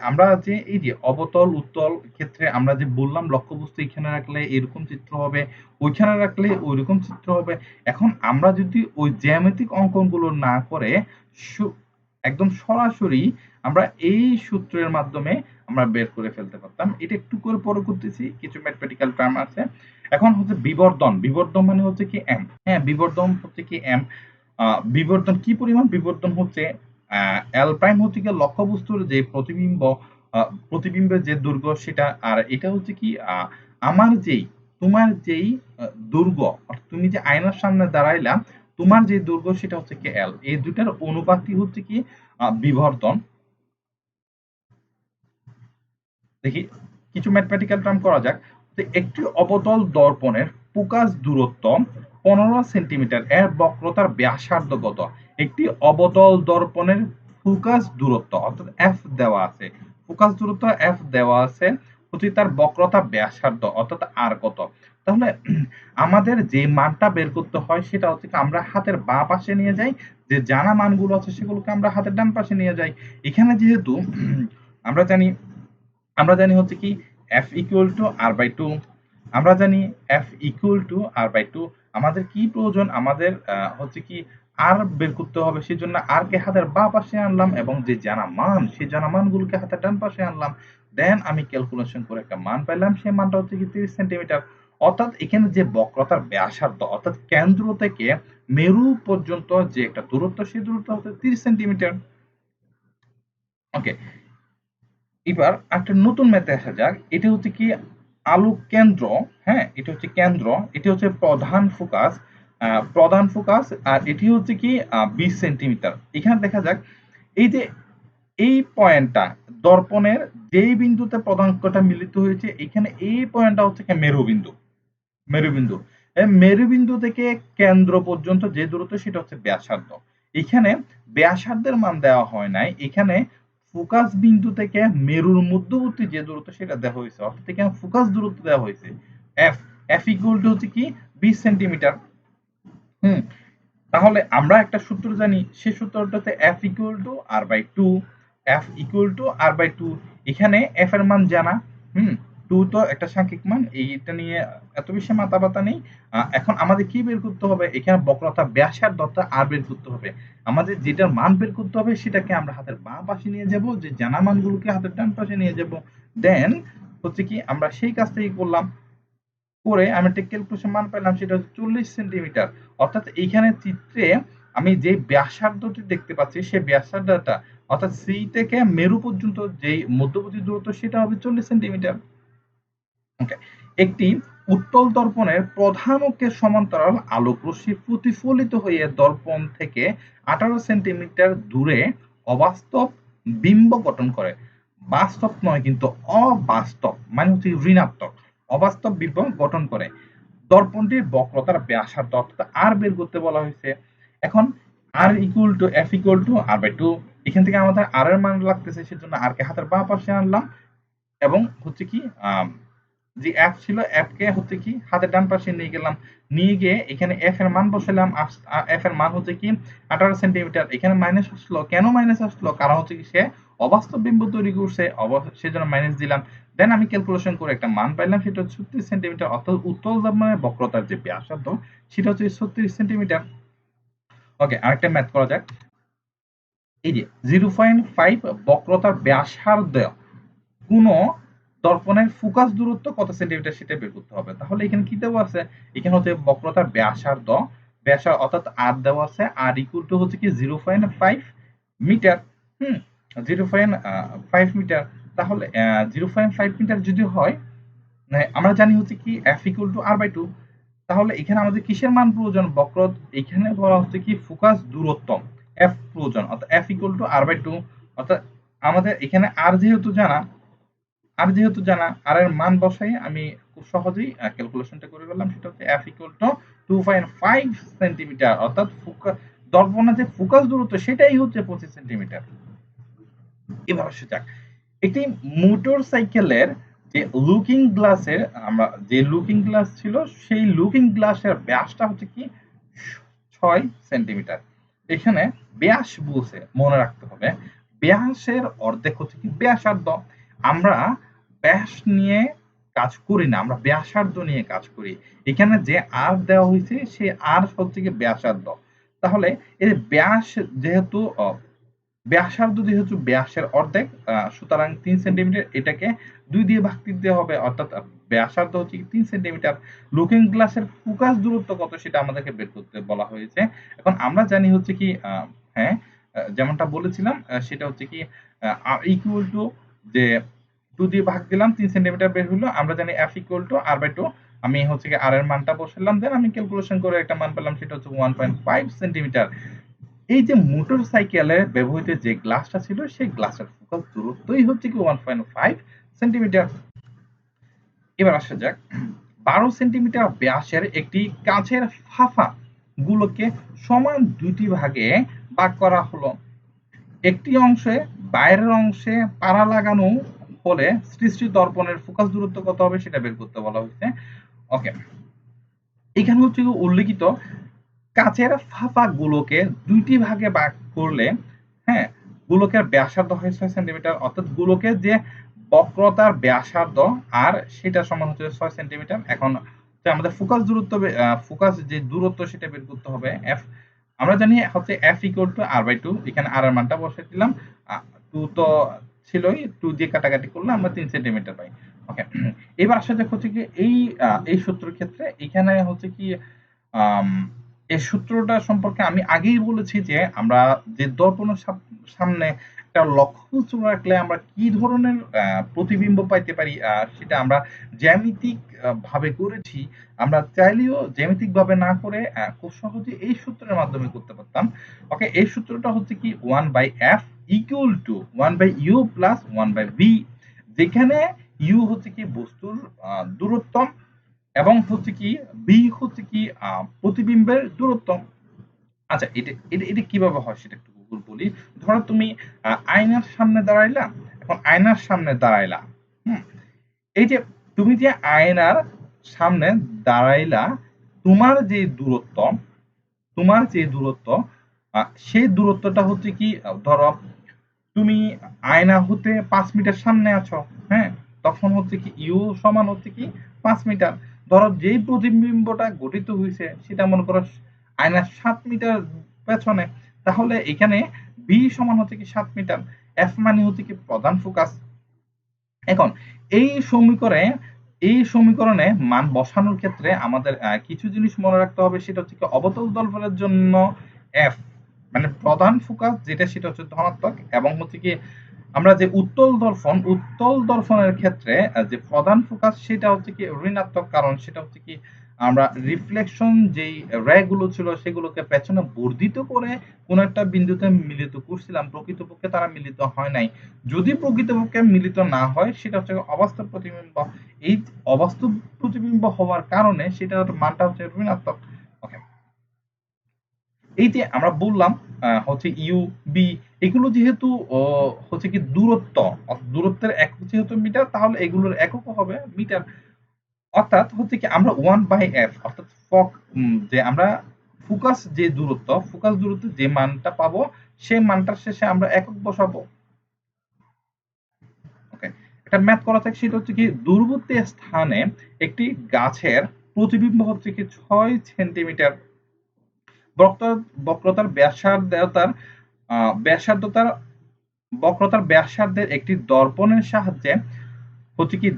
আমরা যে এই যে অবতল উত্তল ক্ষেত্রে আমরা যে বললাম লক্ষ্যবস্তু এখানে রাখলে এরকম চিত্র হবে, ওইখানে রাখলে ওইরকম চিত্র হবে। এখন আমরা যদি ওই জ্যামিতিক অঙ্কনগুলো না করে একদম সরাসরি আমরা এই সূত্রের মাধ্যমে আমরা বের করে ফেলতে পারতাম। এটা একটু করে পরে করতেছি, কিছু ম্যাথমেটিক্যাল টার্ম আছে। এখন হচ্ছে বিবর্ধন, বিবর্ধন মানে হচ্ছে কি এম। হ্যাঁ, বিবর্ধন হচ্ছে কি এম। বিবর্ধন কি পরিমাণ? বিবর্ধন হচ্ছে এল প্রাইম হচ্ছে কি লক্ষ্যবস্তুর যে প্রতিবিম্ব, প্রতিবিম্বের যে দৈর্ঘ্য সেটা, আর এটা হচ্ছে কি আমার যেই তোমার যেই দৈর্ঘ্য, তুমি যে আয়নার সামনে দাঁড়াইলা, তোমার যে দৈর্ঘ্য সেটা হচ্ছে কি এল, এই দুটার অনুপাতই হচ্ছে কি বিবর্ধন। দেখি কিছু ম্যাথমেটিক্যাল টার্ম করা যাক। একটি অবতল দর্পণের ফোকাস দূরত্ব 15 সেন্টিমিটার, এর বক্রতার ব্যাসার্ধ কত? একটি অবতল দর্পণের ফোকাস দূরত্ব অর্থাৎ এফ দেওয়া আছে, ফোকাস দূরত্ব এফ দেওয়া আছে, হচ্ছে তার বক্রতা ব্যাসার্ধ অর্থাৎ আর কত। তাহলে আমাদের যে মানটা বের করতে হয় সেটা হচ্ছে আমরা হাতের বাঁ পাশে নিয়ে যাই, যে জানা মানগুলো আছে সেগুলোকে আমরা হাতের ডান পাশে নিয়ে যাই। এখানে যেহেতু আমরা জানি আমরা জানি হচ্ছে কি F equal to R by two, আমরা জানি F equal to R by two. আমাদের কি প্রয়োজন? আমাদের হচ্ছে কি আর বের করতে হবে, সেজন্য আর কে হাতের বাঁ পাশে আনলাম এবং যে জানা মান সেই জানা মানগুলোকে হাতের ডান পাশে আনলাম। দেন আমি ক্যালকুলেশন করে একটা মান পেলাম, সেই মানটা হচ্ছে কি 30 সেন্টিমিটার। অর্থাৎ এখানে যে বক্রতার ব্যাসার্ধ অর্থাৎ কেন্দ্র থেকে মেরু পর্যন্ত যে একটা দূরত্ব, সেই দূরত্ব হচ্ছে 30 সেন্টিমিটার। ওকে, এবার একটা নতুন ম্যাথে আসা যাক। এটা হচ্ছে কি আলোক কেন্দ্র। হ্যাঁ, এটা হচ্ছে কেন্দ্র, এটি হচ্ছে প্রধান ফোকাস, প্রধান ফোকাস, আর এটি হচ্ছে কি 20 সেন্টিমিটার। এখানে দেখা যাক এই যে এই পয়েন্টটা দর্পণের যেই বিন্দুতে প্রধান অক্ষটা মিলিত হয়েছে, এখানে এই পয়েন্টটা হচ্ছে কি মেরুবিন্দু। মেরুবিন্দু, এই মেরুবিন্দু থেকে কেন্দ্র পর্যন্ত যে দূরত্ব সেটা হচ্ছে ব্যাসার্ধ। এখানে ব্যাসার্ধের মান দেওয়া হয় নাই, এখানে ফোকাস বিন্দু থেকে মেরুর মধ্যবর্তী যে দূরত্ব সেটা দেওয়া হয়েছে, অর্থাৎ এখানে ফোকাস দূরত্ব দেওয়া হয়েছে এফ। এফ ইকুয়াল টু হচ্ছে কি 20 সেন্টিমিটার। হুম, তাহলে আমরা একটা সূত্র জানি, সেই সূত্রটাতে f equal to R by two, f equal to R by two. এখানে f এর মান জানা, টু তো একটা সাংখ্যিক মান, এইটা নিয়ে এত বেশি মাথা ব্যথা নেই। এখন আমাদের কি বের করতে হবে, এখানে বক্রতা ব্যাসার্ধটা আর বের করতে হবে। আমাদের যেটার মান বের করতে হবে সেটাকে আমরা হাতের বাঁ পাশে নিয়ে যাব, যে জানা মানগুলোকে হাতের ডান পাশে নিয়ে যাব। দেন হচ্ছে কি আমরা সেই কাজটাই করলাম, করে আমি একটা ক্যালকুলেশন মান পেলাম, সেটা হচ্ছে 40 সেন্টিমিটার। অর্থাৎ এইখানে চিত্রে আমি যে ব্যাসার্ধটি দেখতে পাচ্ছি, সেই ব্যাসার্ধটা অর্থাৎ সি থেকে মেরু পর্যন্ত যে মধ্যবর্তী দূরত্ব, সেটা হবে 40 সেন্টিমিটার। ওকে, একটি উত্তল দর্পণের প্রধান অক্ষের সমান্তরাল আলোক রশ্মি প্রতিফলিত হয়ে দর্পণ থেকে 18 সেন্টিমিটার দূরে অবাস্তব বিম্ব গঠন করে। বাস্তব নয় কিন্তু অবাস্তব, মানে হচ্ছে ঋণাত্মক, অবাস্তব বিম্ব গঠন করে। দর্পণটির বক্রতার ব্যাসার্ধ অর্থাৎ আর বের করতে বলা হয়েছে। এখন R equal to F equal to R by two, এখান থেকে আমাদের আর এর মান লাগতেছে, সেজন্য আর কে হাতের বাঁ পাশে আনলাম, এবং হচ্ছে কি যে এফ ছিল এফ কে হচ্ছে কি হাতের ডান পাশে নিয়ে গেলাম, নিয়ে গিয়ে এখানে এফ এর মান বসালাম। এফ এর মান হচ্ছে কি 18 সেন্টিমিটার। এখানে মাইনাস আসলো, কেন মাইনাস আসলো, কারণ হচ্ছে কি সে অবাস্তব বিম্ব তৈরি করছে, সেজন্য মাইনাস দিলাম। দেন আমি ক্যালকুলেশন করে একটা মান পাইলাম, সেটা হচ্ছে 36 সেন্টিমিটার। অর্থাৎ উত্তল দর্পণের বক্রতার যে ব্যাসার্ধ, সেটা হচ্ছে 36 সেন্টিমিটার। ওকে, আরেকটা ম্যাথ করা যাক। এই যে 0.5 বক্রতার ব্যাসার্ধ কোন দর্পণের ফোকাস দূরত্ব কত সেন্টিমিটার, সেটা বের করতে হবে। তাহলে এখানে কি দেওয়া আছে, এখানে হচ্ছে বক্রতার ব্যাসার্ধ, অর্থাৎ আর দেওয়া আছে, আর ইকুয়াল টু হচ্ছে কি 0.5 মিটার। 0.5 মিটার। তাহলে 0.5 মিটার যদি হয়, আমরা জানি হচ্ছে কি F equal to R by two. তাহলে এখানে আমাদের কিসের মান প্রয়োজন, বক্র, এখানে বলা হচ্ছে কি ফোকাস দূরত্ব এফ প্রয়োজন, অর্থাৎ F equal to R by two. অর্থাৎ আমাদের এখানে আর যেহেতু জানা আর এর মান বসাই আমি খুব সহজেই ক্যালকুলেশনটা করে ফেললাম, সেটা হচ্ছে এফ ইকুয়াল টু 2.5 সেন্টিমিটার। অর্থাৎ দর্পণের যে ফোকাস দূরত্ব, সেটাই হচ্ছে 25 সেন্টিমিটার। এবার আসা যাক, একটি মোটর সাইকেলের যে লুকিং গ্লাসের, আমরা যে লুকিং গ্লাস ছিল, সেই লুকিং গ্লাসের ব্যাসটা হচ্ছে কি 6 সেন্টিমিটার। এখানে ব্যাস বলছে, মনে রাখতে হবে ব্যাসের অর্ধেক হচ্ছে কি ব্যাসার্ধ। আমরা ব্যাস নিয়ে কাজ করি না, আমরা ব্যাসার্ধ নিয়ে কাজ করি। এখানে যে আর দেওয়া হয়েছে, সে আর হচ্ছে কি ব্যাসার্ধ। তাহলে এই ব্যাস যেহেতু ব্যাসার্ধ যেহেতু ব্যাসের অর্ধেক, সুতরাং 3 সেন্টিমিটার, এটাকে 2 দিয়ে ভাগ দিতে হবে, অর্থাৎ ব্যাসার্ধ হচ্ছে 3 সেন্টিমিটার। লুকিং গ্লাসের ফোকাস দূরত্ব কত, সেটা আমাদেরকে বের করতে বলা হয়েছে। এখন আমরা জানি হচ্ছে কি হ্যাঁ, যেমনটা বলেছিলাম, সেটা হচ্ছে কি ইকুয়াল টু, যে 2 দিয়ে ভাগ দিলাম, 3 সেন্টিমিটার বের হলো। আমরা জানি F equal to R by two. আমি হচ্ছে কি আর এর মানটা বসালাম, দেন আমি ক্যালকুলেশন করে একটা মান পেলাম, সেটা হচ্ছে 1.5 সেন্টিমিটার। এই যে মোটর সাইকেলে ব্যবহৃত যে গ্লাসটা ছিল, সেই গ্লাসের ফোকাস দূরত্বই হচ্ছে কি 1.5 সেন্টিমিটার। এবার আসা যাক, 12 সেন্টিমিটার ব্যাসের একটি কাঁচের ফাঁফা গুলোকে সমান দুইটি ভাগে ভাগ করা হলো। একটি অংশে বাইরের অংশে পাড়া লাগানো হলে সৃষ্ট দর্পণের ফোকাস দূরত্ব কত হবে, সেটা বের করতে বলা হয়েছে। ওকে, এখানে হচ্ছে উল্লেখিত কাচের ফাঁপা গুলোকে দুইটি ভাগে ভাগ করলে, হ্যাঁ, গোলকের ব্যাসার্ধ হয় 6 সেন্টিমিটার। অর্থাৎ গোলকের যে বক্রতার ব্যাসার্ধ আর সেটা সমান হচ্ছে 6 সেন্টিমিটার। এখন আমাদের ফোকাস দূরত্ব, ফোকাস যে দূরত্ব, সেটা বের করতে হবে এফ। আমরা জানি হচ্ছে F equal to R by two. এখানে আর এর মানটা বসিয়ে দিলাম, টু তো ছিলই, টু দিয়ে কাটাকাটি করলে আমরা 3 সেন্টিমিটার পাই। ওকে, এবার আসা যাক হচ্ছে কি এই সূত্রের ক্ষেত্রে, এখানে হচ্ছে কি এই সূত্রটা সম্পর্কে আমি আগেই বলেছি যে আমরা যে দর্পণের সামনে একটা লক্ষ্যবস্তু রাখলে আমরা কি ধরনের প্রতিবিম্ব পাইতে পারি, সেটা আমরা জ্যামিতিক ভাবে করেছি। আমরা চাইলেও জ্যামিতিক ভাবে না করে খুব সহজে এই সূত্রের মাধ্যমে করতে পারতাম। ওকে, এই সূত্রটা হচ্ছে কি 1/f equal to 1/u plus 1/v, যেখানে u হচ্ছে কি বস্তুর দূরত্ব, এবং হচ্ছে কি বি হচ্ছে কি প্রতিবিম্বের দূরত্ব। আচ্ছা, এটা এটা এটা কিভাবে হয় সেটা একটু বলি। ধরো তুমি আয়নার সামনে দাঁড়াইলা, এখন আয়নার সামনে দাঁড়াইলা, হুম, এই যে তুমি যে আয়নার সামনে দাঁড়াইলা, তোমার যে দূরত্ব, তোমার যে দূরত্ব সেই দূরত্বটা হচ্ছে কি ধরো তুমি আয়না হতে 5 মিটার সামনে আছো, হ্যাঁ, তখন হচ্ছে কি ইউ সমান হচ্ছে কি 5 মিটার। ধরো যেই প্রতিবিম্বটা গঠিত হয়েছে সেটা মনে করো আয়নার 7 মিটার পেছনে, তাহলে এখানে বি সমান হচ্ছে কি 7 মিটার। এফ মানে হচ্ছে কি প্রধান ফোকাস। এখন এই সমীকরণে মান বসানোর ক্ষেত্রে আমাদের কিছু জিনিস মনে রাখতে হবে, সেটা হচ্ছে কি অবতল দর্পণের জন্য এফ মানে প্রধান ফোকাস যেটা সেটা হচ্ছে ধনাত্মক, এবং হচ্ছে কি আমরা যে উত্তল দর্পণের ক্ষেত্রে যে প্রধান ফোকাস সেটা হচ্ছে কি ঋণাত্মক, কারণ সেটা হচ্ছে কি আমরা রিফ্লেকশন যেই রে গুলো ছিল সেগুলোকে পেছনে বর্ধিত করে কোন একটা বিন্দুতে মিলিত করছিলাম, প্রকৃতপক্ষে তারা মিলিত হয় নাই। যদি প্রকৃতপক্ষে মিলিত না হয় সেটা হচ্ছে অবাস্তব প্রতিবিম্ব। এই অবাস্তব প্রতিবিম্ব হওয়ার কারণে সেটার মানটা হচ্ছে ঋণাত্মক। ওকে, এই যে আমরা বললাম হচ্ছে ইউ বি, এগুলো যেহেতু হচ্ছে কি দূরত্বের একক যেহেতু মিটার, তাহলে এগুলোর এককও হবে মিটার। অর্থাৎ হচ্ছে কি আমরা 1/f অর্থাৎ যে আমরা ফোকাস দূরত্ব যে মানটা পাবো সেই মানটার শেষে আমরা একক বসাবো। ওকে, একটা ম্যাথ করা থাকে, সেটা হচ্ছে কি দূরবর্তী স্থানে একটি গাছের প্রতিবিম্ব হচ্ছে কি 6 সেন্টিমিটার। বক্রতার ব্যাসার্ধতার ব্যাসার্ধতার বক্রতার ব্যাসার্ধের একটি দর্পণের সাহায্যে হচ্ছে কি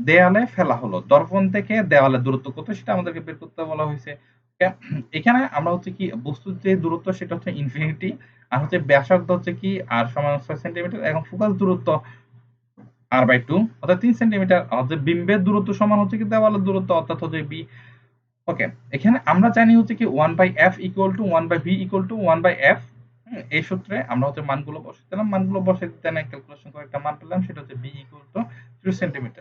দেয়ালে ফেলা হলো। দর্পণ থেকে দেওয়ালের দূরত্ব কত সেটা আমাদেরকে বের করতে বলা হয়েছে। এখানে আমরা হচ্ছে কি বস্তুর যে দূরত্ব সেটা হচ্ছে ইনফিনিটি, আর হচ্ছে ব্যাসার্ধ হচ্ছে কি আর সমান 6 সেন্টিমিটার, এবং ফোকাস দূরত্ব r/2 অর্থাৎ 3 সেন্টিমিটার, হচ্ছে বিম্বের দূরত্ব সমান হচ্ছে কি দেওয়ালের দূরত্ব অর্থাৎ হচ্ছে বি। ওকে, এখানে আমরা জানি হচ্ছে কি 1/f equal to 1/v equal to 1/f। এই সূত্রে আমরা হচ্ছে মানগুলো বসাই দিলাম, মানগুলো বসাই দিতে ক্যালকুলেশন করে একটা মান পেলাম, সেটা হচ্ছে বি ইকুয়াল টু 3 সেন্টিমিটার।